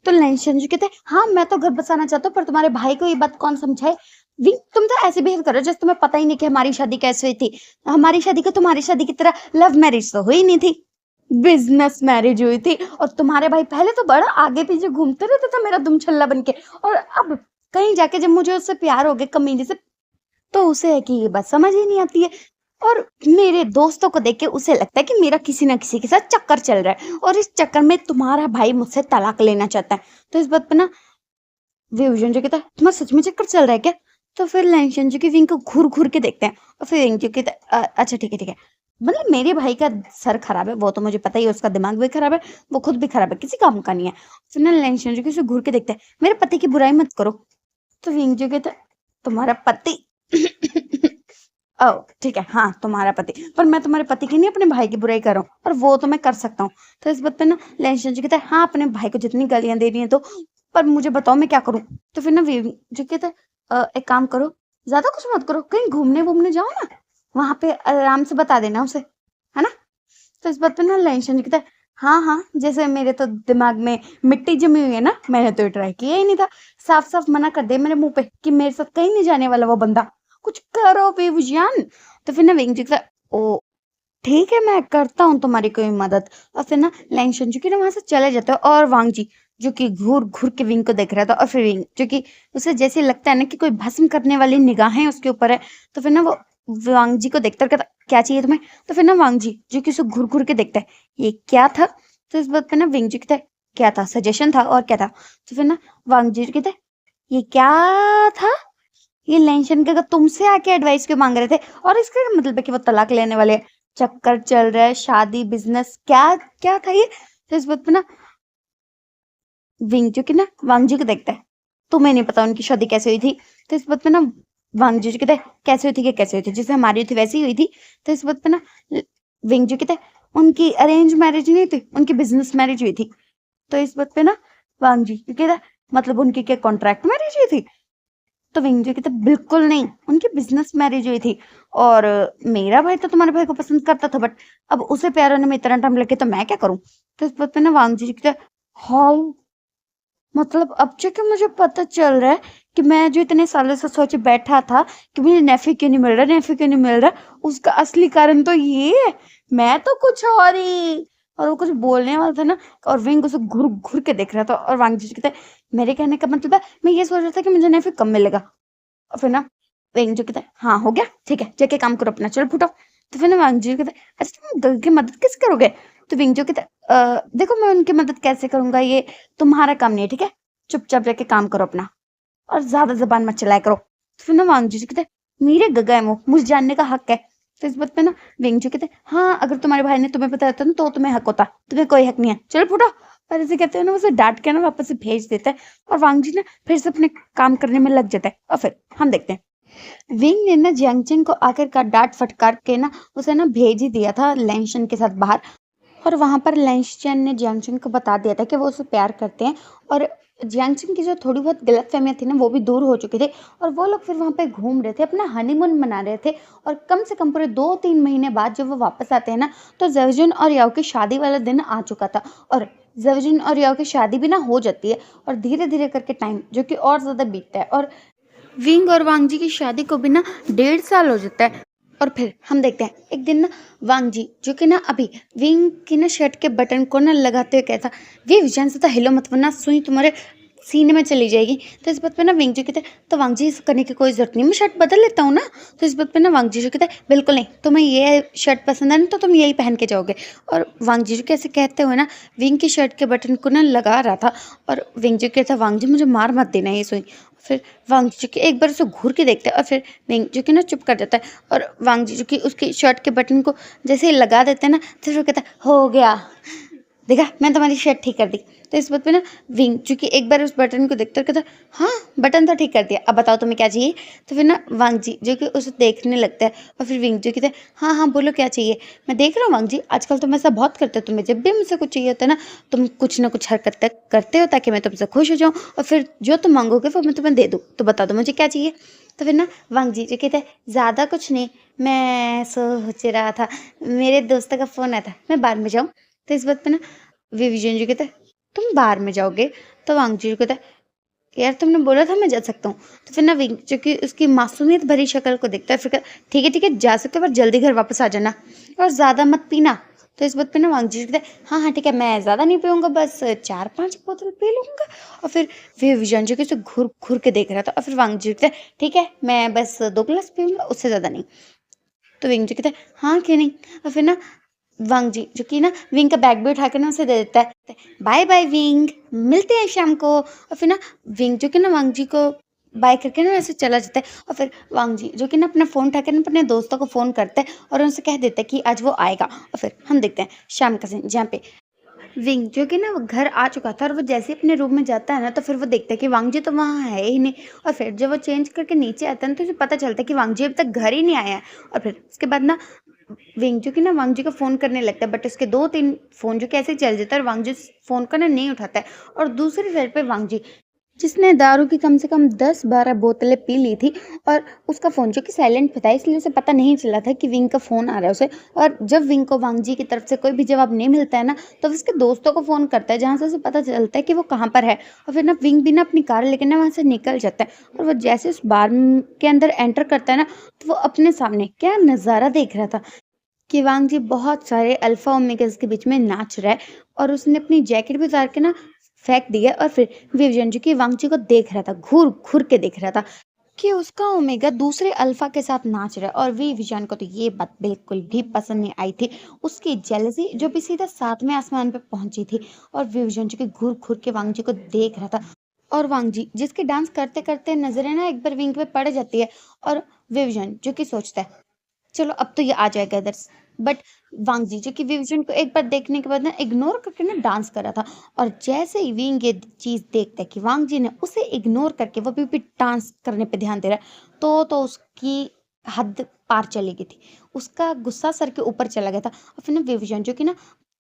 S1: तो लेंशन जी कहते हैं हाँ मैं तो घर बसाना चाहता हूँ पर तुम्हारे भाई को ये बात कौन समझाए। विंग तुम तो ऐसे बिहेव करो जैसे तुम्हें पता ही नहीं कि हमारी शादी कैसे हुई थी, हमारी शादी को तुम्हारी शादी की तरह लव मैरिज तो हुई नहीं थी, बिजनेस मैरिज हुई थी। और तुम्हारे भाई पहले तो बड़ा आगे पीछे घूमते रहता था मेरा दुम छल्ला बन के, और अब कहीं जाके जब मुझे उससे प्यार हो गया कमीने से तो उसे है कि ये बात समझ ही नहीं आती है, और मेरे दोस्तों को देख के उसे लगता है कि मेरा किसी ना किसी के साथ चक्कर चल रहा है और इस चक्कर में तुम्हारा भाई मुझसे तलाक लेना चाहता है। तो इस बात पे ना विभूषण जो कहता है तुम्हारा सच में चक्कर चल रहा है क्या। तो फिर लेंशन जो कि विंग को घूर-घूर के देखते हैं और फिर विंग जो कि अच्छा ठीक है। मतलब मेरे भाई का सर खराब है, वो तो मुझे पता ही है, उसका दिमाग भी खराब है, वो खुद भी खराब है, किसी काम का नहीं है। फिर ना लेंशन जो कि उसे घूर के देखते हैं, मेरे पति की बुराई मत करो। तो विंग जो कहता है, तुम्हारा पति ओह! ठीक है, हाँ, तुम्हारा पति। पर मैं तुम्हारे पति की नहीं अपने भाई की बुराई कर रहा हूँ और वो तो मैं कर सकता हूँ। तो इस बात पे ना लेंशन जी कहता है, हाँ, अपने भाई को जितनी गालियाँ देनी है दो, पर मुझे बताओ मैं क्या करूँ? तो फिर ना विंग जो कहता है एक काम करो, ज़्यादा कुछ मत करो, कहीं घूमने-वूमने जाओ ना, वहाँ पे आराम से बता देना उसे, है ना? तो इस बात पे ना लेंशन जी कहता है, हाँ, जैसे मेरे तो दिमाग में मिट्टी जमी हुई है ना, मैंने तो ये ट्राई किया ही नहीं था। साफ-साफ मना कर दे मेरे मुँह पे कि मेरे साथ कहीं नहीं जाने वाला वो बंदा। कुछ करो बेवजह। तो फिर ना विंग जी कहता है, ओ ठीक है, मैं करता हूँ तुम्हारी कोई मदद। और फिर ना लैंगशन जो कि ना वहां से चले जाते हैं और वांग जी जो कि घूर घूर के विंग को देख रहा था और फिर विंग जो कि उसे जैसे लगता है ना कि कोई भस्म करने वाली निगाहें उसके ऊपर है। तो फिर ना वो वांग जी को देखकर कहता क्या चाहिए तुम्हें? तो फिर ना वांग जी जो कि उसे घूर घूर के देखता है ये क्या था? तो इस बात पे ना विंग जी कहता है क्या था? सजेशन था और क्या था? तो फिर ना वांग जी कहता है ये क्या था? ये लेंशन का तुमसे आके एडवाइस क्यों मांग रहे थे? और इसका क्या मतलब है कि वो तलाक लेने वाले हैं? चक्कर चल रहा है, शादी, बिजनेस, क्या क्या था ये? तो इस बात पे ना विंग जो कि ना वांग जी को देखता है, तुम्हें नहीं पता उनकी शादी कैसे हुई थी? तो इस बात पे ना वांग जी जो कहता है कैसे हुई थी कि कैसे हुई थी, जैसे हमारी हुई थी वैसी ही हुई थी। तो इस बात पे ना विंग जो कहता है उनकी अरेंज मैरिज नहीं थी, उनकी बिजनेस मैरिज हुई थी। तो इस बात पे ना वांग जी जो कहता है मतलब उनकी क्या कॉन्ट्रैक्ट मैरिज हुई थी? तो विंग जी कहते बिल्कुल नहीं, उनकी बिजनेस मैरिज हुई थी। और मेरा भाई तो तुम्हारे भाई को पसंद करता था, बट अब उसे प्यार होने में इतना टाइम लगे तो मैं क्या करूं? तो इस बात पे ना वांग जी कहते हाउ मतलब अब जाके मुझे पता चल रहा है कि मैं जो इतने सालों से सोचे बैठा था कि मुझे नेफी क्यों नहीं मिल रहा, नेफी क्यों नहीं मिल रहा, उसका असली कारण तो ये है। मैं तो कुछ और ही। और वो कुछ बोलने वाला था ना, और विंग उसे घूर घूर के देख रहा था और वांग जी कहते मेरे कहने का मतलब है मैं ये सोच रहा था कि मुझे नेफी कम मिलेगा। और फिर ना वेंग जो कहता है हाँ हो गया ठीक है, जाके काम करो अपना, चलो फुटो। तो फिर ना वांग जी कहता है अच्छा तुम गर्ल की मदद कैसे करोगे? तो विंग जो कहता है देखो मैं उनकी मदद कैसे करूंगा ये तुम्हारा काम नहीं है, ठीक है? चुपचाप जाके काम करो अपना और ज्यादा जबान मत चलाया करो। तो फिर ना वांग जी कहते हैं मेरे गगा है वो, मुझे जानने का हक है। तो इस बात पे ना विंग जो कहते हैं हाँ अगर तुम्हारे भाई ने तुम्हें बताया था ना तो तुम्हें हक होता, तुम्हें कोई हक नहीं है, चलो फुटो। पर ऐसे कहते हैं ना उसे डांट के ना वापस से भेज देता है और वांग जी ना फिर से अपने काम करने में लग जाता है। और फिर हम देखते हैं विंग ने ना जियांगचेन को आखिरकार डांट फटकार के ना उसे ना भेज ही दिया था लेंशन के साथ बाहर। और वहां पर लेंशन ने जियांगचेन को बता दिया था कि वो उसे प्यार करते हैं। और जियांगचेन की जो थोड़ी बहुत गलतफहमियां थी ना वो भी दूर हो चुकी थी। और वो लोग फिर वहां पे घूम रहे थे, अपना हनीमून मना रहे थे। और कम से कम पूरे 2-3 महीने बाद जब वो वापस आते हैं ना तो जवजुन और याओ की शादी वाला दिन आ चुका था। और जवजुन और याओ की शादी भी ना हो जाती है और धीरे धीरे करके टाइम जो कि और ज्यादा बीतता है और विंग और वांग जी की शादी को भी ना 1.5 साल हो जाता है। और फिर हम देखते हैं एक दिन ना वांग जी जो कि ना अभी विंग की ना शर्ट के बटन को ना लगाते हुए कहता वे विजान से तो हिलो मत वरना सुई तुम्हारे सीने में चली जाएगी। तो इस बात पे ना विंग जी कहते तो वांग जी इस करने की कोई जरूरत नहीं, मैं शर्ट बदल लेता हूँ ना। तो इस बात पे ना वांग जी जो कहते बिल्कुल नहीं, तुम्हें ये शर्ट पसंद है ना तो तुम यही पहन के जाओगे। और वांग जी जो कैसे कहते हुए ना विंग की शर्ट के बटन को ना लगा रहा था। और विंग जी कहता वांग जी मुझे मार मत देना ये सुई। फिर वांग जी की एक बार उसे घूर के देखता है और फिर विंग जो कि ना चुप कर जाता है। और वांग जी जो कि उसकी शर्ट के बटन को जैसे ही लगा देते हैं ना फिर वो कहता है हो गया, देखा मैं तुम्हारी शर्ट ठीक कर दी। तो इस बात पे ना विंग चूंकि एक बार उस बटन को देखता कहता हाँ बटन तो ठीक कर दिया, अब बताओ तुम्हें क्या चाहिए? तो फिर ना वांग जी जो कि उसे देखने लगता है और फिर विंग जो कहता है हाँ बोलो क्या चाहिए? मैं देख रहा हूँ वांग जी आजकल तुम ऐसा बहुत करते हो, तुम्हें जब भी मुझसे कुछ चाहिए होता है ना तुम कुछ ना कुछ हरकत करते हो ताकि मैं तुमसे खुश हो जाऊँ और फिर जो तुम मांगोगे वो मैं तुम्हें दे दूँ। तो बता दो मुझे क्या चाहिए? तो फिर ना वांग जी जो कहता है ज़्यादा कुछ नहीं, मैं सोच रहा था मेरे दोस्त का फ़ोन आया था, मैं बाद में जाऊँ? तो इस बात पे ना विजयन जी कहते तुम बार में जाओगे? तो वांग जी कहता यार तुमने बोला था मैं जा सकता हूँ। तो फिर ना विंग जो कि उसकी मासूमियत भरी शक्ल को देखता है फिर कहता, ठीक है जा सकते हो पर जल्दी घर वापस आ जाना और ज़्यादा मत पीना। तो इस बात पे ना वांग जी कहता है हाँ ठीक है मैं ज़्यादा नहीं पीऊँगा, बस 4-5 बोतल पी लूँगा। और फिर विजयन जी उसे घूर घूर के देख रहा था और फिर वांग जी कहता है ठीक है मैं बस 2 गिलास पीऊँगा, उससे ज़्यादा नहीं। तो विंग जी कहता है हाँ क्यों नहीं। और फिर ना वांग जी जो कि ना विंग का बैग भी उठा कर ना उसे दे देता है, बाय बाय विंग, मिलते हैं शाम को। और फिर ना विंग जो कि ना वांग जी को बाय करके ना वैसे चला जाता है। और फिर वांग जी जो कि ना अपना फ़ोन उठा के ना अपने दोस्तों को फ़ोन करता है और उनसे कह देता है कि आज वो आएगा। और फिर हम देखते हैं शाम का सीन, जहाँ पे विंग जो कि ना वो घर आ चुका था और वो जैसे ही अपने रूम में जाता है ना, तो फिर वो देखता है कि वांग जी तो वहाँ है ही नहीं। और फिर जब वो चेंज करके नीचे आता है ना, तो उसे पता चलता है कि वांग जी अभी तक घर ही नहीं आया है। और फिर उसके बाद ना विंग जो कि ना वांग जी को फ़ोन करने लगता है, बट उसके 2-3 फ़ोन जो कि ऐसे ही चल जाता है और वांग जी उस फ़ोन को ना नहीं उठाता है। और दूसरी साइड पे वांग जी जिसने दारू की कम से कम 10-12 बोतलें पी ली थी, और उसका फ़ोन जो कि साइलेंट पे था, इसलिए उसे पता नहीं चला था कि विंग का फ़ोन आ रहा है उसे। और जब विंग को वांग जी की तरफ से कोई भी जवाब नहीं मिलता है ना, तो वो उसके दोस्तों को फ़ोन करता है, जहाँ से उसे पता चलता है कि वो कहाँ पर है। और फिर ना विंग भी ना अपनी कार लेके ना वहाँ से निकल जाता है। और वो जैसे उस बार के अंदर एंटर करता है ना, तो वो अपने सामने क्या नज़ारा देख रहा था कि वांग जी बहुत सारे अल्फा ओमेगास के बीच में नाच रहा है। और उसने अपनी जैकेट भी उतार के ना फेंक दी है। और फिर विवियन जो कि वांग जी को देख रहा था, घूर घूर के देख रहा था कि उसका ओमेगा दूसरे अल्फा के साथ नाच रहा है। और विवियन को तो ये बात बिल्कुल भी पसंद नहीं आई थी, उसकी जेलसी जो भी सीधा सातवें आसमान पे पहुंची थी। और विवियन जो कि घूर घूर के वांग जी को देख रहा था। और वांग जी जिसके डांस करते करते नजरें ना एक बार विंग पे पड़ जाती है। और विवियन जो कि सोचता है चलो अब तो ये आ जाएगा इधर से। बट वांग जी जो कि विवेचन को एक बार देखने के बाद ना इग्नोर करके ना डांस कर रहा था। और जैसे ही विंग ये चीज देखता है कि वांग जी ने उसे इग्नोर करके वो भी डांस करने पे ध्यान दे रहा है, तो उसकी हद पार चली गई थी। उसका गुस्सा सर के ऊपर चला गया था। और फिर ना विवेचन जो कि ना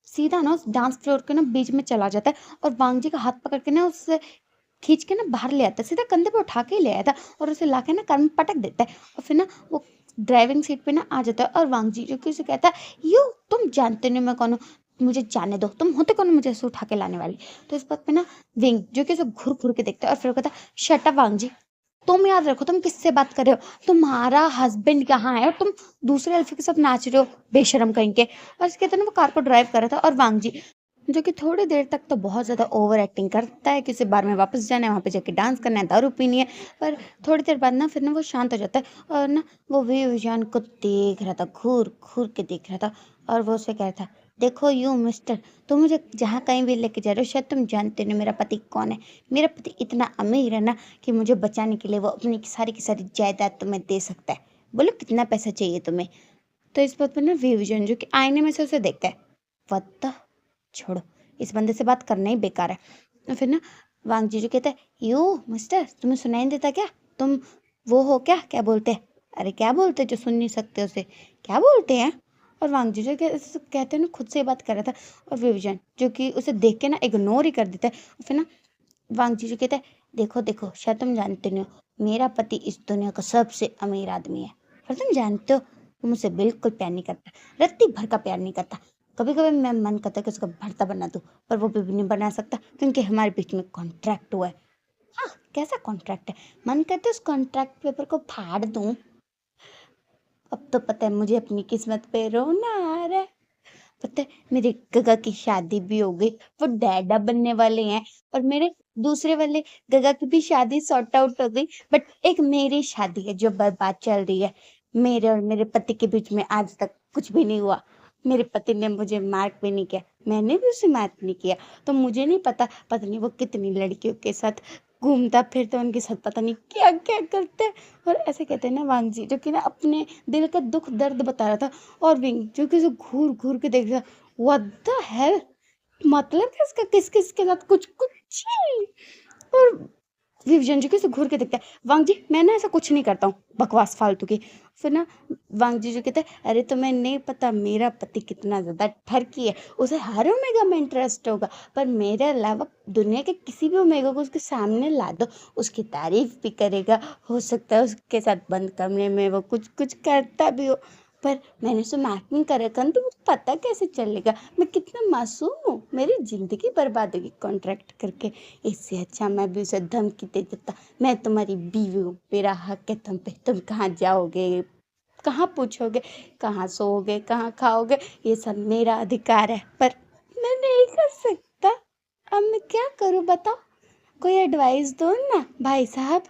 S1: सीधा ना उस डांस फ्लोर के ना बीच में चला जाता है और वांग जी का हाथ पकड़ के ना उससे खींच के ना बाहर ले आता है, सीधा कंधे पे उठा के ही ले आया था। और उसे लाके ना कार में पटक देता है। और फिर ना वो ड्राइविंग सीट पे ना आ जाता है। और वांग जी जो कि उसे कहता है यू तुम जानते नहीं मैं कौन हूँ, मुझे जाने दो, तुम होते कौन हो मुझे ऐसे उठा के लाने वाली। तो इस बात पे ना विंग जो कि उसे घूर घूर के देखता है और फिर वो कहता है शट अप वांग जी, तुम याद रखो तुम किससे बात कर रहे हो, तुम्हारा हस्बैंड कहाँ है और तुम दूसरे अल्फे के साथ नाच रहे हो बेशरम कहीं के। और इसके कहते ना वो कार को ड्राइव कर रहा था। और वांग जी जो कि थोड़ी देर तक तो बहुत ज़्यादा ओवर एक्टिंग करता है कि उसे बार में वापस जाना है, वहाँ पे जाके डांस करना है, दारू पीनी है। पर थोड़ी देर बाद ना फिर ना वो शांत हो जाता है और ना वो विवियान को देख रहा था, घूर घूर के देख रहा था। और वो उसे कह रहा था देखो यू मिस्टर, तुम मुझे जहाँ कहीं भी लेके जा रहे हो शायद तुम जानते नहीं मेरा पति कौन है। मेरा पति इतना अमीर है ना कि मुझे बचाने के लिए वो अपनी की सारी जायदाद तुम्हें दे सकता है। बोलो कितना पैसा चाहिए तुम्हें। तो इस बात पर ना विविजन जो कि आईने में से उसे देखता है, व्हाट, छोड़ो, इस बंदे से बात करना ही बेकार है। और फिर ना वांग जीजू कहता है यू मिस्टर, तुम्हें सुनाई नहीं देता क्या, तुम वो हो क्या, क्या बोलते हैं, अरे क्या बोलते हैं जो सुन नहीं सकते उसे, क्या बोलते हैं। और वांग जीजू कहते हैं ना खुद से ही बात कर रहा था। और विविजन जो कि उसे देख के ना इग्नोर ही कर देता है। और फिर ना वांग जीजू कहता है देखो देखो शायद तुम जानते नहीं हो, मेरा पति इस दुनिया का सबसे अमीर आदमी है, पर तुम जानते हो वो मुझसे बिल्कुल प्यार नहीं करता, रत्ती भर का प्यार नहीं करता। कभी कभी मैं मन करता है कि उसका भरता बना दूं, पर वो भी नहीं बना सकता क्योंकि हमारे बीच में कॉन्ट्रैक्ट हुआ है। हाँ, कैसा कॉन्ट्रैक्ट है, मन करता है उस कॉन्ट्रैक्ट पेपर को फाड़ दूं। अब तो पता है मुझे अपनी किस्मत पे रोना आ रहा है। पता है मेरे गगा की शादी भी हो गई, वो डैडा बनने वाले हैं। और मेरे दूसरे वाले गगा की भी शादी सॉर्ट आउट हो गई, बट एक मेरी शादी है जो बर्बाद चल रही है। मेरे और मेरे पति के बीच में आज तक कुछ भी नहीं हुआ। मेरे पति ने मुझे मार्क भी नहीं किया, मैंने भी उसे मार्क नहीं किया। तो मुझे नहीं पता, पता नहीं वो कितनी लड़कियों के साथ घूमता फिरता, उनके साथ पता नहीं क्या क्या करते हैं। और ऐसे कहते हैं ना वांग जी जो कि ना अपने दिल का दुख दर्द बता रहा था। और विंग जो कि उसे घूर घूर के देख रहा, व्हाट द हेल, मतलब है इसका किस किस के साथ कुछ कुछ ही। और विजन जी कैसे घूर के देखता है, वांग जी मैं ना ऐसा कुछ नहीं करता हूँ, बकवास फालतू की। फिर ना वांग जी जो कहते हैं अरे तुम्हें नहीं पता मेरा पति कितना ज्यादा ठरकी है, उसे हर ओमेगा में इंटरेस्ट होगा, पर मेरे अलावा दुनिया के किसी भी ओमेगा को उसके सामने ला दो, उसकी तारीफ भी करेगा, हो सकता है उसके साथ बंद कमरे में वो कुछ कुछ करता भी हो। पर मैंने उसे मार्क नहीं कर रखा ना, तो मुझे पता कैसे चलेगा मैं कितना मासूम हूँ, मेरी जिंदगी बर्बाद होगी कॉन्ट्रैक्ट करके। इससे अच्छा मैं भी उसे धमकी दे देता, मैं तुम्हारी बीवी हूँ, मेरा हक है तुम पे, तुम कहाँ जाओगे, कहाँ पूछोगे, कहाँ सोओगे, कहाँ खाओगे, ये सब मेरा अधिकार है। पर मैं नहीं कर सकता, अब मैं क्या करूँ बताओ, कोई एडवाइस दो ना भाई साहब।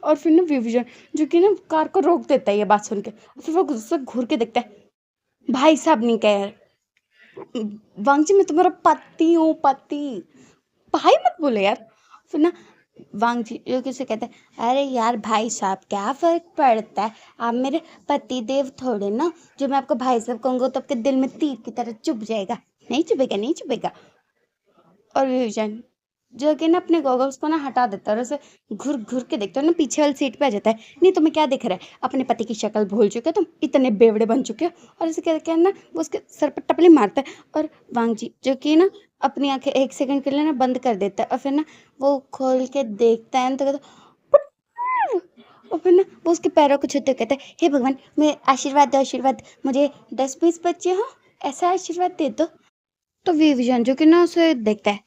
S1: और फिर ना विविजन जो कि ना कार को रोक देता है ये बात सुन के, और फिर वो गुस्से से घूर के देखता है, भाई साहब नहीं कह वांग जी मैं तुम्हारा पति हूँ, पति, भाई मत बोलो यार। फिर ना वांग जी जो किसे कहते हैं, अरे यार भाई साहब क्या फर्क पड़ता है, आप मेरे पति देव थोड़े ना, जो मैं आपको भाई साहब कहूंगा तो आपके दिल में तीर की तरह चुभ जाएगा। नहीं चुभेगा, नहीं चुभेगा। और विजन जो कि ना अपने गॉगल्स को ना हटा देता है और उसे घुर घुर के देखता है ना, पीछे वाली सीट पे आ जाता है। नहीं तुम्हें क्या दिख रहा है, अपने पति की शक्ल भूल चुके हो तुम, इतने बेवड़े बन चुके हो। और इसे क्या क्या ना वो उसके सर पर टपली मारता है। और वांग जी जो कि ना अपनी आंखें 1 सेकंड के लिए ना बंद कर देता है और फिर ना वो खोल के देखता है ना, तो कहता है, और फिर ना वो उसके पैरों को छूते हुए कहता है, हे भगवान मैं आशीर्वाद दो, आशीर्वाद, मुझे 10-20 बच्चे हो, ऐसा आशीर्वाद दे दो। तो विजन जो कि ना उसे देखता है,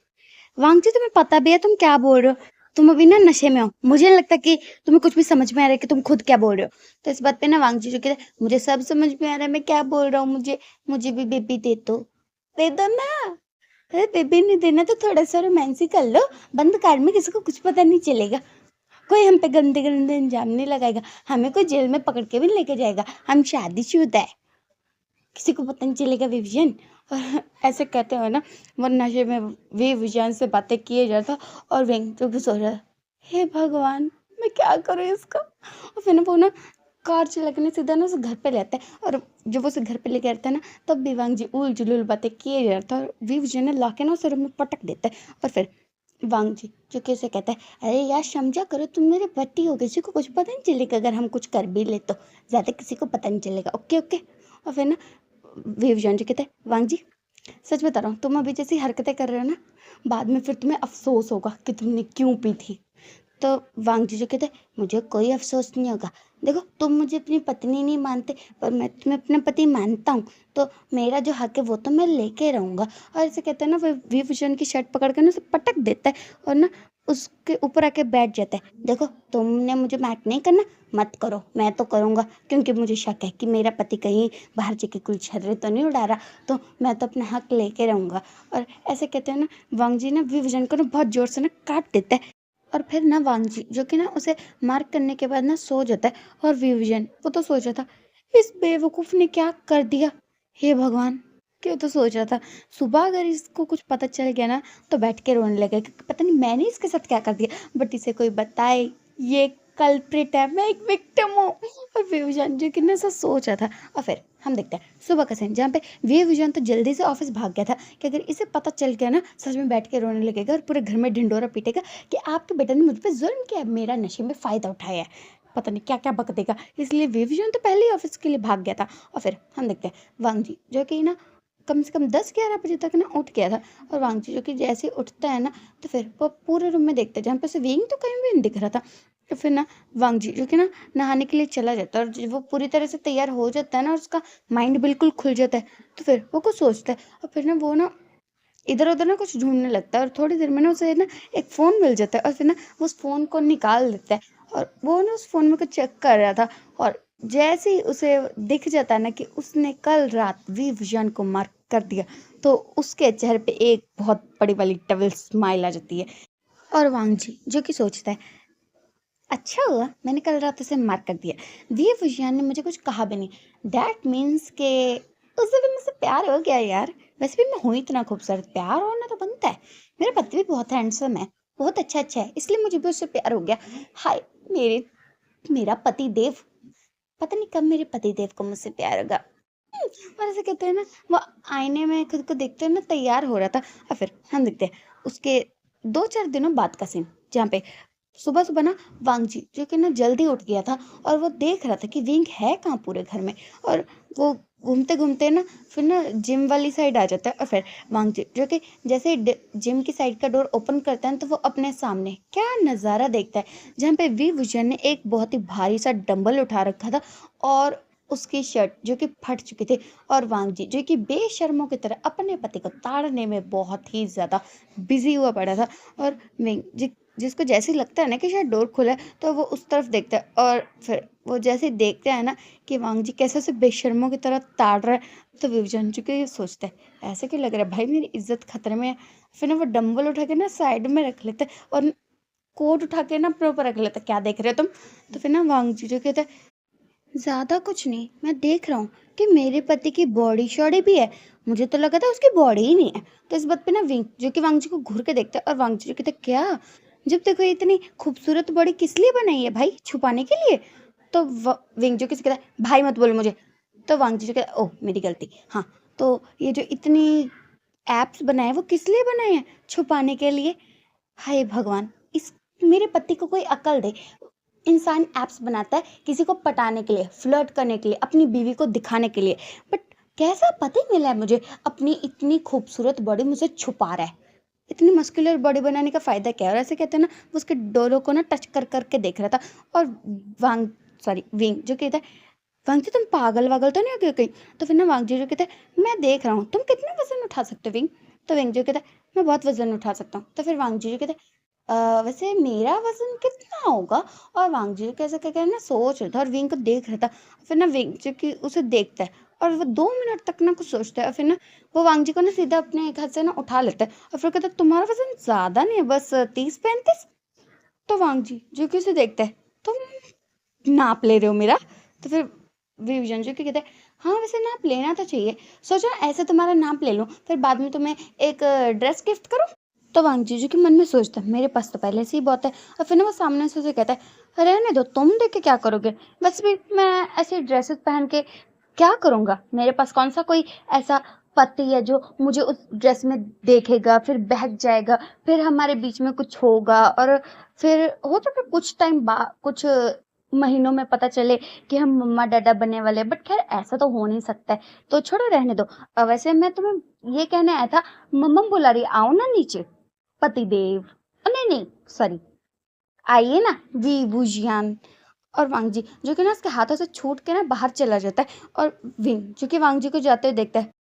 S1: वांग जी तुम्हें पता भी है तुम क्या बोल रहे हो, तुम अभी ना नशे में हो, मुझे नहीं लगता कि तुम्हें कुछ भी समझ में आ रहा है कि तुम खुद क्या बोल रहे हो। तो इस बात पे ना वांग जी जो कहते हैं, मुझे सब समझ में आ रहा है मैं क्या बोल रहा हूँ, मुझे मुझे भी बेबी दे दो ना। अरे बेबी नहीं देना तो थोड़ा सा रोमांस ही कर लो, बंद कार में, किसी को कुछ पता नहीं चलेगा, कोई हम पे गंदे गंदे इंजाम नहीं लगाएगा, हमें कोई जेल में पकड़ के भी लेके जाएगा, हम शादीशुदा है, किसी को पता नहीं चलेगा विवियन। और ऐसे कहते हुए ना वो नशे में विवियन से बातें किए जाता और वेंग जो कि सोच रहा था, हे भगवान मैं क्या करूँ इसका। और फिर ना वो ना कार चला के ना सीधा ना उसे घर पे ले आता है। और जब वो उसे घर पे लेके आता है ना, तब भी वांग जी उल जुलूल बातें किए जाता है और विवियन ने ला के ना उसे रूम में पटक देता है। और फिर वांग जी जो कि उसे कहता है, अरे यार समझा करो, तुम मेरे पति हो, किसी को कुछ पता नहीं चलेगा, अगर हम कुछ कर भी ले तो ज़्यादा किसी को पता नहीं चलेगा, ओके ओके। और फिर ना विवजान जी कहते हैं, वांग जी सच बता रहा हूँ, तुम अभी जैसी हरकतें कर रहे हो ना, बाद में फिर तुम्हें अफसोस होगा कि तुमने क्यों पी थी। तो वांग जी जो कहते हैं, मुझे कोई अफसोस नहीं होगा, देखो तुम मुझे अपनी पत्नी नहीं मानते पर मैं तुम्हें अपना पति मानता हूँ, तो मेरा जो हक है वो तो मैं लेके रहूँगा। और ऐसे कहते हैं ना वो विभूषण की शर्ट पकड़ कर ना उसे पटक देता है और ना उसके ऊपर आके बैठ जाता है। देखो तुमने मुझे मैट नहीं करना, मत करो, मैं तो करूँगा, क्योंकि मुझे शक है कि मेरा पति कहीं बाहर जाके कोई छर्रे तो नहीं उड़ा रहा, तो मैं तो अपना हक लेके रहूँगा। और ऐसे कहते हैं ना वांग जी ना विभूषण को ना बहुत जोर से ना काट देता है। और फिर ना वांग जी जो कि ना उसे मार करने के बाद ना सो जाता है। और विविजन वो तो सोच रहा था, इस बेवकूफ ने क्या कर दिया, हे भगवान, क्यों तो सोच रहा था सुबह अगर इसको कुछ पता चल गया ना तो बैठ के रोने लगेगा कि पता नहीं मैंने इसके साथ क्या कर दिया, बट इसे कोई बताए ये कल्प्रिट है, मैं एक विक्टिम हूँ। और विविजन जो कि ना ऐसा सोच रहा था। और फिर हम देखते हैं सुबह का सीन, जहाँ पे विविजन तो जल्दी से ऑफिस भाग गया था कि अगर इसे पता चल गया ना सच में बैठ के रोने लगेगा और पूरे घर में ढिंडोरा पीटेगा कि आपके बेटे ने मुझ पे जुल्म किया, मेरा नशे में फ़ायदा उठाया है, पता नहीं क्या क्या बक देगा। इसलिए विविजन तो पहले ही ऑफिस के लिए भाग गया था। और फिर हम देखते हैं वांग जी जो कि ना कम से कम 10-11 बजे तक ना उठ गया था। और वांग जी जो कि जैसे ही उठता है ना तो फिर वो पूरे रूम में देखता है, जहाँ पे उसे विंग तो कहीं भी नहीं दिख रहा था। तो फिर ना वांग जी जो कि ना नहाने के लिए चला जाता है और जब वो पूरी तरह से तैयार हो जाता है ना और उसका माइंड बिल्कुल खुल जाता है, तो फिर वो कुछ सोचता है और फिर ना वो ना इधर उधर ना कुछ ढूंढने लगता है और थोड़ी देर में ना उसे ना एक फ़ोन मिल जाता है और फिर ना वो उस फ़ोन को निकाल देता है और वो ना उस फ़ोन में कुछ चेक कर रहा था। और जैसे ही उसे दिख जाता है ना कि उसने कल रात विविजन को मार कर दिया, तो उसके चेहरे पे एक बहुत बड़ी वाली डबल स्माइल आ जाती है। और वांग जी जो कि सोचता है, अच्छा हुआ मैंने कल रात उसे मार कर दिया, विविजन ने मुझे कुछ कहा भी नहीं, दैट मीन्स के उसे भी मुझसे प्यार हो गया यार। वैसे भी मैं हूँ इतना खूबसूरत, प्यार होना तो बनता है, मेरा पति भी बहुत हैंडसम है, बहुत अच्छा अच्छा है, इसलिए मुझे भी उससे प्यार हो गया। हाय मेरे मेरा पति देव, पता नहीं कब मेरे पति देव को मुझसे प्यार होगा। और ऐसे कहते हैं ना वो आईने में खुद को देखते हुए ना तैयार हो रहा था। और फिर हम देखते हैं उसके 2-4 दिनों बाद का सीन, जहाँ पे सुबह सुबह ना वांग जी जो कि ना जल्दी उठ गया था और वो देख रहा था कि विंग है कहाँ पूरे घर में। और वो घूमते घूमते ना फिर ना जिम वाली साइड आ जाता है। और फिर वांग जी जो कि जैसे ही जिम की साइड का डोर ओपन करता है तो वो अपने सामने क्या नज़ारा देखता है, जहाँ पे वी विजन ने एक बहुत ही भारी सा डंबल उठा रखा था और उसकी शर्ट जो कि फट चुकी थी। और वांग जी जो कि बेशर्मों की तरह अपने पति को ताड़ने में बहुत ही ज़्यादा बिजी हुआ पड़ा था। और विंग जिसको जैसे ही लगता है ना कि शायद डोर खुला है तो वो उस तरफ देखता है और फिर वो जैसे ही देखते हैं ना कि वांग जी कैसे उसे बेशर्मों की तरह ताड़ रहा है, तो विवजन चुके ये सोचता है ऐसे क्यों लग रहा है भाई, मेरी इज्जत खतरे में है। फिर ना वो डंबल उठा के ना साइड में रख लेता है और कोट उठा के ना अपने ऊपर रख लेता है, क्या देख रहे हो तुम। तो फिर ना वांग जी जो कहता है, ज़्यादा कुछ नहीं, मैं देख रहा हूँ कि मेरे पति की बॉडी शॉडी भी है, मुझे तो लगा था उसकी बॉडी ही नहीं है। तो इस बात पे ना विंग जो कि वांग जी को घूर के देखता है और वांग जी जो कहते हैं, क्या जब देखो इतनी खूबसूरत बॉडी किस लिए बनाई है भाई, छुपाने के लिए? तो विंग जो किसी कहता है भाई मत बोलो मुझे। तो वांग जी जो कहता है ओह मेरी गलती, हाँ। तो ये जो इतनी एप्स बनाए वो किस लिए बनाए हैं? छुपाने के लिए। हाय भगवान, इस मेरे पति को कोई अकल दे। इंसान एप्स बनाता है किसी को पटाने के लिए, फ्लर्ट करने के लिए, अपनी बीवी को दिखाने के लिए, बट कैसा पति मिला है मुझे, अपनी इतनी खूबसूरत बॉडी मुझे छुपा रहा है। इतनी मस्कुलर बॉडी बनाने का फायदा क्या है? और ऐसे कहते हैं ना, वो उसके डोरों को ना टच कर करके देख रहा था। और वांग सॉरी विंग जो कहता है वांग जी तुम पागल वागल तो नहीं हो गए कहीं? तो फिर ना वांग जी जो कहता है मैं देख रहा हूँ तुम कितना वजन उठा सकते हो विंग? तो विंग जो कहता है मैं बहुत वजन उठा सकता हूँ। तो फिर वांग जी जो कहता है वैसे मेरा वजन कितना होगा? और वांग जी कैसे क्या कहना सोच रहा था और विंग को देख रहा था। फिर ना विंग जो कि उसे देखता है और वो 2 मिनट तक ना कुछ सोचता है, और फिर ना वो वांग जी को ना सीधा अपने एक हाथ से ना उठा लेता है और फिर कहता है तुम्हारा वजन ज्यादा नहीं है, बस 30-35। तो वांग जी जो कि उसे देखता है तुम नाप ले रहे हो मेरा? तो फिर विजन जो कि कहता है हाँ वैसे नाप लेना तो चाहिए, सोचो ना ऐसे तुम्हारा नाप ले लूं फिर बाद में तुम्हें एक ड्रेस गिफ्ट करूं। तो वांग जीजू के मन में सोचता है मेरे पास तो पहले से ही बहुत है। और फिर ना वो सामने से उसे कहता है रहने दो, तुम देख के क्या करोगे? वैसे भी मैं ऐसी ड्रेसेस पहन के क्या करूंगा? मेरे पास कौन सा कोई ऐसा पति है जो मुझे उस ड्रेस में देखेगा फिर बहक जाएगा, फिर हमारे बीच में कुछ होगा और फिर हो सकता है कुछ टाइम बाद कुछ महीनों में पता चले कि हम मम्मा डैडा बनने वाले हैं, बट खैर ऐसा तो हो नहीं सकता है, तो छोड़ो रहने दो। वैसे मैं तुम्हें ये कहने आया था, मम्मा बुला रही आओ ना नीचे। पतिदेव नहीं नहीं सॉरी, आइए ना वीवू जियान। और वांग जी जो कि ना उसके हाथों से छूट के ना बाहर चला जाता है और विंग जो कि वांग जी को जाते हुए देखता है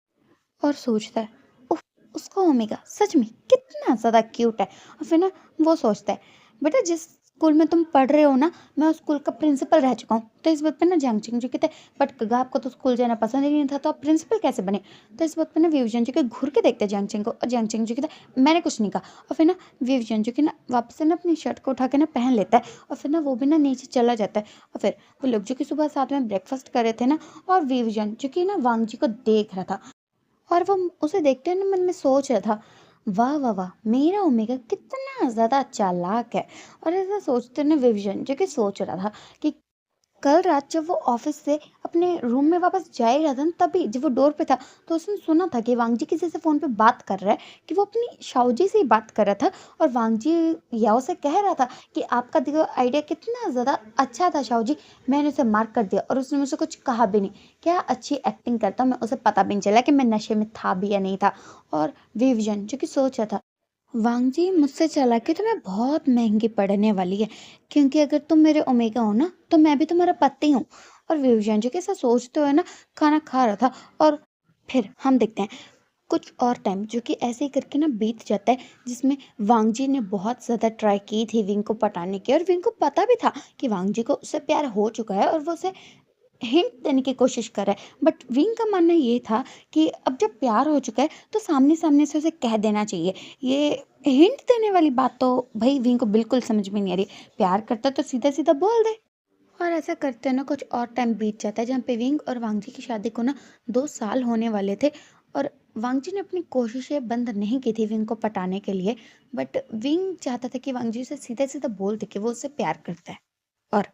S1: और सोचता है उफ, उसका ओमेगा सच में कितना ज्यादा क्यूट है। और फिर ना वो सोचता है बेटा जिस स्कूल में तुम पढ़ रहे हो ना मैं उस स्कूल का प्रिंसिपल रह चुका हूँ। तो इस बात पे ना जांगचिंग जो कहते हैं बट कगा आपको तो स्कूल जाना पसंद ही नहीं था तो आप प्रिंसिपल कैसे बने? तो इस बात पे ना विवजन जी के घूर के देखते हैं जांगचिंग को, और जांगचिंग जो कहता है मैंने कुछ नहीं कहा। और फिर ना विवजन जो कि ना वापस से ना अपनी शर्ट को उठा के ना पहन लेता है और फिर ना वो भी ना नीचे चला जाता है। और फिर वो लोग जो कि सुबह साथ में ब्रेकफास्ट कर रहे थे ना, और विवजन जो कि ना वांग जी को देख रहा था और वो उसे देखते हुए ना मन में सोच रहा था वाह वाह वाह मेरा ओमेगा कितना ज्यादा चालाक है। और ऐसा सोचते ना विविजन जो कि सोच रहा था कि कल रात जब वो ऑफिस से अपने रूम में वापस जा ही रहा था ना, तभी जब वो डोर पे था तो उसने सुना था कि वांगजी किसी से फोन पे बात कर रहा है, कि वो अपनी शाओजी से ही बात कर रहा था। और वांगजी याओ से कह रहा था कि आपका दिया आइडिया कितना ज़्यादा अच्छा था शाओजी, मैंने उसे मार्क कर दिया और उसने मुझसे कुछ कहा भी नहीं, क्या अच्छी एक्टिंग करता मैं उसे पता भी नहीं चला कि मैं नशे में था भी या नहीं था। और विविजन जो कि सोच रहा था वांग जी मुझसे चालाकी तुम्हें बहुत महंगी पड़ने वाली है, क्योंकि अगर तुम मेरे ओमेगा हो ना तो मैं भी तुम्हारा पति हूँ। और विवजन जी कैसा सोचते हुए ना खाना खा रहा था। और फिर हम देखते हैं कुछ और टाइम जो कि ऐसे ही करके ना बीत जाता है, जिसमें वांग जी ने बहुत ज़्यादा ट्राई की थी विंग को पटाने की, और विंग को पता भी था कि वांग जी को उससे प्यार हो चुका है और वो उसे हिंट देने की कोशिश कर रहा है। बट विंग का मानना ये था कि अब जब प्यार हो चुका है तो सामने सामने से उसे कह देना चाहिए। ये हिंट देने वाली बात तो भाई विंग को बिल्कुल समझ में नहीं आ रही, प्यार करता तो सीधा सीधा बोल दे। और ऐसा करते ना कुछ और टाइम बीत जाता है जहाँ पे विंग और वांगजी की शादी को ना 2 साल होने वाले थे। और वांगजी ने अपनी कोशिशें बंद नहीं की थी विंग को पटाने के लिए, बट विंग चाहता था कि वांगजी उसे सीधा सीधा बोल दे कि वो उससे प्यार करता है। और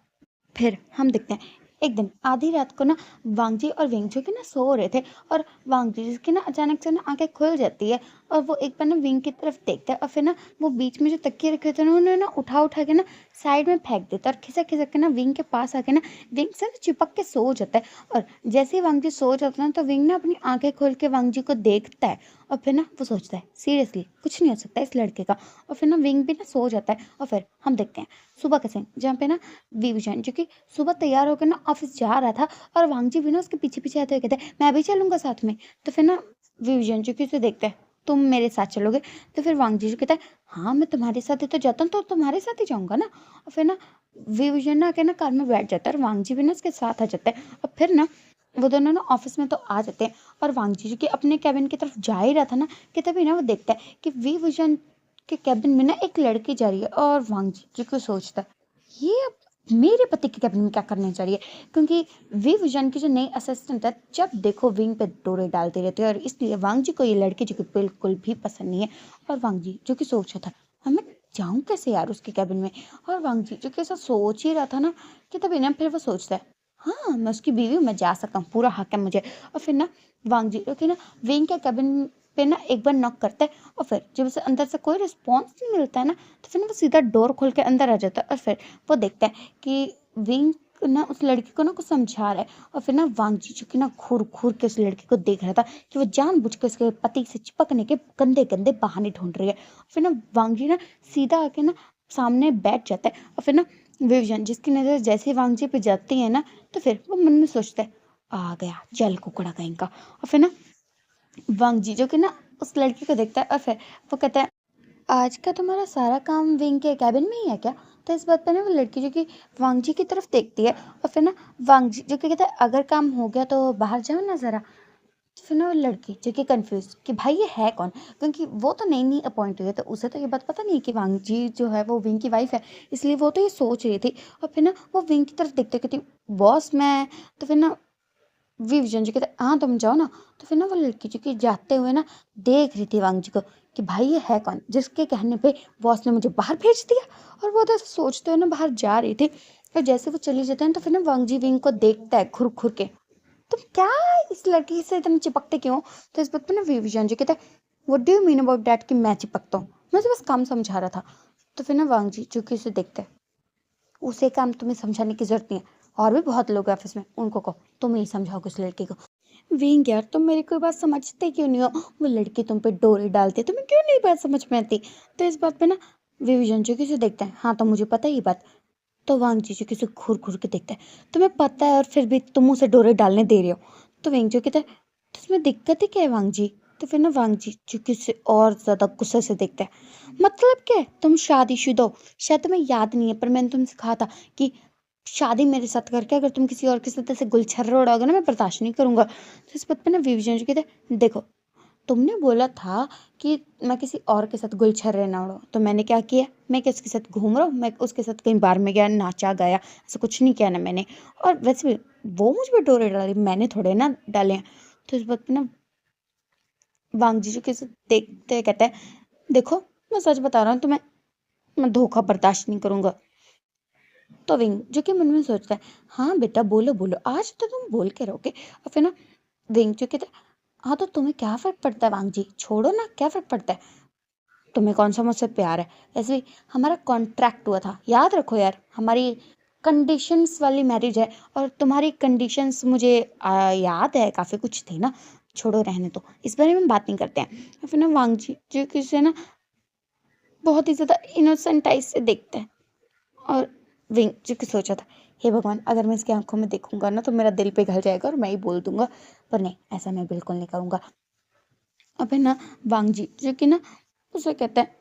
S1: फिर हम देखते हैं एक दिन आधी रात को ना वांगजी और विंगजू के ना सो रहे थे, और वांगजी की ना अचानक से ना आंखें खुल जाती है और वो एक बार ना विंग की तरफ देखता है और फिर ना वो बीच में जो तकिए रखे थे ना उन्हें ना उठा उठा के ना साइड में फेंक देता है और खिसक खिसक के ना विंग के पास आके ना विंग से ना चिपक के सो जाता है। और जैसे ही वांगजी सो जाता है ना तो विंग ना अपनी आंखें खोल के वांगजी को देखता है और फिर ना वो सोचता है सीरियसली कुछ नहीं हो सकता इस लड़के का। और फिर ना विंग भी ना सो जाता है। और फिर हम देखते हैं सुबह का सीन जहाँ पे ना विवजन जो कि सुबह तैयार होकर ना ऑफिस जा रहा था, और वांगजी भी ना उसके पीछे पीछे आते हुए कहते हैं मैं भी चलूंगा साथ में। तो फिर ना विवजन जो कि उसे देखता है तुम मेरे साथ चलोगे? तो फिर वांगजी जो कहता है हाँ मैं तुम्हारे साथ ही तो जाता हूँ तो तुम्हारे साथ ही जाऊंगा ना। और फिर ना विवजन ना आके ना कार में बैठ जाता है और वांगजी भी ना उसके साथ आ जाता है। और फिर ना वो दोनों ना ऑफिस में तो आ जाते हैं, और वांगजी जो कि अपने कैबिन की तरफ जा ही रहा था ना कि तभी ना वो देखता है कि विवजन के कैबिन में ना एक लड़की जा रही है। और वांगजी जो कि सोचता है ये अब मेरे पति के कैबिन में क्या करने जा रही है, क्योंकि विवजन की जो नई असिस्टेंट है जब देखो विंग पे डोरे डालते रहते हैं, और इसलिए वांग जी को ये लड़की जो कि बिल्कुल भी पसंद नहीं है। और वांग जी जो कि सोच रहा था हमें जाऊँ कैसे यार उसके केबिन में। और वांग जी जो कि ऐसा सोच ही रहा था ना कि तभी ना फिर वो सोचता है, हाँ मैं उसकी बीवी हूँ, मैं जा सकता हूँ, पूरा हक है मुझे। और फिर ना वांग जी जो कि ना विंग के केबिन पे ना एक बार नॉक करता है, और फिर जब उसे अंदर से कोई रिस्पॉन्स नहीं मिलता है ना, तो फिर ना वो सीधा डोर खोल के अंदर आ जाता है। और फिर वो देखता है कि विंग ना उस लड़की को ना कुछ समझा रहा है। और फिर ना वांग जी जो कि ना घूर घूर के उस लड़की को देख रहा था कि वो जानबूझ के उसके पति से चिपकने के गंदे गंदे बहाने ढूंढ रही है। फिर ना वांग जी ना सीधा आके ना सामने बैठ जाता है। और फिर ना विविजन जिसकी नजर जैसे ही वांग जी पे जाती है ना, तो फिर वो मन में सोचता है, आ गया चल कुकड़ा कहीं का। और फिर ना वांग जी जो कि ना उस लड़की को देखता है, और फिर वो कहता है, आज का तुम्हारा सारा काम विंग के कैबिन में ही है क्या? तो इस बात पे ना वो लड़की जो कि वांग जी की तरफ देखती है, और फिर ना वांग जी जो कि कहता है, अगर काम हो गया तो बाहर जाओ ना जरा। तो फिर ना वो लड़की जो कि कंफ्यूज कि भाई ये है कौन, क्योंकि वो तो नई नई अपॉइंट हुई है, तो उसे तो ये बात पता नहीं है कि वांग जी जो है वो विंग की वाइफ है, इसलिए वो तो ये सोच रही थी। और फिर ना वो विंग की तरफ देखते कहती, बॉस मैं। तो फिर ना विजन जी कहते, हाँ तुम जाओ ना। तो फिर ना वो लड़की जो कि जाते हुए ना देख रही थी वांग जी को कि भाई ये है कौन जिसके कहने पे बॉस ने मुझे बाहर भेज दिया। और वो तो सोचते हुए ना बाहर जा रही थी, और जैसे वो चली जाते हैं तो फिर ना वांग जी विंग को देखता है घुर घुर के, तुम क्या इस लड़की से इतने चिपकते क्यों? तो इस बात पे ना विजन जी कहते हैं, what do you mean about that कि मैं चिपकता हूँ, मैं तो बस काम समझा रहा था। तो फिर ना वांग जी जो कि उसे देखते हैं, उसे काम तुम्हें समझाने की जरूरत नहीं है, और भी बहुत लोग हैं ऑफिस में, उनको कहो तुम ही समझाओगे उस लड़की को। विंग यार तुम मेरी कोई बात समझते क्यों नहीं हो? वो लड़की तुम पे डोरी डालती है, तुम्हें क्यों नहीं बात समझ में आती? तो इस बात पे ना विजन जी किसे देखता है, हाँ तो मुझे पता है ये बात। तो वांग जी जो किसे घूर घूर के देखता है, तुम्हें पता है और फिर भी तुम उसे डोरे डालने दे रहे हो। तो विंग जो कहता है, तो इसमें दिक्कत ही क्या है वांग जी? तो फिर ना वांग जी जो कि उसे और ज्यादा गुस्से से देखता है, मतलब क्या है, तुम शादीशुदा हो, शायद तुम्हें याद नहीं है पर मैंने तुमसे कहा था कि शादी मेरे साथ करके अगर तुम किसी और के साथ ऐसे गुलछर्रा उड़ाओगे ना, मैं बर्दाश्त नहीं करूंगा। तो इस बात पे ना विजन जी कहते हैं, देखो तुमने बोला था कि मैं किसी और के साथ गुलछर्रे ना उड़ाऊं, तो मैंने क्या किया? मैं क्या उसके साथ घूम रहा हूँ? मैं उसके साथ कहीं बार में गया, नाचा गाया, ऐसा कुछ नहीं किया ना मैंने। और वैसे भी वो मुझ पर डोरे डाली, मैंने थोड़े ना डाले हैं। तो इस बात पे ना वांग जी जो किसे देखते कहते हैं, देखो मैं सच बता रहा हूँ तुम्हें, मैं धोखा बर्दाश्त नहीं करूंगा। तो विंग जो कि मन में सोचता है, हाँ बेटा बोलो बोलो, आज तो तुम बोल के रहोगे। और फिर ना विंग जो कहते हैं, हाँ तो तुम्हें क्या फर्क पड़ता है वांग जी, छोड़ो ना, क्या फर्क पड़ता है? तुम्हें कौन सा मुझसे प्यार है? ऐसे भी हमारा कॉन्ट्रैक्ट हुआ था, याद रखो यार, हमारी कंडीशंस वाली मैरिज है, और तुम्हारी कंडीशंस मुझे याद है, काफ़ी कुछ थी ना। छोड़ो रहने दो, इस बारे में बात नहीं करते हैं। और फिर ना वांग जी जो किसी ना बहुत ही ज़्यादा इनोसेंट आइज से देखते हैं। और विंग जो कि सोचा था, हे भगवान अगर मैं इसकी आंखों में देखूंगा ना तो मेरा दिल पिघल जाएगा और मैं ही बोल दूंगा, पर नहीं ऐसा मैं बिल्कुल नहीं करूंगा। अब है ना वांग जी जो कि ना उसे कहता है,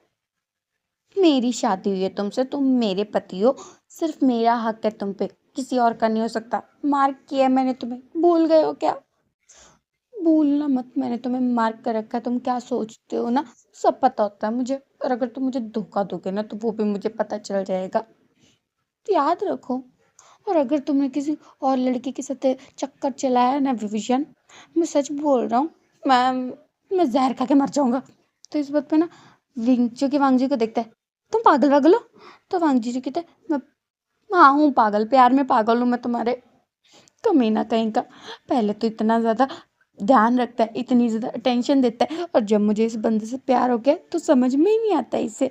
S1: मेरी शादी हुई है तुमसे, तुम मेरे पति हो, सिर्फ मेरा हक है तुम पे, किसी और का नहीं हो सकता। मार्क किया है मैंने तुम्हें, भूल गए हो क्या? भूलना मत, मैंने तुम्हें मार्क कर रखा है, तुम क्या सोचते हो ना, सब पता होता है मुझे, और अगर तुम मुझे धोखा दोगे ना तो वो भी मुझे पता चल जाएगा, तो याद रखो। और अगर तुमने किसी और लड़की के साथ चक्कर चलाया ना विविजन, मैं सच बोल रहा हूँ, मैं जहर खा के मर जाऊंगा। तो इस बात पे ना विंग जो कि वांग जी को देखता है, तुम पागल वागल हो? तो वांग जी जो कहते हैं, मैं हाँ हूँ पागल, प्यार में पागल हूँ मैं तुम्हारे, कमीना कहीं का। पहले तो इतना ज्यादा ध्यान रखता है, इतनी ज्यादा अटेंशन देता है, और जब मुझे इस बंदे से प्यार हो गया तो समझ में ही नहीं आता इसे।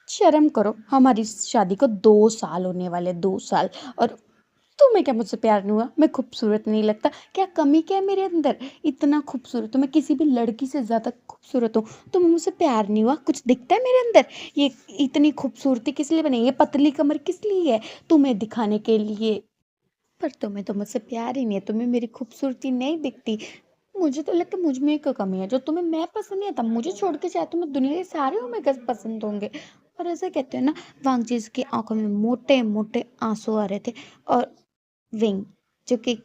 S1: शर्म करो, हमारी शादी को 2 साल होने वाले, 2 साल, और तुम्हें क्या मुझसे प्यार नहीं हुआ? मैं खूबसूरत नहीं लगता? क्या कमी क्या है मेरे अंदर? इतना खूबसूरत, तो मैं किसी भी लड़की से ज्यादा खूबसूरत हूँ, तुम्हें मुझसे प्यार नहीं हुआ? कुछ दिखता है मेरे अंदर? ये इतनी खूबसूरती किस लिए बनी? ये पतली कमर किस लिए है? तुम्हें दिखाने के लिए। पर तुम्हें तो मुझसे प्यार ही नहीं है, तुम्हें मेरी खूबसूरती नहीं दिखती। मुझे तो लगता है मुझ में एक कमी है, जो तुम्हें मैं पसंद नहीं आता, मुझे छोड़ के चाहे तुम्हें दुनिया के सारे ओमेगा पसंद होंगे। और ऐसे कहते हैं ना, वांग जी की आंखों में मोटे मोटे आंसू आ रहे थे। और विंग जो कि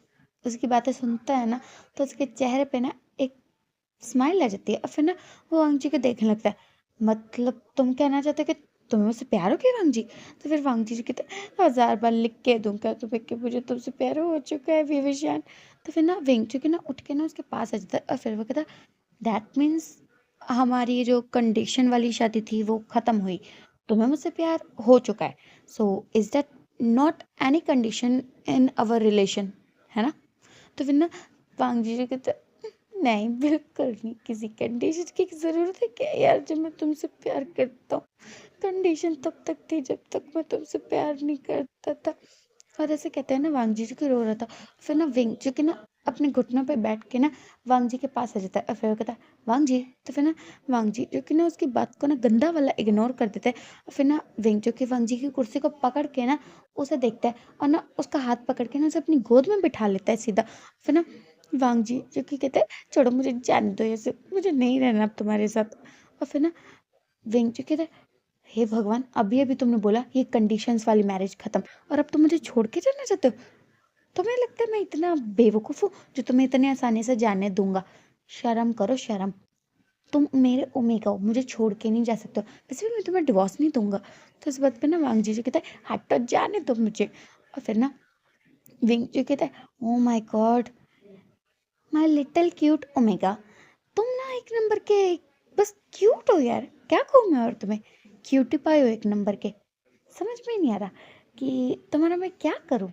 S1: उसकी बातें सुनता है ना, तो उसके चेहरे पे ना एक स्माइल आ जाती है। और फिर ना वो वांग जी को देखने लगता है, मतलब तुम कहना चाहते हो कि तुम्हें मुझसे प्यार हो गया वांग जी? तो फिर वांग जी कहते हैं, 1000 बार लिख के दूं क्या तुम्हें कि मुझे तुमसे प्यार हो चुका है विविशान? तो फिर ना विंग जो कि ना उठ के ना उसके पास आ जाता है, और फिर वो कहता, दैट मीन्स हमारी जो कंडीशन वाली शादी थी वो खत्म हुई। तुम्हें मुझसे प्यार हो चुका है, so is that not any condition in our relation, है ना? तो फिर ना वांग जी कहते नहीं, बिल्कुल नहीं, किसी कंडीशन की ज़रूरत है क्या यार, जब मैं तुमसे प्यार करता हूँ। कंडीशन तब तक थी जब तक मैं तुमसे प्यार नहीं करता था। और ऐसे कहते हैं ना, वांग जी क्यों रो रहा था। फिर ना विंग जो कि ना अपने घुटनों पे बैठ के ना वांग जी के पास आ जाता है, और फिर वो कहता है वांग जी। तो फिर ना वांग जी जो कि ना उसकी बात को ना गंदा वाला इग्नोर कर देते हैं, और फिर ना विंग जो कि वांग जी की कुर्सी को पकड़ के ना उसे देखता है, और ना उसका हाथ पकड़ के ना उसे अपनी गोद में बिठा लेता है सीधा। फिर ना वांग जी जो कि कहते हैं छोड़ो, मुझे जाने दो, ऐसे मुझे नहीं रहना अब तुम्हारे साथ। और फिर ना विंग जो कहते हैं हे भगवान, अभी अभी तुमने बोला ये कंडीशंस वाली मैरिज खत्म, और अब तुम मुझे छोड़ के जाना चाहते हो? तुम्हें लगता है मैं इतना बेवकूफ़ हूँ जो तुम्हें इतनी आसानी से जाने दूंगा? शर्म करो शर्म। तुम मेरे ओमेगा हो, मुझे छोड़ के नहीं जा सकते हो, वैसे भी मैं तुम्हें डिवोर्स नहीं दूंगा। तो इस बात पे ना वांग जी जो कहता है हटो, जाने दो मुझे। और फिर ना विंग जो कहता है oh my God, my little cute omega, तुम ना एक नंबर के, बस क्यूट हो यार, क्या कहूँ मैं और तुम्हें, क्यूटी पाई हो एक नंबर के। समझ में नहीं आ रहा कि तुम्हारा मैं क्या करूं।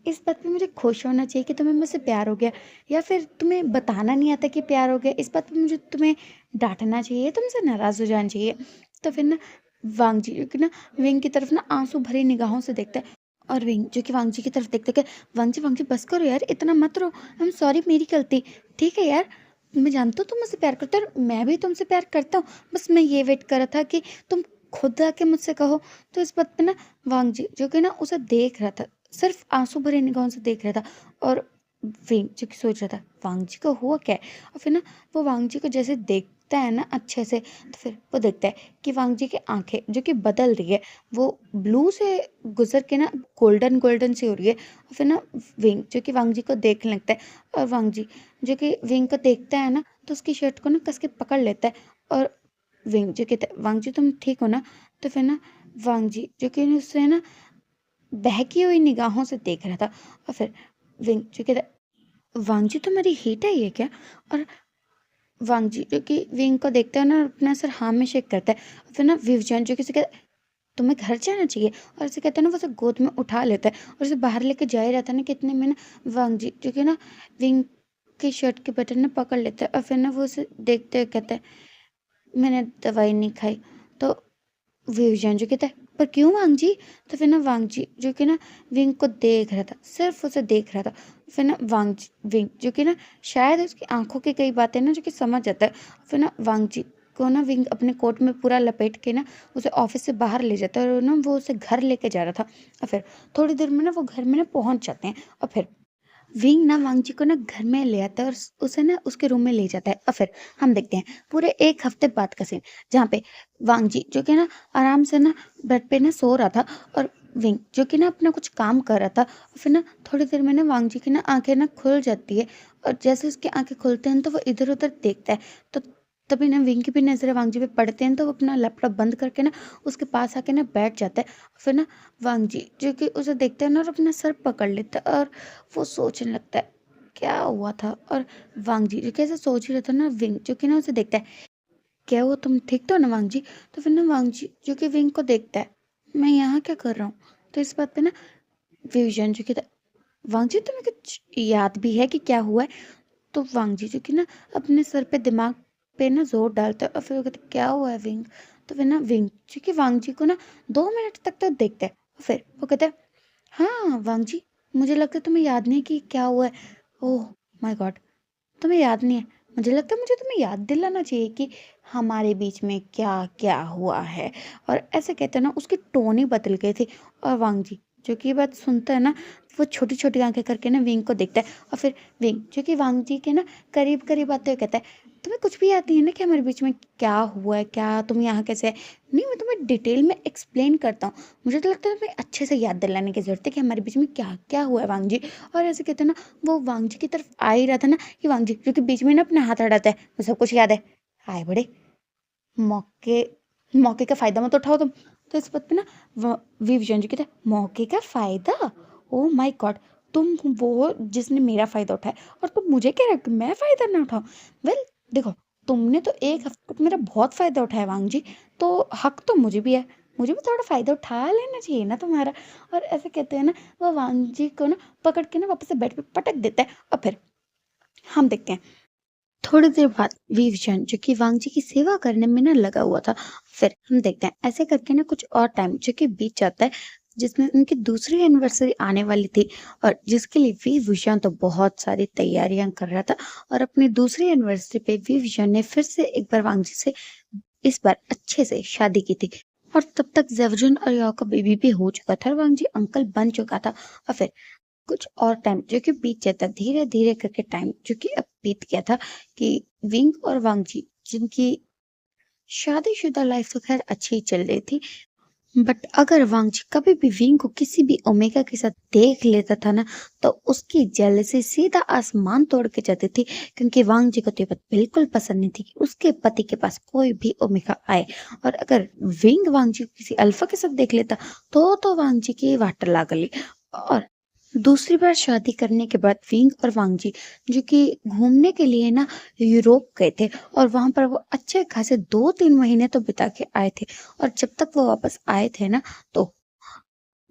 S1: इस बात पे मुझे खुश होना चाहिए कि तुम्हें मुझसे प्यार हो गया, या फिर तुम्हें बताना नहीं आता कि प्यार हो गया, इस बात पे मुझे तुम्हें डांटना चाहिए, तुमसे नाराज़ हो जाना चाहिए। तो फिर ना वांग जी जो कि ना विंग की तरफ ना आंसू भरी निगाहों से देखता है, और विंग जो कि वांग जी की तरफ देखते कि वांग जी बस करो यार, इतना मत रो, आई एम सॉरी, मेरी गलती, ठीक है यार, मैं जानता हूँ तुम मुझसे प्यार करते हो और मैं भी तुमसे प्यार करता हूँ, बस मैं ये वेट कर रहा था कि तुम खुद आके मुझसे कहो। तो इस बात पे ना वांग जी जो कि ना उसे देख रहा था, सिर्फ आंसू भरे निगाहों से देख रहा था, और विंग जो कि सोच रहा था वांग जी को हुआ क्या है। और फिर ना वो वांग जी को जैसे देखता है ना अच्छे से, तो फिर वो देखता है कि वांग जी की आंखें जो कि बदल रही है, वो ब्लू से गुजर के ना गोल्डन गोल्डन सी हो रही है। और फिर ना विंग जो कि वांग जी को देखने लगता है, और वांग जी जो कि विंग को देखता है ना तो उसकी शर्ट को ना कस के पकड़ लेता है, और विंग जो कहता है वांग जी तुम ठीक हो ना? तो फिर ना वांग जी जो कि उससे ना बहकी हुई निगाहों से देख रहा था, और फिर विंग जो कहता वांग जी तुम्हारी हीट आई है क्या? और वांग जी जो कि विंग को देखता है ना अपना सर हाँ में शेक करता है। फिर ना विवजन जो किसी कहता तुम्हें घर जाना चाहिए, और ऐसे कहते हैं ना वो उसे गोद में उठा लेता है और उसे बाहर लेके जा ही रहता है ना, कितने में ना वांग जी जो कि ना विंग की शर्ट के बटन ने पकड़ लेता है, और फिर ना वो उसे देखते हुए कहता है मैंने दवाई नहीं खाई। तो विवजन जो कहता है पर क्यों वांग जी? तो फिर ना वांग जी जो कि ना विंग को देख रहा था, सिर्फ उसे देख रहा था। फिर ना विंग जो कि ना शायद उसकी आंखों की कई बातें ना जो कि समझ जाता है। फिर ना वांग जी को ना विंग अपने कोट में पूरा लपेट के ना उसे ऑफिस से बाहर ले जाता है, और ना वो उसे घर लेके जा रहा था। और फिर थोड़ी देर में ना वो घर में ना पहुंच जाते हैं, और फिर विंग ना वांग जी को ना घर में ले आता है और उसे ना उसके रूम में ले जाता है। और फिर हम देखते हैं पूरे एक हफ्ते बाद का सीन, जहाँ पे वांग जी जो कि ना आराम से ना बेड पे ना सो रहा था, और विंग जो कि ना अपना कुछ काम कर रहा था। और फिर ना थोड़ी देर में ना वांग जी की ना आंखें ना खुल जाती है, और जैसे उसकी आंखें खुलते हैं तो वो इधर उधर देखता है। तो तभी ना विंग की भी नज़रें वांग जी पे पड़ते हैं, तो वो अपना लैपटॉप बंद करके ना उसके पास आके ना बैठ जाता है। फिर ना वांग जी जो कि उसे देखते हैं ना और अपना सर पकड़ लेता है, और वो सोचने लगता है क्या हुआ था। और वांग जी जो कैसे सोच ही रहा था ना, विंग जो कि ना उसे देखता है क्या हुआ, तुम ठीक तो हो ना वांग जी? तो फिर ना वांग जी जो कि विंग को देखता है मैं यहाँ क्या कर रहा हूँ? तो इस बात पे ना विजन जो कि वांग जी तुम्हें कुछ याद भी है कि क्या हुआ है? तो वांग जी जो कि ना अपने सर पे दिमाग पे ना जोर डालता है, और फिर वो कहते क्या हुआ है विंग? तो फिर ना विंग जो कि वांग जी को ना 2 मिनट तक तो देखता है, और फिर वो कहता है हाँ वांग जी, मुझे लगता है तुम्हें याद नहीं कि क्या हुआ है। ओह माय गॉड, तुम्हें याद नहीं है? मुझे लगता है मुझे तुम्हें याद दिलाना चाहिए कि हमारे बीच में क्या क्या हुआ है। और ऐसे कहते हैं ना उसकी टोन ही बदल गई थी। और वांग जी जो कि ये बात सुनता है ना, वो छोटी छोटी आंखें करके ना विंग को देखता है, और फिर विंग जो कि वांग जी के ना करीब करीब आते हुए कहता है तुम्हें कुछ भी याद नहीं है ना कि हमारे बीच में क्या हुआ है, क्या तुम यहाँ कैसे है? नहीं, मैं तुम्हें डिटेल में एक्सप्लेन करता हूँ। मुझे तो लगता है तुम्हें अच्छे से याद दिलाने की जरूरत है कि हमारे बीच में क्या क्या हुआ है वांग जी। और ऐसे कहते हैं ना वो वांग जी की तरफ आ ही रहा था ना, कि वांग जी जो कि बीच में ना अपना हाथ अड़ाता है, मुझे सब कुछ याद है। आए बड़े मौके, मौके का फायदा मत उठाओ तुम। तो इस बात पे ना विजन जी कहते हैं मौके का फायदा? ओ माय गॉड, तुम वो जिसने मेरा फायदा उठाया, और तुम मुझे कह रहे हो कि मैं फायदा ना उठाऊं? वेल देखो, तुमने तो 1 हफ्ते तक मेरा बहुत फ़ायदा उठाया वांग जी, तो हक तो मुझे भी है। मुझे भी थोड़ा फ़ायदा उठा लेना चाहिए ना तुम्हारा। और ऐसे कहते हैं ना, वो वांग जी को ना पकड़ के ना वापस से बेड पे पटक देता है और फिर हम देखते हैं थोड़ी देर बाद विभीषण जो कि वांग जी की सेवा करने में ना लगा हुआ था। फिर हम देखते हैं ऐसे करके ना कुछ और टाइम जो कि बीत जाता है, जिसमें उनकी दूसरी एनिवर्सरी आने वाली थी और जिसके लिए विभीषण तो बहुत सारी तैयारियां कर रहा था। और अपनी दूसरी एनिवर्सरी पे विभीषण ने फिर से एक बार वांग जी से इस बार अच्छे से शादी की थी। और तब तक जेवजुन और याओ का बेबी भी हो चुका था और वांग जी अंकल बन चुका था। और फिर कुछ और टाइम जो कि बीत जाता, धीरे धीरे करके टाइम जो कि अब बीत गया था कि विंग और वांग जी जिनकी शादीशुदा लाइफ तो खैर अच्छी ही चल रही थी, बट अगर वांग जी कभी भी विंग को किसी भी ओमेगा के साथ देख लेता था ना, तो उसकी जेलसी सीधा आसमान तोड़ के जाती थी। क्योंकि वांग जी को तो ये बात बिल्कुल पसंद नहीं थी कि उसके पति के पास कोई भी ओमेगा आए। और अगर विंग वांग जी को किसी अल्फा के साथ देख लेता तो वांग जी की वाटर लागली। और दूसरी बार शादी करने के बाद विंग और वांग जी जो कि घूमने के लिए ना यूरोप गए थे और वहां पर वो अच्छे खासे 2-3 महीने तो बिता के आए थे। और जब तक वो वापस आए थे ना, तो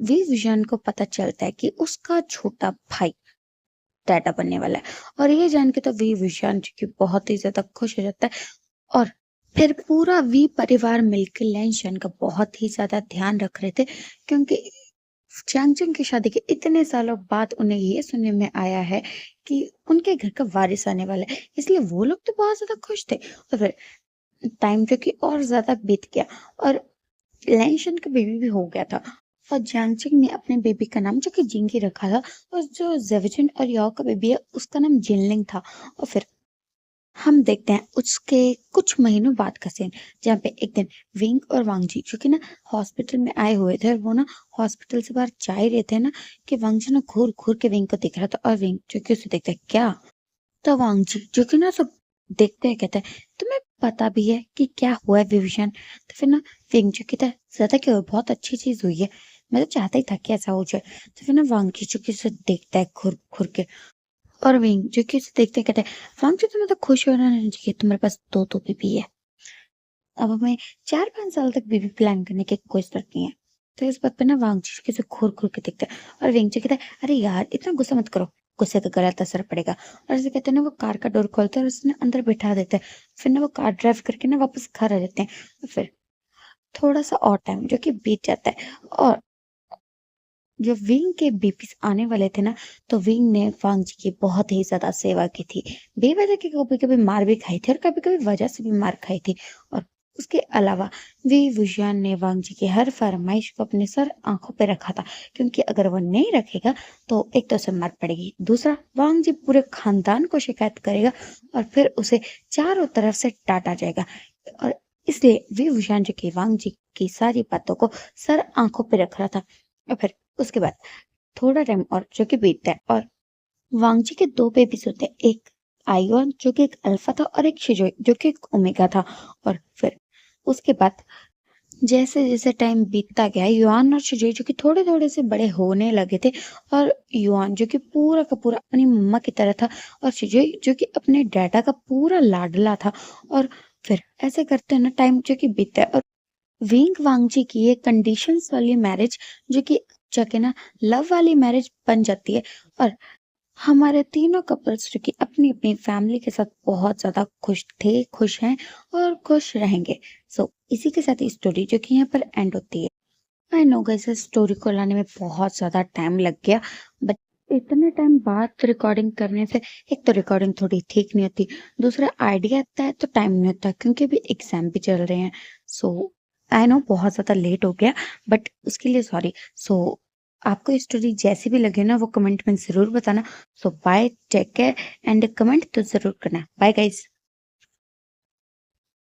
S1: विजन को पता चलता है कि उसका छोटा भाई डैडा बनने वाला है। और ये जान के तो विजन जो कि बहुत ही ज्यादा खुश हो जाता है। और फिर पूरा वी परिवार मिलकर लैंशन का बहुत ही ज्यादा ध्यान रख रहे थे, क्योंकि चैंगचंग की शादी के इतने सालों बाद उन्हें ये सुनने में आया है कि उनके घर का वारिस आने वाला है। इसलिए वो लोग तो बहुत ज्यादा खुश थे। और फिर टाइम जो कि और ज्यादा बीत गया और लैंशन का बेबी भी हो गया था। और जैंगचिंग ने अपने बेबी का नाम जो कि जिंगी रखा था। और जो जेविजन और याओ का बेबी है उसका नाम जिनलिंग था। और फिर हम देखते हैं उसके कुछ महीनों बाद का सीन, जहाँ पे एक दिन विंग और वांग जी जो कि ना हॉस्पिटल में आए हुए थे और वो ना हॉस्पिटल से बाहर जा ही रहे थे ना, कि वांग जी ना घूर घूर के विंग को देख रहा था और विंग जो कि उसे देखता है क्या। तो वांग जी जो कि ना सब देखते हैं कहते हैं तुम्हें पता भी है कि क्या हुआ है विभीषण। तो फिर ना विंग जो कहता है ज्यादा क्या हुआ, बहुत अच्छी चीज हुई है, मैं तो चाहता ही था कि ऐसा हो जाए। तो फिर ना वांग जी जो कि उसे देखता है घूर घूर के। और विंग जो कि उसे देखते कहते हैं वांग जी तुम्हें तो खुश होना नहीं चाहिए, तुम्हारे पास दो बीबी है। अब हमें 4-5 साल तक बीबी प्लान करने की कोई जरूरत नहीं है। तो इस बात पे ना वांग जी किसे घूर घूर के देखते हैं और विंग जी कहता है अरे यार इतना गुस्सा मत करो, गुस्से का गलत असर पड़ेगा। और ऐसे कहते हैं ना वो कार का डोर खोलते हैं और उसने अंदर बैठा देते हैं। फिर ना वो कार ड्राइव करके ना वापस घर आ जाते हैं। और फिर थोड़ा सा और टाइम जो कि बीत जाता है और जब विंग के बेबीज आने वाले थे ना, तो विंग ने वांग जी की बहुत ही ज्यादा सेवा की थी। बेवजह की कभी कभी मार भी खाई थी और कभी कभी वजह से भी मार खाई थी। और उसके अलावा वी वुशियान ने वांग जी की हर फरमाइश को अपने सर आंखों पे रखा था, क्योंकि अगर वो नहीं रखेगा तो एक तो उसे मार पड़ेगी, दूसरा वांग जी पूरे खानदान को शिकायत करेगा और फिर उसे चारों तरफ से डांटा जाएगा। और इसलिए वी वुशियान जो कि वांग जी की सारी बातों को सर आंखों पे रख रहा था। और फिर उसके बाद थोड़ा टाइम और जो कि बीतता है और वांगजी के दो बेबीज होते हैं, एक आयोन जो कि एक अल्फा था और एक शिजोई जो कि एक ओमेगा था। और फिर उसके बाद जैसे जैसे टाइम बीतता गया युआन और शिजोई जो कि थोड़े थोड़े से बड़े होने लगे थे। और युआन जो कि पूरा का पूरा अपनी मम्मा की तरह था और शिजोई जो कि अपने डैडा का पूरा लाडला था। और फिर ऐसे करते हैं ना टाइम जो कि बीतता है और विंग वांगची की ये कंडीशंस वाली मैरिज जो कि जगह ना लव वाली मैरिज बन जाती है। और हमारे तीनों कपल्स जो कि अपनी अपनी फैमिली के साथ बहुत ज्यादा खुश थे, खुश हैं और खुश रहेंगे। सो इसी के साथ ये स्टोरी जो कि यहाँ पर एंड होती है। आई नो गाइस इस स्टोरी को लाने में बहुत ज्यादा टाइम लग गया, बट इतने टाइम बाद रिकॉर्डिंग करने से एक तो रिकॉर्डिंग थोड़ी ठीक नहीं होती, दूसरा आइडिया आता है तो टाइम नहीं होता क्योंकि अभी एग्जाम भी चल रहे हैं। सो आई नो बहुत ज्यादा लेट हो गया, बट उसके लिए सॉरी। सो आपको स्टोरी जैसी भी लगे ना वो कमेंट में जरूर बताना। So bye, take care and comment तो जरूर करना। Bye guys.